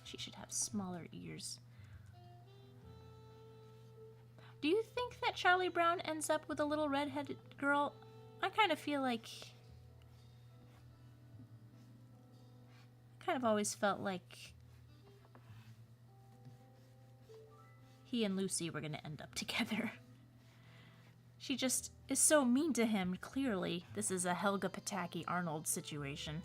She should have smaller ears. Do you think that Charlie Brown ends up with a little redheaded girl? I kind of feel like... I kind of always felt like he and Lucy were going to end up together. She just is so mean to him, clearly. This is a Helga Pataki-Arnold situation.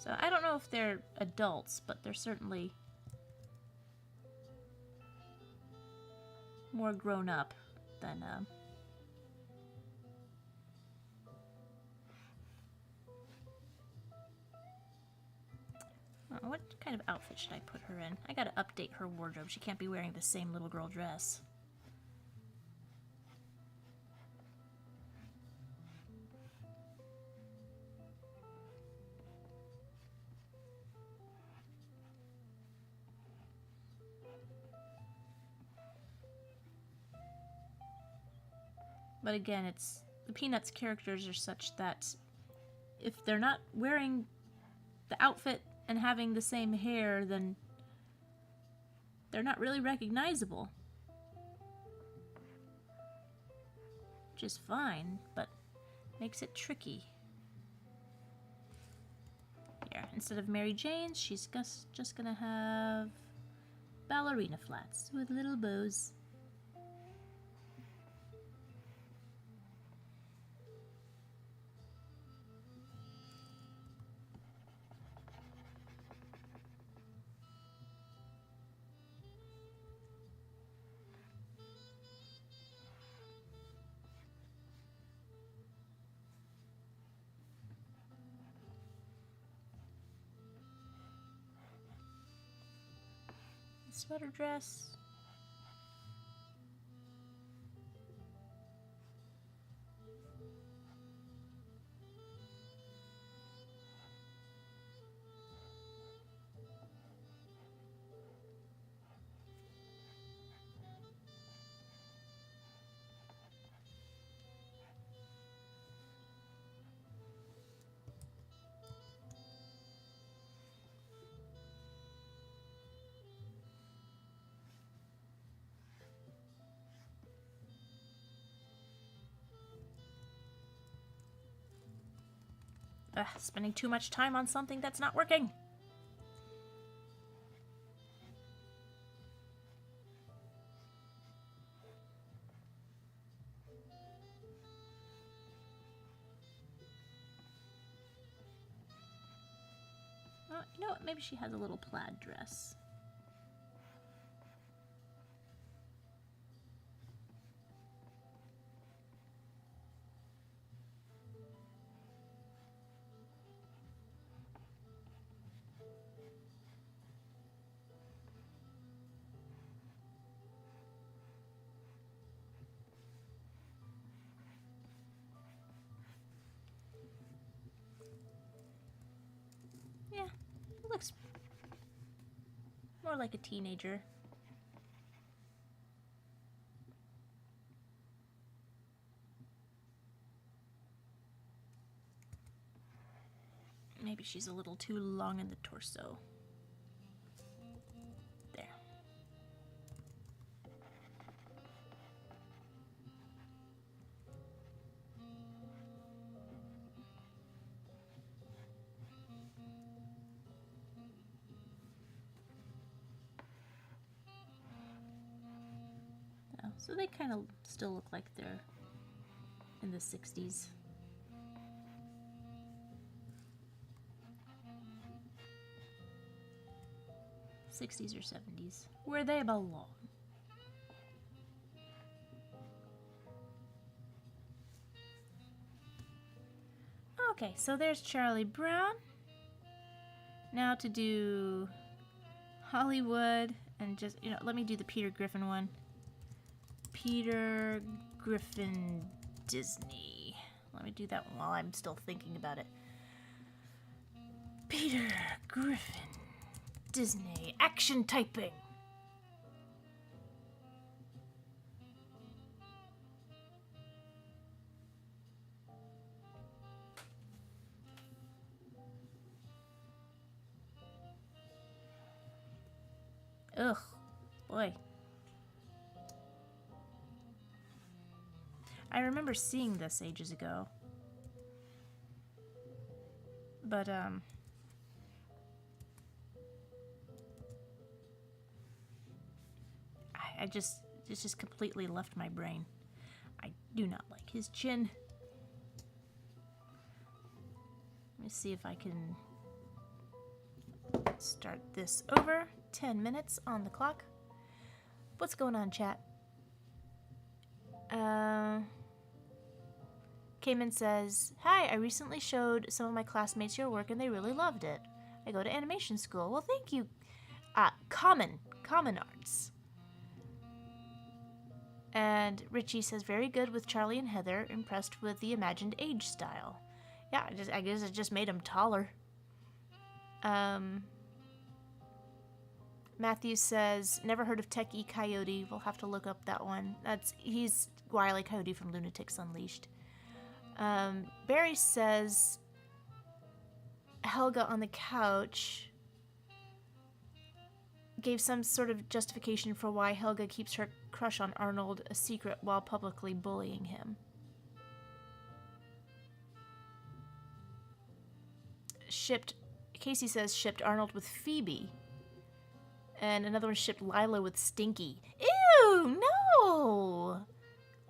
So I don't know if they're adults, but they're certainly more grown up than what kind of outfit should I put her in? I gotta update her wardrobe. She can't be wearing the same little girl dress. But again, it's the Peanuts characters are such that if they're not wearing the outfit and having the same hair, then they're not really recognizable. Which is fine, but makes it tricky. Here, instead of Mary Jane's, she's just gonna have ballerina flats with little bows. Sweater dress. Ugh, spending too much time on something that's not working. You know what? Maybe she has a little plaid dress. like a teenager. Maybe she's a little too long in the torso. There. Oh, so they kind of still look like they're in the 60s. '60s or '70s, where they belong. Okay, so there's Charlie Brown. Now to do Hollywood and just, you know, let me do the Peter Griffin one. Peter Griffin Disney. Let me do that one while I'm still thinking about it. Peter Griffin Disney. Action typing. Ugh, boy. I remember seeing this ages ago. But, it's just completely left my brain. I do not like his chin. Let me see if I can start this over. 10 minutes on the clock. What's going on, chat? Cayman says, "Hi, I recently showed some of my classmates your work and they really loved it. I go to animation school." Well, thank you. Common Arts. And Richie says, "Very good with Charlie and Heather. Impressed with the imagined age style." Yeah, I guess it just made him taller. Matthew says, "Never heard of Techie Coyote. We'll have to look up that one." He's Wile E. Coyote from Lunatics Unleashed. Barry says, Helga on the couch gave some sort of justification for why Helga keeps her crush on Arnold a secret while publicly bullying him. Casey says shipped Arnold with Phoebe. And another one shipped Lila with Stinky. Ew, no!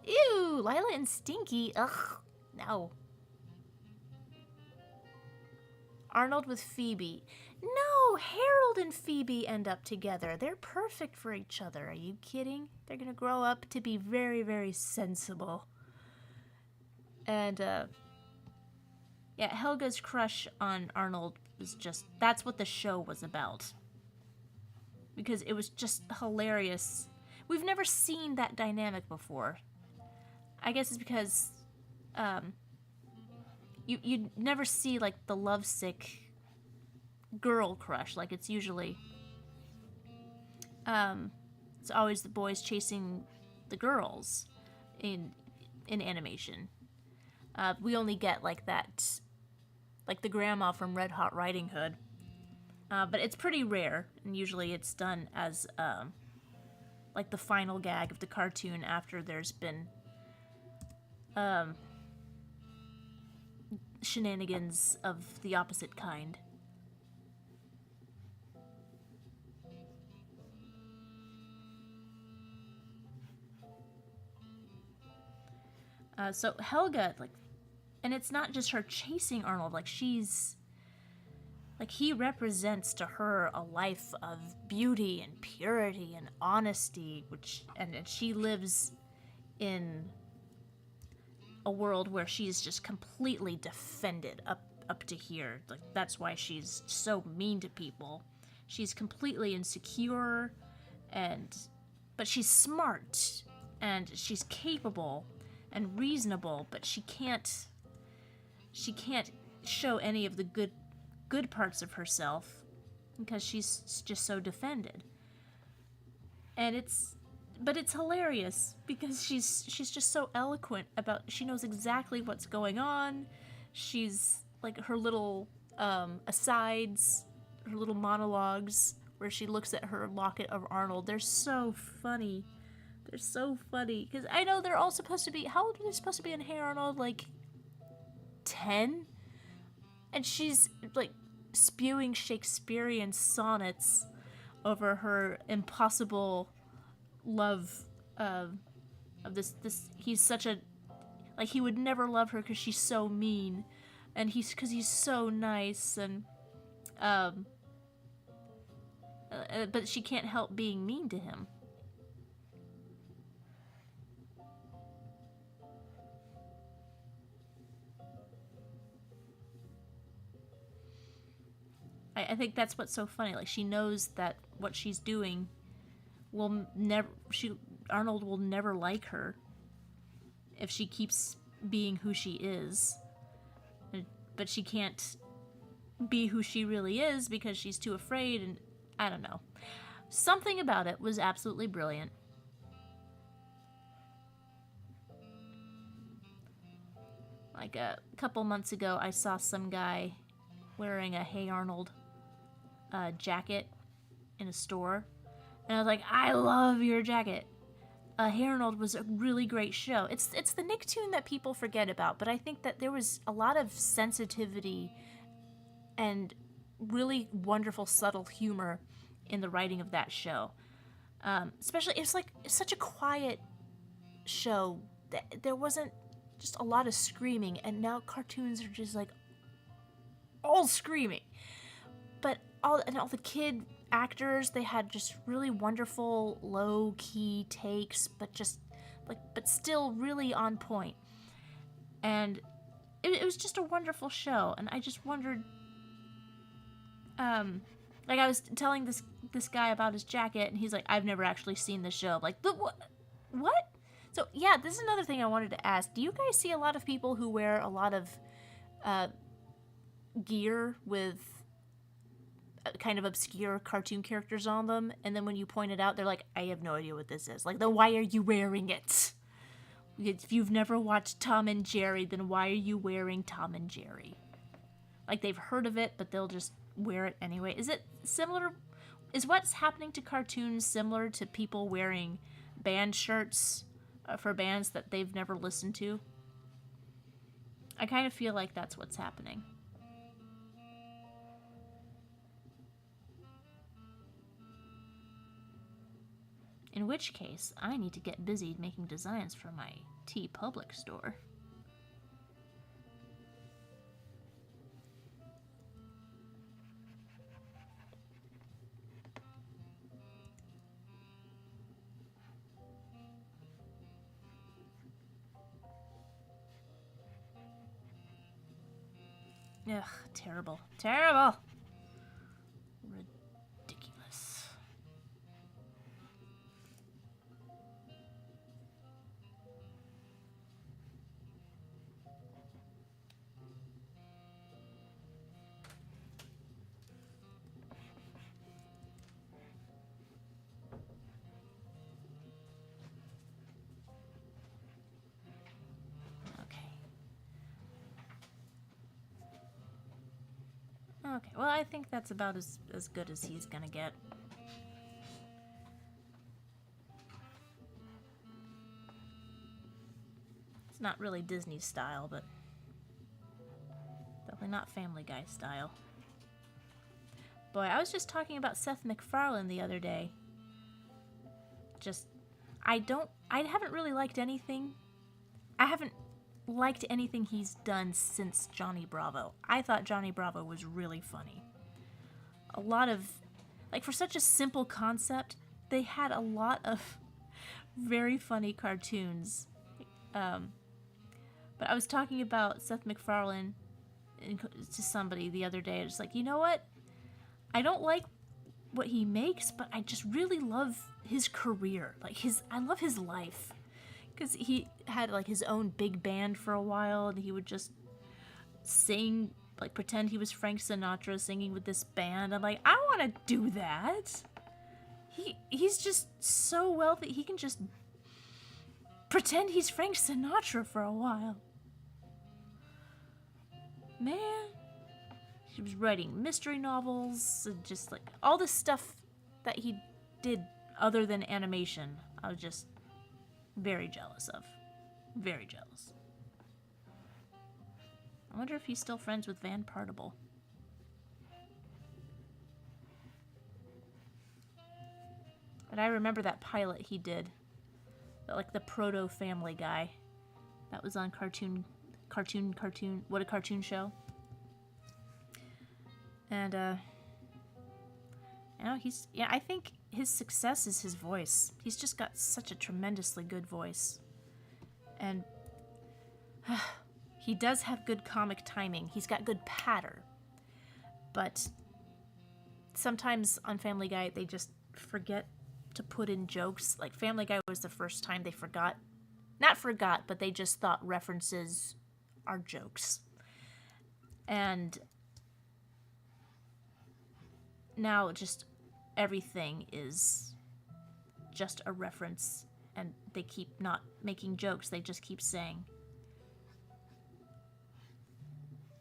Ew, Lila and Stinky, ugh, no. Arnold with Phoebe. No, Harold and Phoebe end up together. They're perfect for each other. Are you kidding? They're gonna grow up to be very, very sensible. And, yeah, Helga's crush on Arnold was just, that's what the show was about. Because it was just hilarious. We've never seen that dynamic before. I guess it's because, you never see, like, the lovesick girl crush. Like, it's usually, it's always the boys chasing the girls in animation. We only get, like, that, like the grandma from Red Hot Riding Hood. But it's pretty rare, and usually it's done as, like, the final gag of the cartoon after there's been, shenanigans of the opposite kind. So Helga, like, and it's not just her chasing Arnold, like, she's, like, he represents to her a life of beauty and purity and honesty, and she lives in a world where she's just completely defended up to here. Like, that's why she's so mean to people. She's completely insecure, but she's smart, and she's capable and reasonable, but she can't show any of the good parts of herself because she's just so defended. and it's hilarious because she's just so eloquent about, she knows exactly what's going on. She's like, her little asides, her little monologues where she looks at her locket of Arnold, they're so funny. They're so funny because I know they're all supposed to be, how old are they supposed to be in Hey Arnold? Like 10? And she's like spewing Shakespearean sonnets over her impossible love of this he's such a, like, he would never love her because she's so mean, and because he's so nice, and but she can't help being mean to him. I think that's what's so funny. Like, she knows that what she's doing will never, Arnold will never like her if she keeps being who she is. But she can't be who she really is because she's too afraid, and I don't know. Something about it was absolutely brilliant. Like a couple months ago, I saw some guy wearing a Hey Arnold jacket in a store, and I was like, I love your jacket. Hey Arnold was a really great show. It's the Nicktoon that people forget about, but I think that there was a lot of sensitivity and really wonderful subtle humor in the writing of that show. Especially, it's such a quiet show that there wasn't just a lot of screaming, and now cartoons are just like all screaming. But all the kid actors, they had just really wonderful low key takes, but still really on point. And it was just a wonderful show, and I just wondered, like, I was telling this guy about his jacket, and he's like, I've never actually seen this show. I'm like, what? So yeah, this is another thing I wanted to ask. Do you guys see a lot of people who wear a lot of gear with kind of obscure cartoon characters on them, and then when you point it out, they're like, I have no idea what this is. Like, then why are you wearing it? If you've never watched Tom and Jerry, then why are you wearing Tom and Jerry? Like, they've heard of it, but they'll just wear it anyway. Is it similar? Is what's happening to cartoons similar to people wearing band shirts for bands that they've never listened to? I kind of feel like that's what's happening. In which case, I need to get busy making designs for my TeePublic store. Ugh, terrible. Terrible! Ridiculous. Okay, well, I think that's about as good as he's gonna get. It's not really Disney style, but definitely not Family Guy style. Boy, I was just talking about Seth MacFarlane the other day. I haven't really liked anything. I haven't liked anything he's done since Johnny Bravo. I thought Johnny Bravo was really funny. A lot of, like, for such a simple concept, they had a lot of very funny cartoons. But I was talking about Seth MacFarlane to somebody the other day. It's like, you know what? I don't like what he makes, but I just really love his career. I love his life. Because he had, like, his own big band for a while, and he would just sing, like, pretend he was Frank Sinatra singing with this band. I'm like, I want to do that. He's just so wealthy. He can just pretend he's Frank Sinatra for a while. Man. He was writing mystery novels, and just like all the stuff that he did other than animation. I was just very jealous of. Very jealous. I wonder if he's still friends with Van Partible. But I remember that pilot he did. Like the proto Family Guy. That was on cartoon. What a Cartoon Show. And, you know, I think his success is his voice. He's just got such a tremendously good voice. And he does have good comic timing. He's got good patter. But sometimes on Family Guy, they just forget to put in jokes. Like, Family Guy was the first time they forgot. Not forgot, but they just thought references are jokes. And now just everything is just a reference, and they keep not making jokes. They just keep saying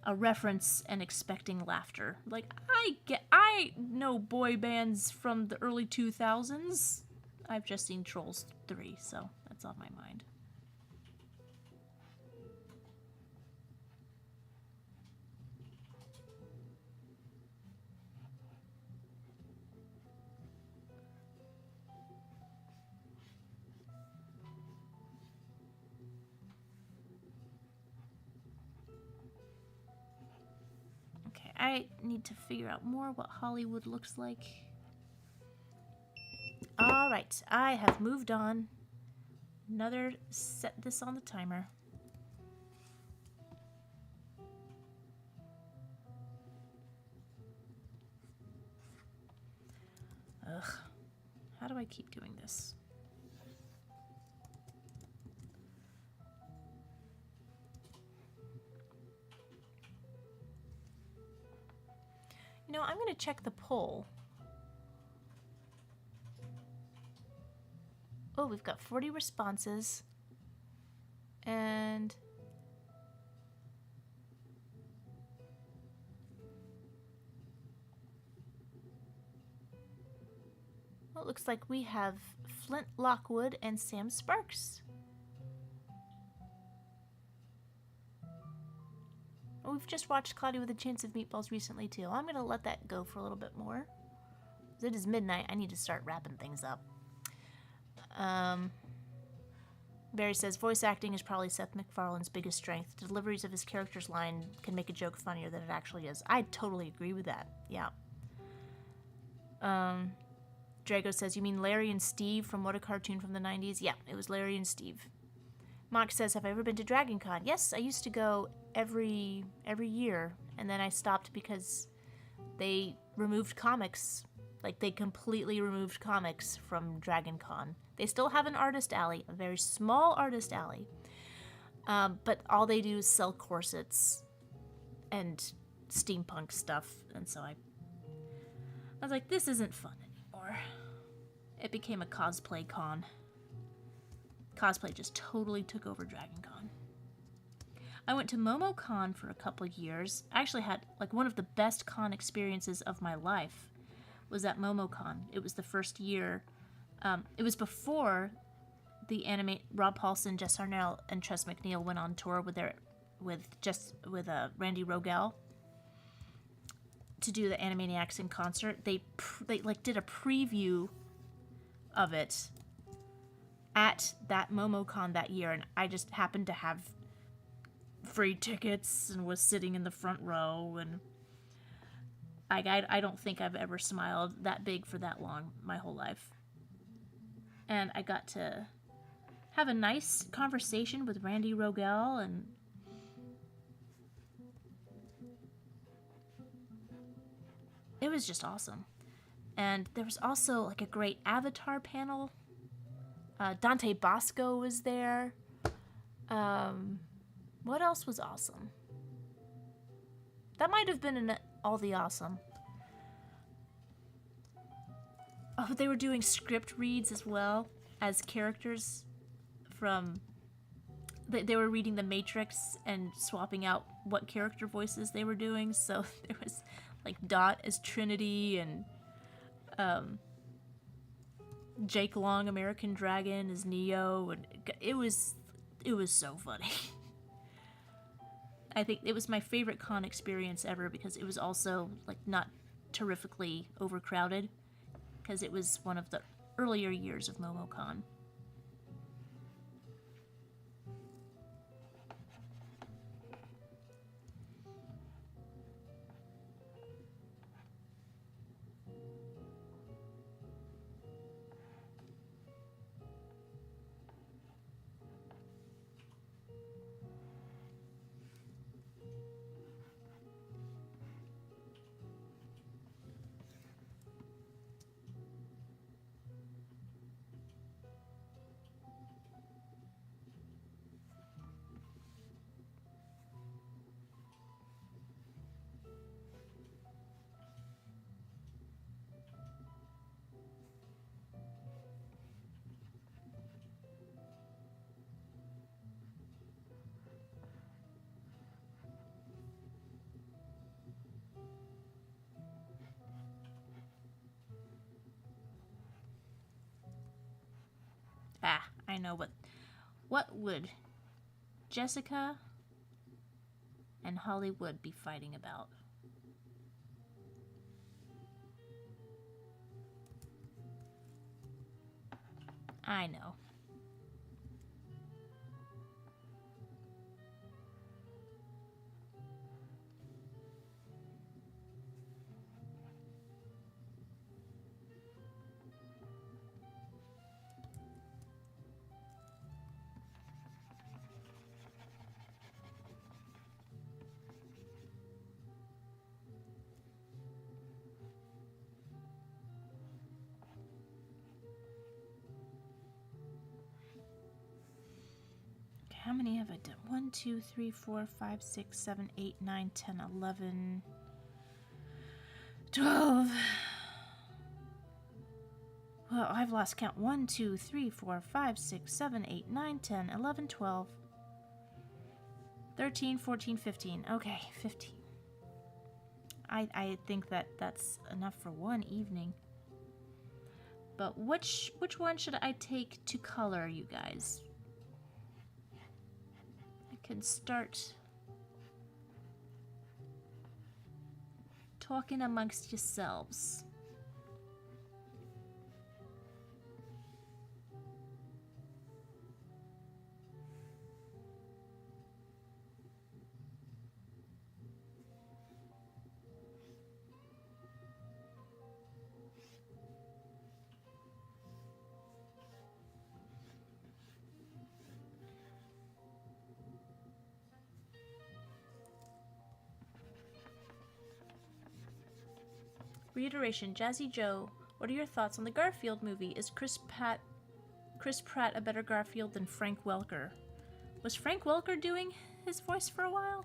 a reference and expecting laughter. Like, I know boy bands from the early 2000s. I've just seen Trolls 3, so that's on my mind. I need to figure out more what Hollywood looks like. Alright, I have moved on. Set this on the timer. Ugh. How do I keep doing this? You know, I'm going to check the poll. Oh, we've got 40 responses. And well, it looks like we have Flint Lockwood and Sam Sparks. We've just watched Cloudy with a Chance of Meatballs recently, too. I'm going to let that go for a little bit more. It is midnight. I need to start wrapping things up. Barry says, voice acting is probably Seth MacFarlane's biggest strength. The deliveries of his character's line can make a joke funnier than it actually is. I totally agree with that. Yeah. Drago says, you mean Larry and Steve from What a Cartoon from the 90s? Yeah, it was Larry and Steve. Mock says, have I ever been to Dragon Con? Yes, I used to go every year, and then I stopped because they removed comics. Like, they completely removed comics from Dragon Con. They still have an artist alley, a very small artist alley, but all they do is sell corsets and steampunk stuff, and so I was like, this isn't fun anymore. It became a cosplay con. Cosplay just totally took over Dragon Con. I went to MomoCon for a couple of years. I actually had, like, one of the best con experiences of my life was at MomoCon. It was the first year. It was before the Rob Paulson, Jess Harnell, and Tress MacNeille went on tour with Randy Rogel to do the Animaniacs in concert. They like did a preview of it at that MomoCon that year, and I just happened to have free tickets and was sitting in the front row, and I don't think I've ever smiled that big for that long my whole life. And I got to have a nice conversation with Randy Rogel, and it was just awesome. And there was also like a great Avatar panel. Dante Bosco was there. What else was awesome? That might have been all the awesome. Oh, they were doing script reads as well as characters from... They were reading The Matrix and swapping out what character voices they were doing. So there was like Dot as Trinity and Jake Long, American Dragon, as Neo, and it was so funny. I think it was my favorite con experience ever because it was also like not terrifically overcrowded because it was one of the earlier years of MomoCon. Ah, I know what would Jessica and Hollywood be fighting about? I know. How many have I done? 1, 2, 3, 4, 5, 6, 7, 8, 9, 10, 11, 12. Well, I've lost count. 1, 2, 3, 4, 5, 6, 7, 8, 9, 10, 11, 12, 13, 14, 15. Okay, 15. I think that's enough for one evening. But which one should I take to color, you guys? Can start talking amongst yourselves. Reiteration, Jazzy Joe, what are your thoughts on the Garfield movie? Is Chris Pratt a better Garfield than Frank Welker? Was Frank Welker doing his voice for a while?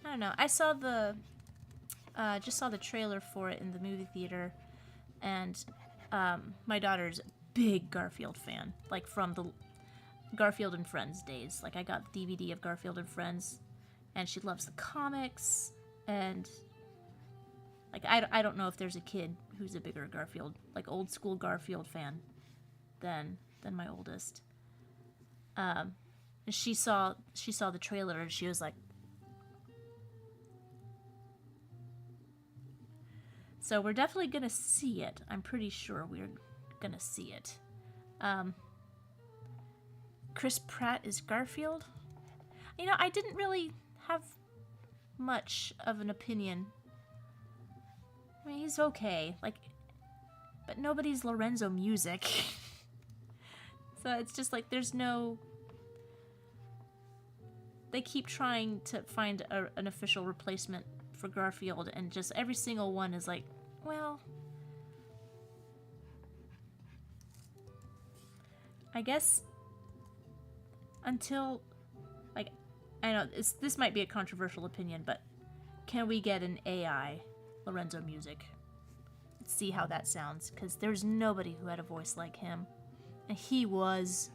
I don't know. I saw just saw the trailer for it in the movie theater, and my daughter's a big Garfield fan, like from the Garfield and Friends days. Like I got the DVD of Garfield and Friends, and she loves the comics, and like, I don't know if there's a kid who's a bigger Garfield, like old school Garfield fan than my oldest. And she saw the trailer and she was like, so we're definitely gonna see it. I'm pretty sure we're gonna see it. Chris Pratt is Garfield. You know, I didn't really have much of an opinion. I mean, he's okay, like, but nobody's Lorenzo Music. So it's just like, there's no... They keep trying to find an official replacement for Garfield, and just every single one is like, well... I guess... Until... Like, I know, this might be a controversial opinion, but can we get an AI... Lorenzo Music? see how that sounds, because there's nobody who had a voice like him. And he was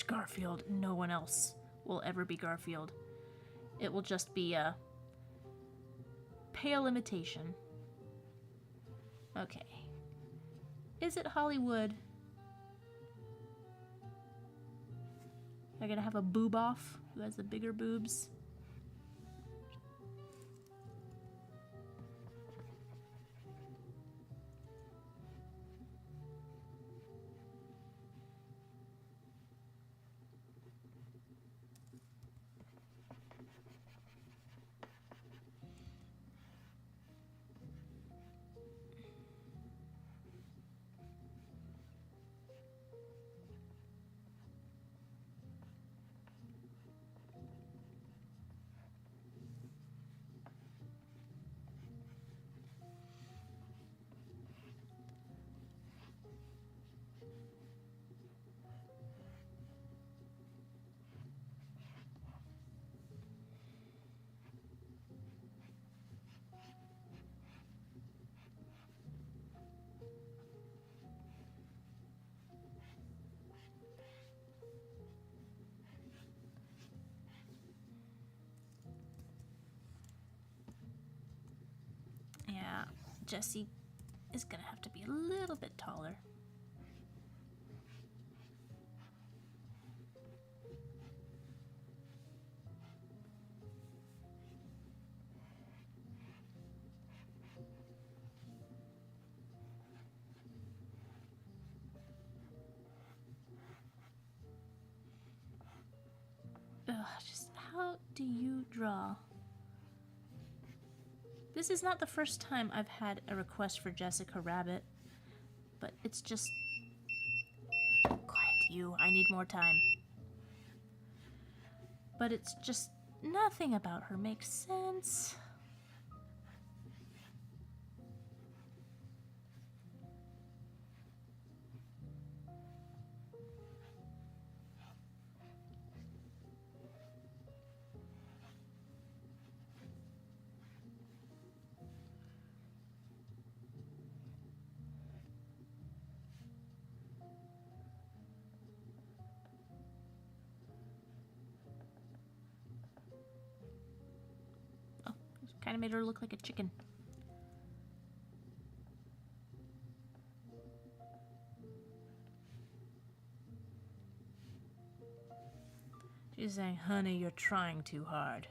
Garfield. No one else will ever be Garfield. It will just be a pale imitation. Okay. Is it Hollywood? Am I gonna have a boob off? Who has the bigger boobs? Yeah, Jessie is gonna have to be a little bit taller. Ugh, just how do you draw? This is not the first time I've had a request for Jessica Rabbit, but it's just... Quiet, you. I need more time. But it's just... nothing about her makes sense. Kind of made her look like a chicken. She's saying, honey, you're trying too hard.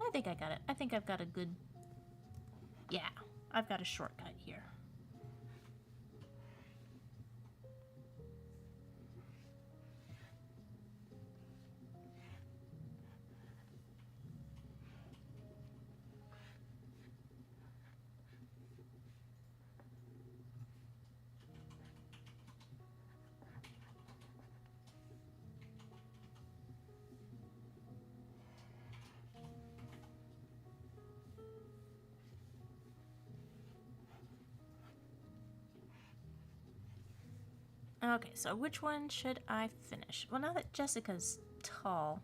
I think I got it. I think I've got a good... Yeah, I've got a shortcut here. Okay, so which one should I finish? Well, now that Jessica's tall,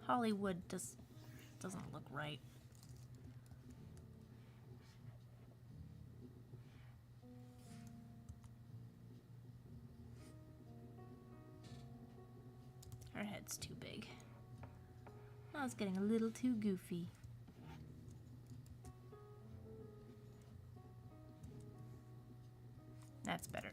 Hollywood doesn't look right. Her head's too big. Oh, it's getting a little too goofy. That's better.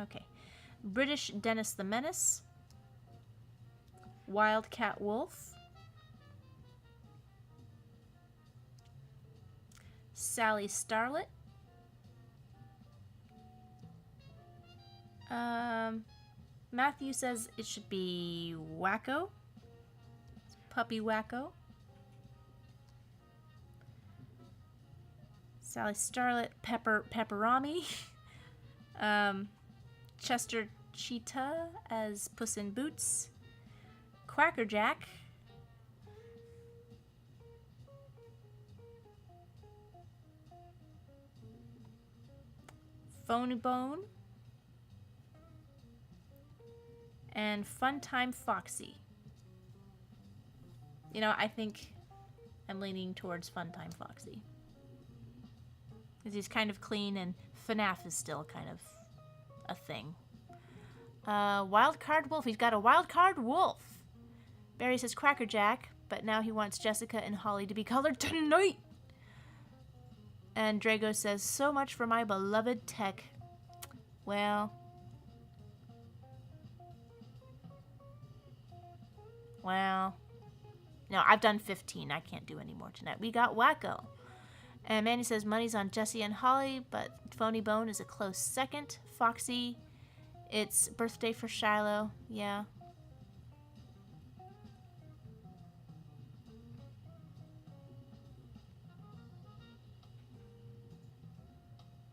Okay. British Dennis the Menace. Wildcat Wolf. Sally Starlet. Matthew says it should be Wakko. Puppy Wakko. Sally Starlet, Pepperami. Chester Cheetah as Puss in Boots. Quackerjack. Phony Bone. And Funtime Foxy. You know, I think I'm leaning towards Funtime Foxy. Because he's kind of clean and FNAF is still kind of a thing. Wild Card Wolf. He's got a Wild Card Wolf. Barry says Quackerjack, but now he wants Jessica and Holly to be colored tonight. And Drago says, so much for my beloved tech. Well... No, I've done 15. I can't do any more tonight. We got Wakko. And Manny says money's on Jessie and Holly, but Phony Bone is a close second. Foxy, it's birthday for Shiloh. Yeah.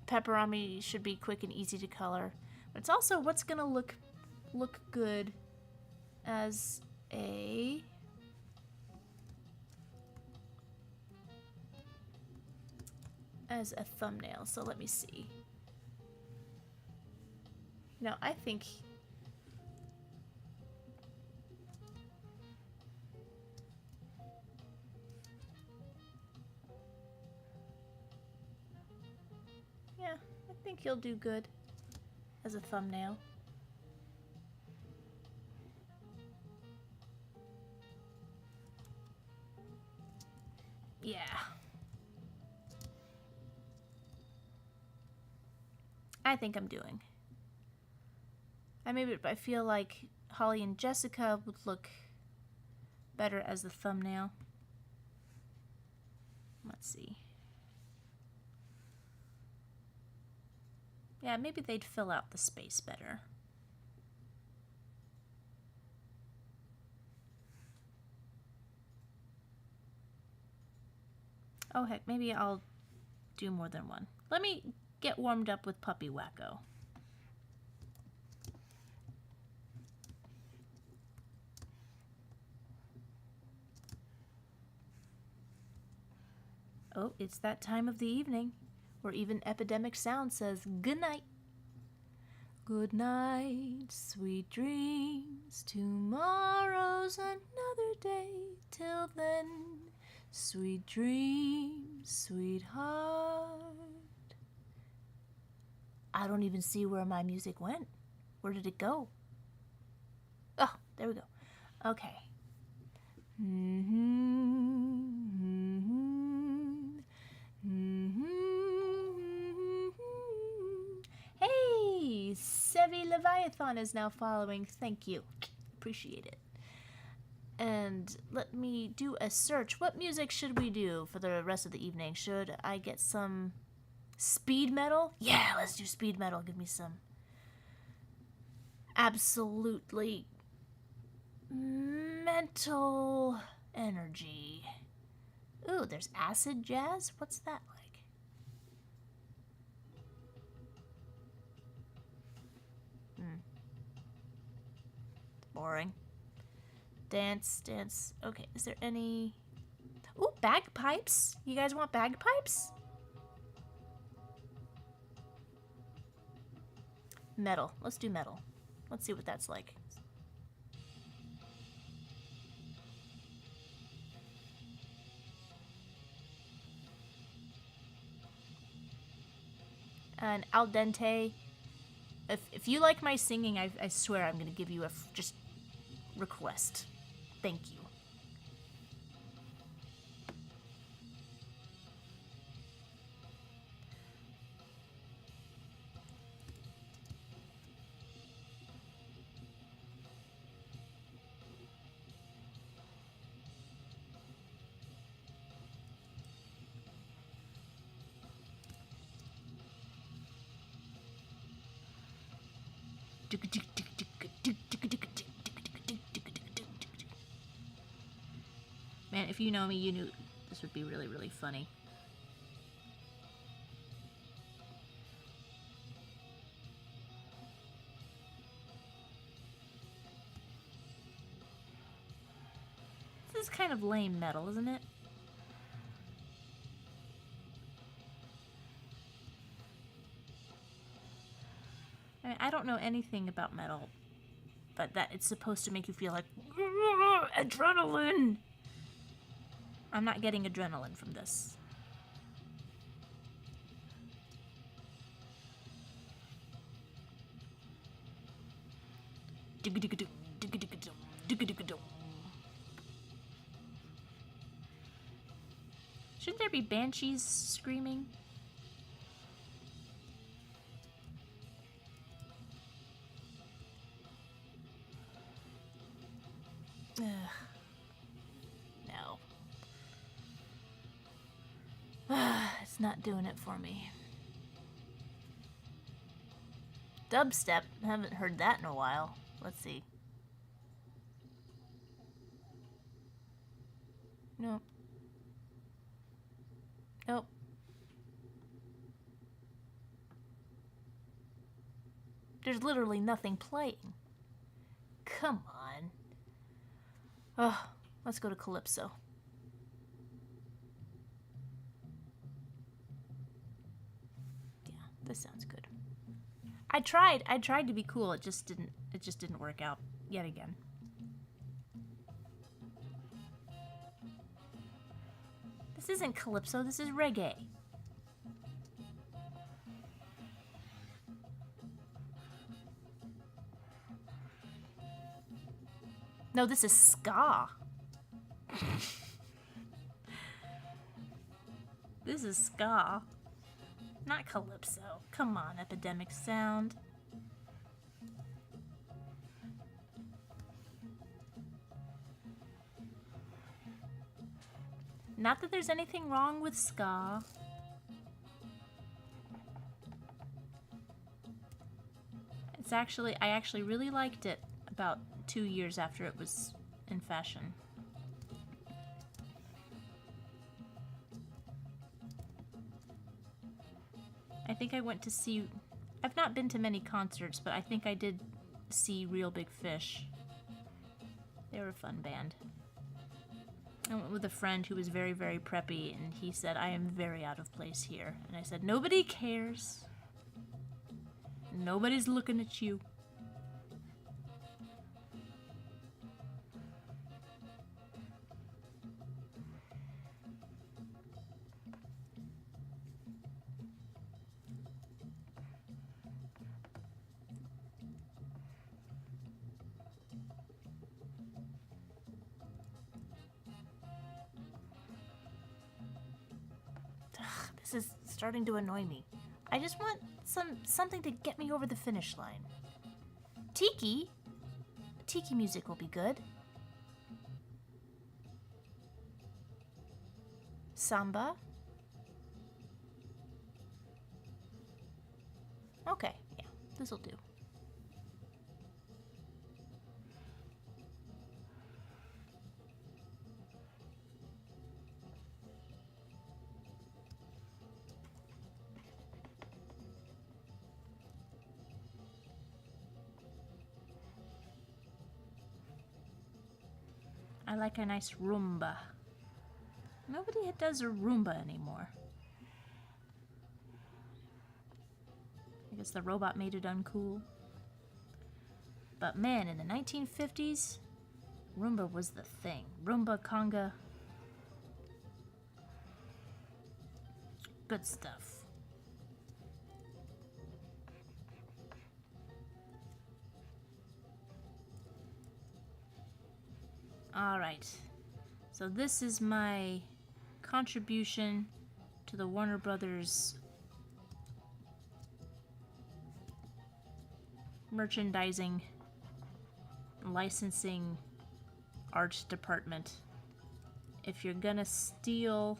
Pepperami should be quick and easy to color. But it's also what's going to look good as a... thumbnail. So let me see. No, I think... Yeah, I think he'll do good as a thumbnail. Yeah. I think I'm doing. I feel like Holly and Jessica would look better as the thumbnail. Let's see. Yeah, maybe they'd fill out the space better. Oh heck, maybe I'll do more than one. Let me get warmed up with Puppy Wakko. Oh, it's that time of the evening where even Epidemic Sound says good night. Good night, sweet dreams. Tomorrow's another day. Till then, sweet dreams, sweetheart. I don't even see where my music went. Where did it go? Oh, there we go. Okay. Hey, Sevi Leviathan is now following. Thank you. Appreciate it. And let me do a search. What music should we do for the rest of the evening? Should I get some speed metal? Yeah, let's do speed metal. Give me some absolutely mental energy. Ooh, there's acid jazz? What's that like? It's boring. Dance. Okay, is there any... Ooh, bagpipes? You guys want bagpipes? Metal. Let's do metal. Let's see what that's like. And al dente. If you like my singing, I swear I'm going to give you a just request. Thank you. Man, if you know me, you knew this would be really, really funny. This is kind of lame metal, isn't it? I mean, I don't know anything about metal, but that it's supposed to make you feel like adrenaline. I'm not getting adrenaline from this. Shouldn't there be banshees screaming? Ugh. No. It's not doing it for me. Dubstep. I haven't heard that in a while. Let's see. Nope. Nope. There's literally nothing playing. Come on. Oh, let's go to Calypso. Yeah, this sounds good. I tried to be cool. It just didn't work out yet again. This isn't Calypso, this is reggae. No, this is ska. This is ska. Not Calypso. Come on, Epidemic Sound. Not that there's anything wrong with ska. I actually really liked it about 2 years after it was in fashion. I think I went to see... I've not been to many concerts, but I think I did see Real Big Fish. They were a fun band. I went with a friend who was very, very preppy, and he said, I am very out of place here. And I said, nobody cares. Nobody's looking at you. This is starting to annoy me. I just want something to get me over the finish line. Tiki? Tiki music will be good. Samba? Okay, yeah, this'll do. I like a nice rumba. Nobody does a rumba anymore. I guess the robot made it uncool. But man, in the 1950s, rumba was the thing. Rumba, conga. Good stuff. Alright, so this is my contribution to the Warner Brothers merchandising, licensing, art department. If you're gonna steal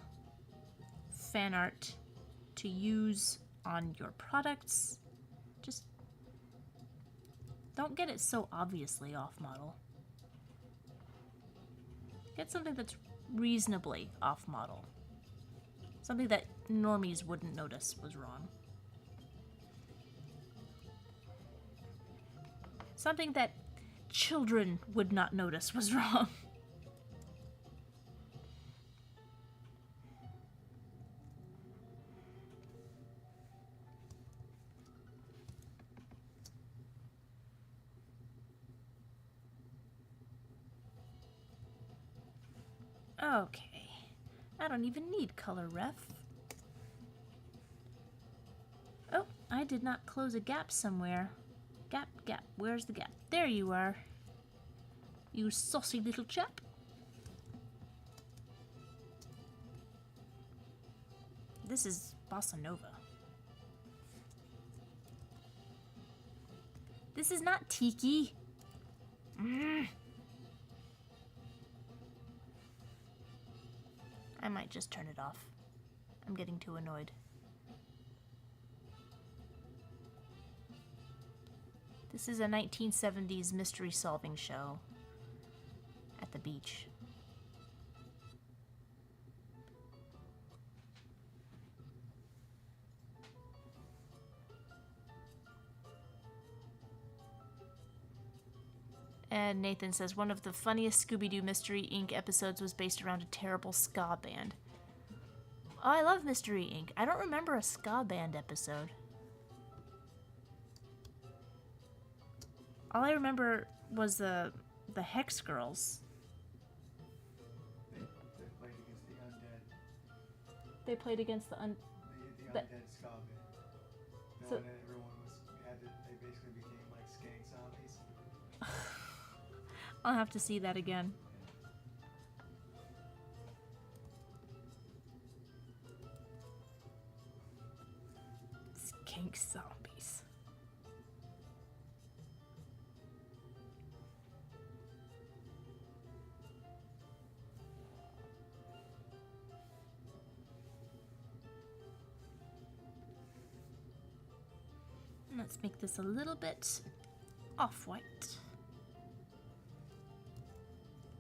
fan art to use on your products, just Don't get it so obviously off-model. Get something that's reasonably off-model. Something that normies wouldn't notice was wrong. Something that children would not notice was wrong. Okay. I don't even need color ref. Oh, I did not close a gap somewhere. Gap, gap. Where's the gap? There you are. You saucy little chap. This is Bossa Nova. This is not Tiki. I might just turn it off. I'm getting too annoyed. This is a 1970s mystery solving show at the beach. And Nathan says, one of the funniest Scooby-Doo Mystery Inc. episodes was based around a terrible ska band. Oh, I love Mystery Inc. I don't remember a ska band episode. All I remember was the Hex Girls. They played against the undead. They played against the The undead ska band. So- And everyone they basically became like skank zombies. I'll have to see that again. Skank zombies. Let's make this a little bit off-white.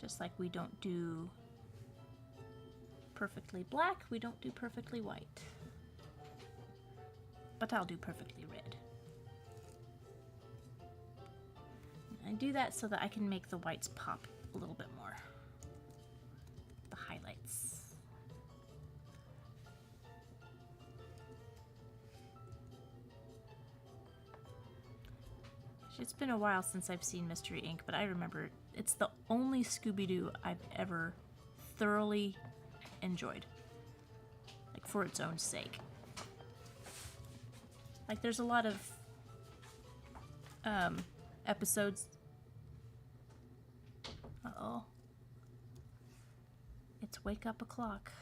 Just like we don't do perfectly black, we don't do perfectly white. But I'll do perfectly red. I do that so that I can make the whites pop a little bit more. The highlights. It's been a while since I've seen Mystery Inc., but I remember it's the only Scooby-Doo I've ever thoroughly enjoyed. Like, for its own sake. Like, there's a lot of episodes. Uh-oh. It's wake up o'clock.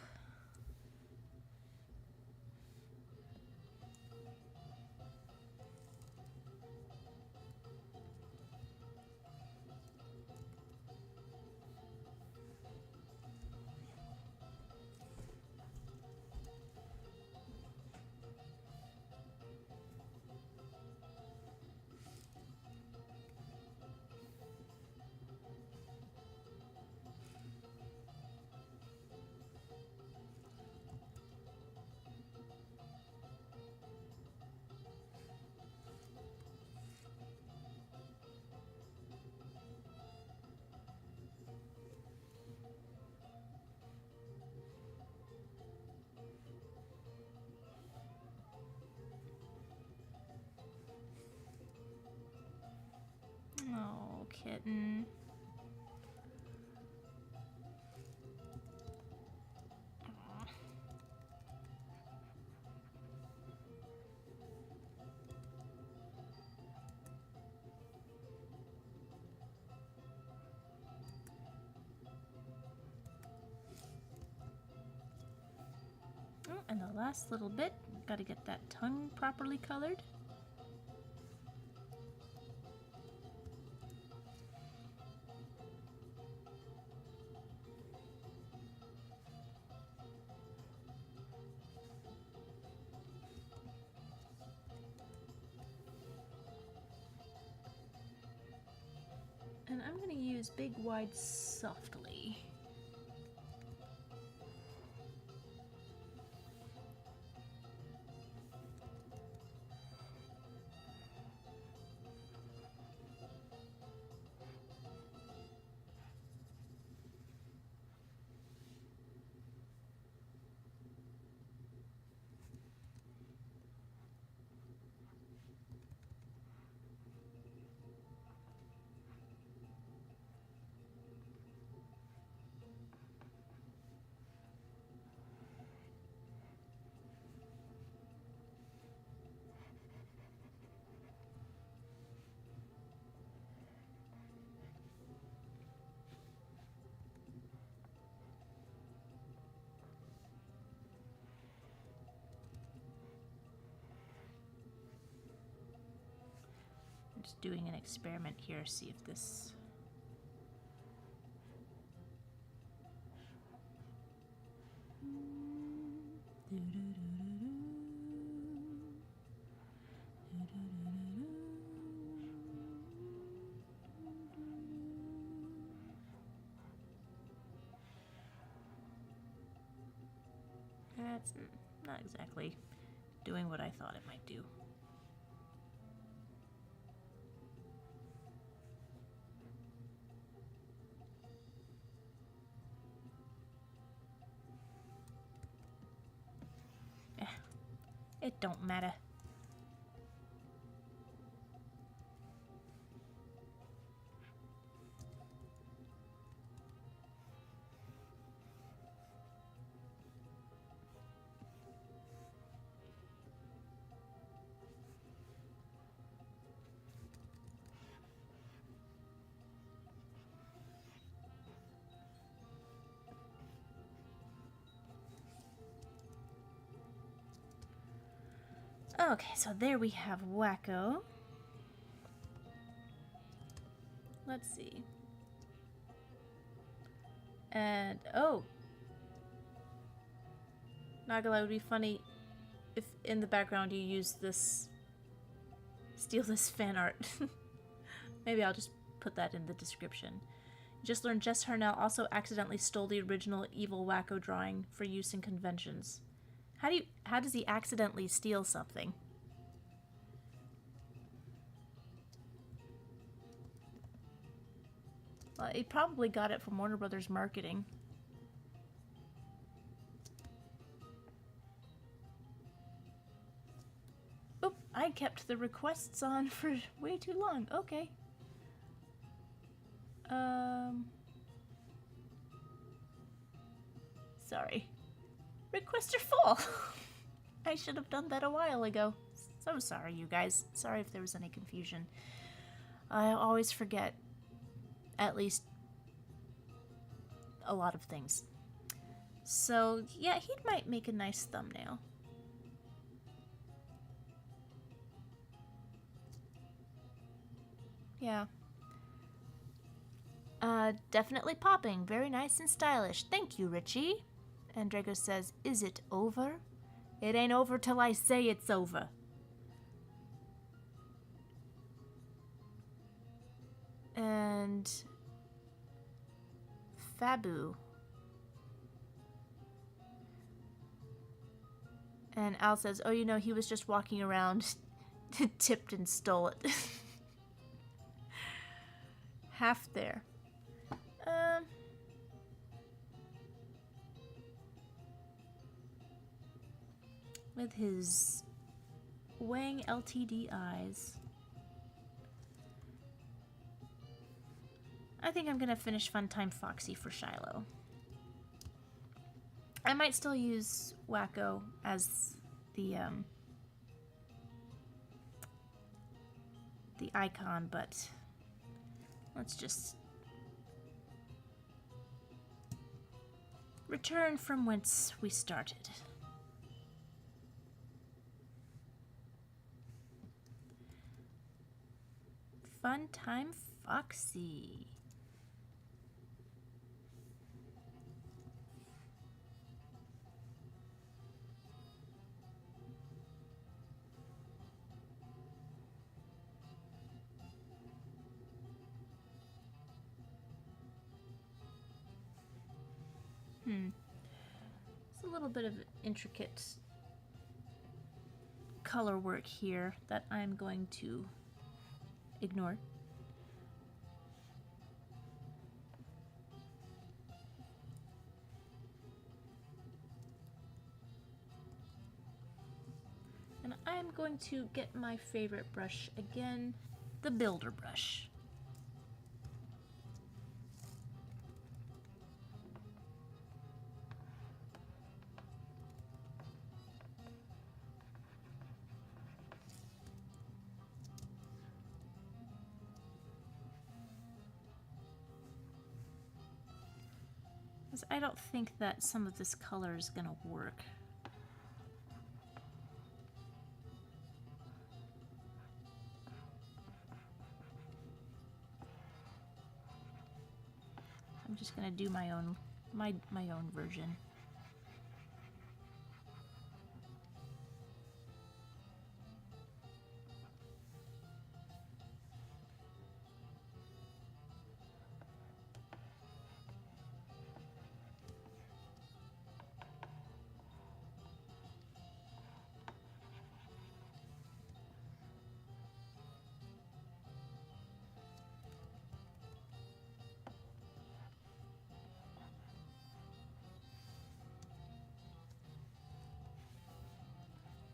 Oh, kitten. Aw. Oh, and the last little bit, gotta get that tongue properly colored. use big, wide, softly. Just doing an experiment here, see if this... That's not exactly doing what I thought it might do. It don't matter. Okay, so there we have Wakko. Let's see. And, oh! Not gonna lie, it would be funny if in the background you use this... steal this fan art. Maybe I'll just put that in the description. Just learned Jess Harnell also accidentally stole the original Evil Wakko drawing for use in conventions. How does he accidentally steal something? Well, he probably got it from Warner Brothers marketing. Oop, I kept the requests on for way too long. Okay. Sorry. Requests are full. I should have done that a while ago. So sorry, you guys. Sorry if there was any confusion. I always forget at least a lot of things. So, yeah, he might make a nice thumbnail. Yeah. Definitely popping. Very nice and stylish. Thank you, Richie. And Drago says, is it over? It ain't over till I say it's over. And Fabu. And Al says, oh, you know, he was just walking around, tipped and stole it. Half there. With his Wang LTD eyes. I think I'm gonna finish Funtime Foxy for Shiloh. I might still use Wakko as the icon, but let's just return from whence we started. Funtime Foxy. little bit of intricate color work here that I'm going to ignore. And I'm going to get my favorite brush again, the Builder brush. I don't think that some of this color is gonna work. I'm just gonna do my own version.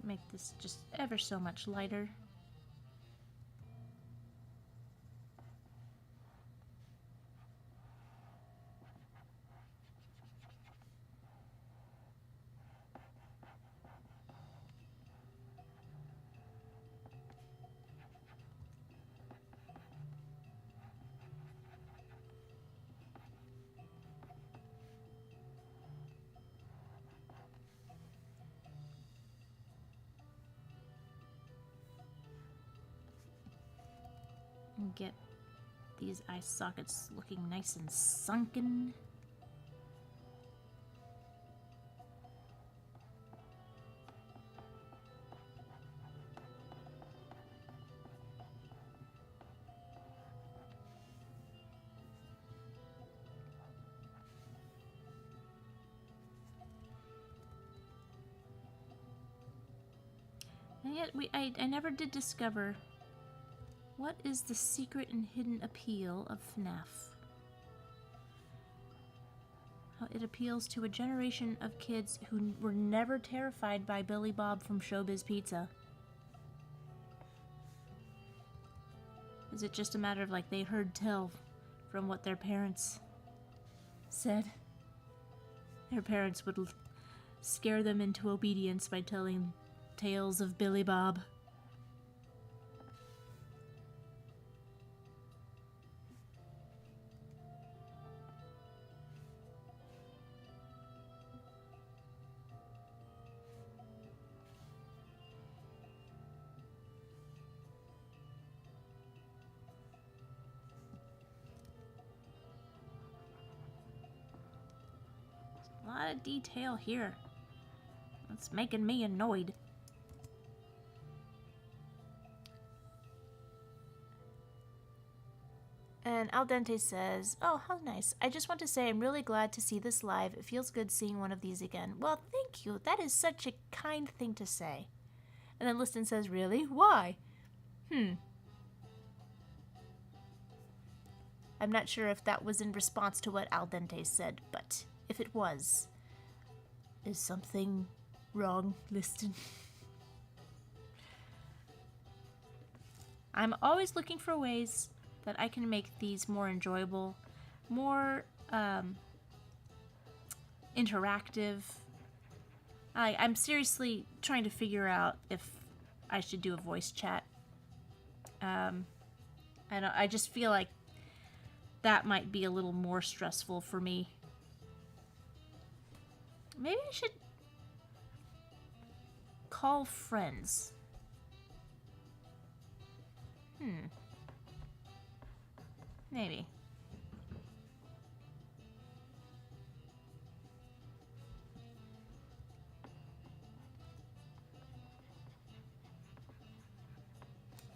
Make this just ever so much lighter. And get these eye sockets looking nice and sunken. And yet I never did discover what is the secret and hidden appeal of FNAF. How it appeals to a generation of kids who were never terrified by Billy Bob from Showbiz Pizza. Is it just a matter of like they heard tell from what their parents said? Their parents would scare them into obedience by telling tales of Billy Bob. A lot of detail here. It's making me annoyed. And Al Dente says, "Oh, how nice. I just want to say I'm really glad to see this live. It feels good seeing one of these again." Well, thank you. That is such a kind thing to say. And then Liston says, "Really? Why?" I'm not sure if that was in response to what Al Dente said, but if it was, is something wrong, Liston? I'm always looking for ways that I can make these more enjoyable, more interactive. I'm seriously trying to figure out if I should do a voice chat. I just feel like that might be a little more stressful for me. Maybe I should call friends. Maybe.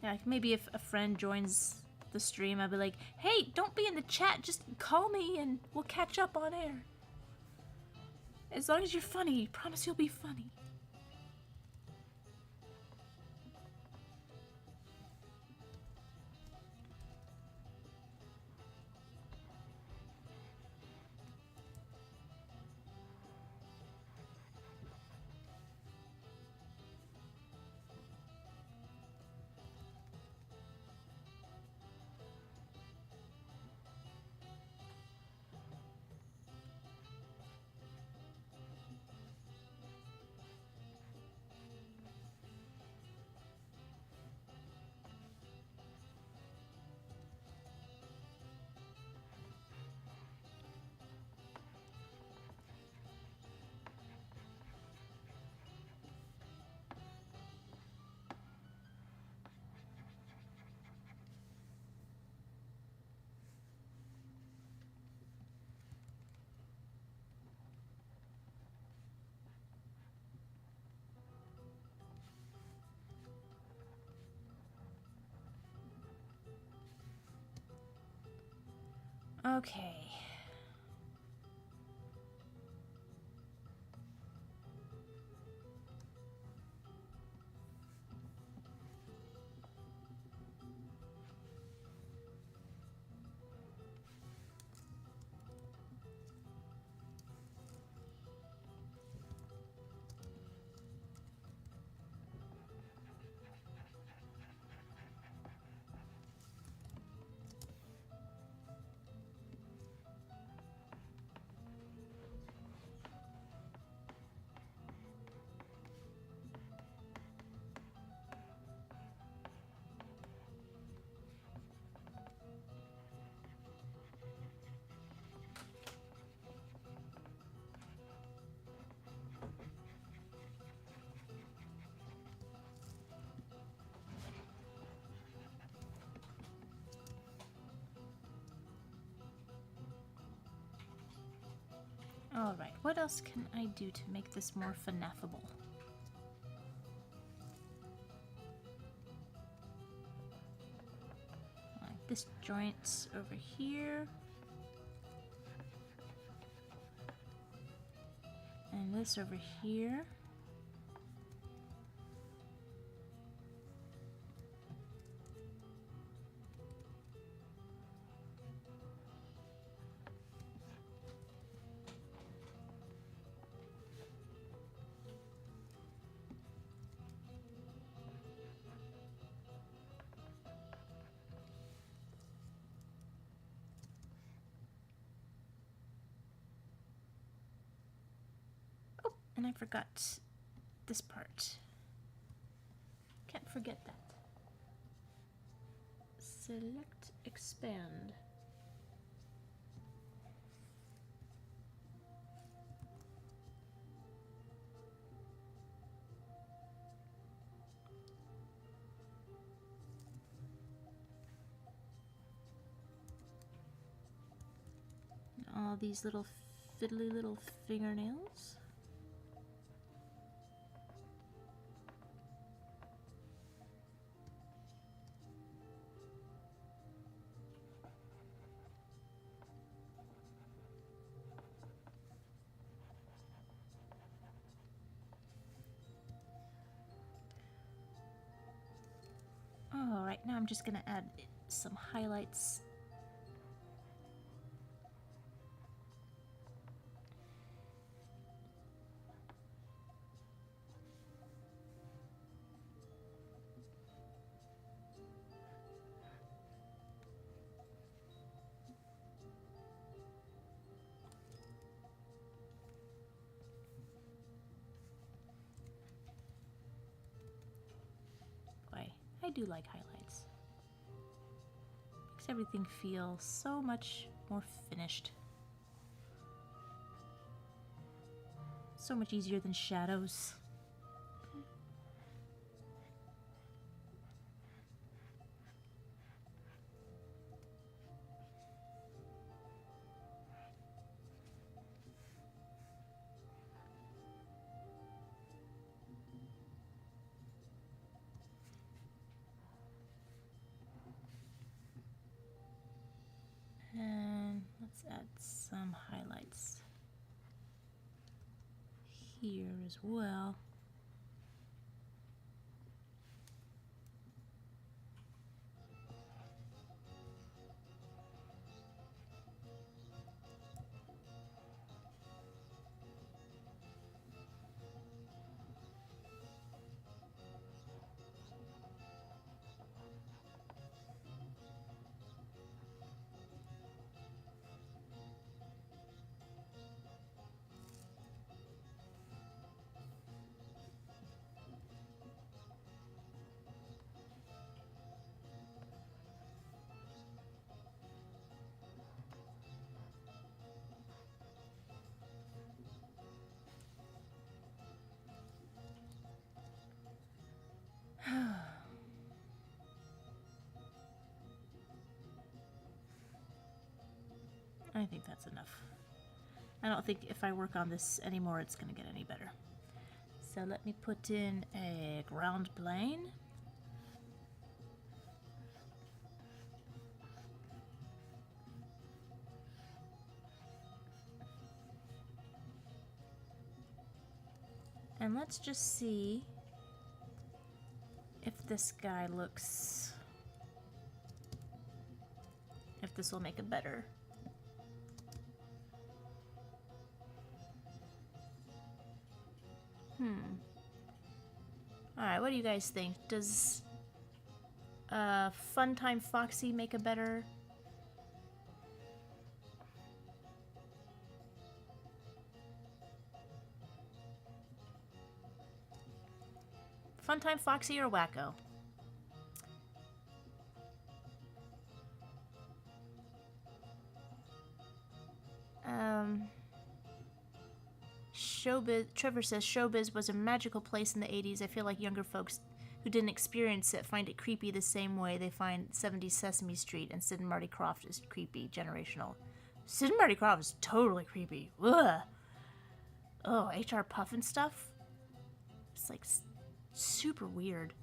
Yeah, maybe if a friend joins the stream, I'll be like, "Hey, don't be in the chat, just call me and we'll catch up on air." As long as you're funny, promise you'll be funny. Okay. Alright, what else can I do to make this more FNAFable? Like this joint's over here. And this over here. And I forgot this part. Can't forget that. Select, expand. All these little fiddly little fingernails. Oh, right now I'm just gonna add some highlights. Boy, I do like highlights. Makes everything feel so much more finished. So much easier than shadows. And let's add some highlights. here as well. I think that's enough. I don't think if I work on this anymore, it's going to get any better. So let me put in a ground plane. And let's just see if this guy looks... if this will make it better. Alright, what do you guys think? Does Funtime Foxy make a better... Funtime Foxy or Wakko? Showbiz, Trevor says, showbiz was a magical place in the 80s. I feel like younger folks who didn't experience it find it creepy the same way they find 70s Sesame Street and Sid and Marty Krofft is creepy, generational. Sid and Marty Krofft is totally creepy. Ugh. Oh, HR Puffin stuff? It's like super weird.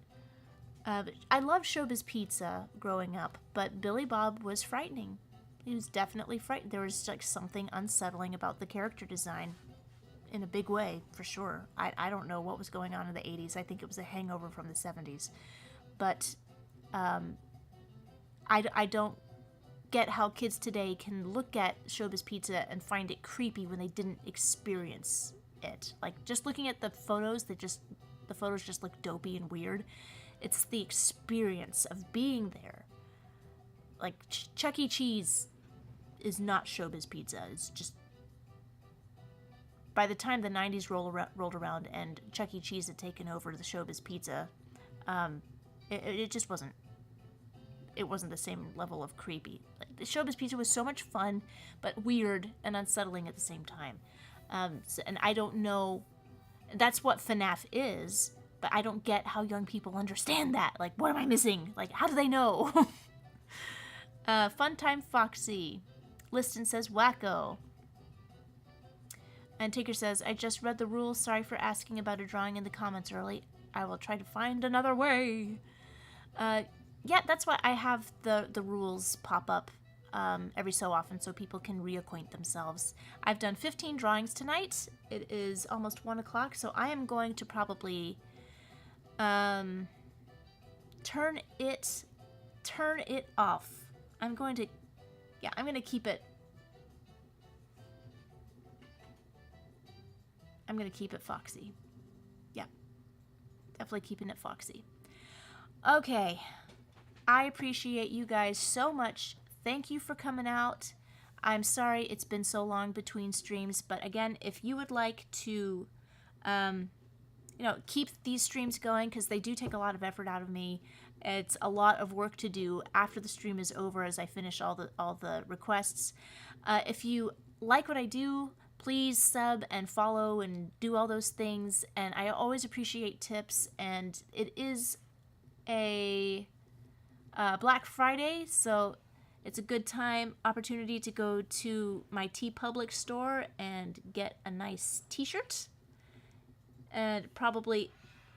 I loved Showbiz Pizza growing up, but Billy Bob was frightening. He was definitely frightened. There was like something unsettling about the character design. In a big way, for sure. I don't know what was going on in the 80s. I think it was a hangover from the 70s. But I don't get how kids today can look at Showbiz Pizza and find it creepy when they didn't experience it. Like, just looking at the photos, the photos just look dopey and weird. It's the experience of being there. Like, Chuck E. Cheese is not Showbiz Pizza. It's just... By the time the 90s rolled around and Chuck E. Cheese had taken over the Showbiz Pizza, it just wasn't... It wasn't the same level of creepy. Like, the Showbiz Pizza was so much fun, but weird and unsettling at the same time. And I don't know... That's what FNAF is, but I don't get how young people understand that. Like, what am I missing? Like, how do they know? Funtime Foxy. Liston says Wakko. And Tinker says, I just read the rules. Sorry for asking about a drawing in the comments early. I will try to find another way. Yeah, that's why I have the rules pop up every so often so people can reacquaint themselves. I've done 15 drawings tonight. It is almost 1 o'clock, so I am going to probably turn it off. I'm going to keep it. I'm going to keep it Foxy. Yeah. Definitely keeping it Foxy. Okay. I appreciate you guys so much. Thank you for coming out. I'm sorry it's been so long between streams, but again, if you would like to, keep these streams going, because they do take a lot of effort out of me. It's a lot of work to do after the stream is over as I finish all the requests. If you like what I do, please sub and follow and do all those things. And I always appreciate tips. And it is a Black Friday, so it's a good opportunity to go to my TeePublic store and get a nice t-shirt. And probably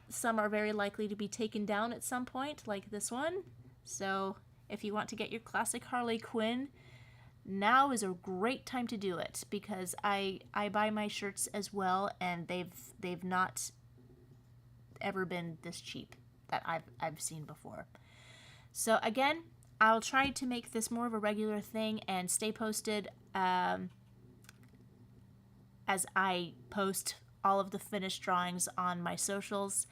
some are very likely to be taken down at some point, like this one. So if you want to get your classic Harley Quinn, now is a great time to do it, because I buy my shirts as well, and they've not ever been this cheap that I've seen before. So again, I'll try to make this more of a regular thing and stay posted as I post all of the finished drawings on my socials.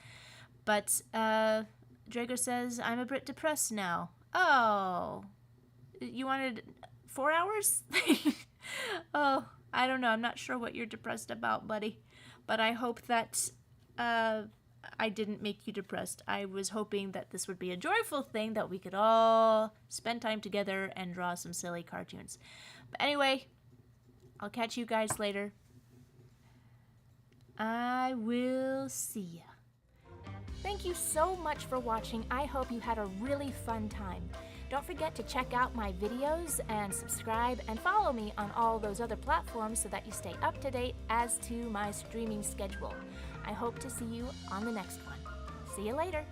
But Drago says, I'm a bit depressed now. Oh, you wanted 4 hours? Oh, I don't know. I'm not sure what you're depressed about, buddy. But I hope that I didn't make you depressed. I was hoping that this would be a joyful thing, that we could all spend time together and draw some silly cartoons. But anyway, I'll catch you guys later. I will see ya. Thank you so much for watching. I hope you had a really fun time. Don't forget to check out my videos and subscribe and follow me on all those other platforms so that you stay up to date as to my streaming schedule. I hope to see you on the next one. See you later.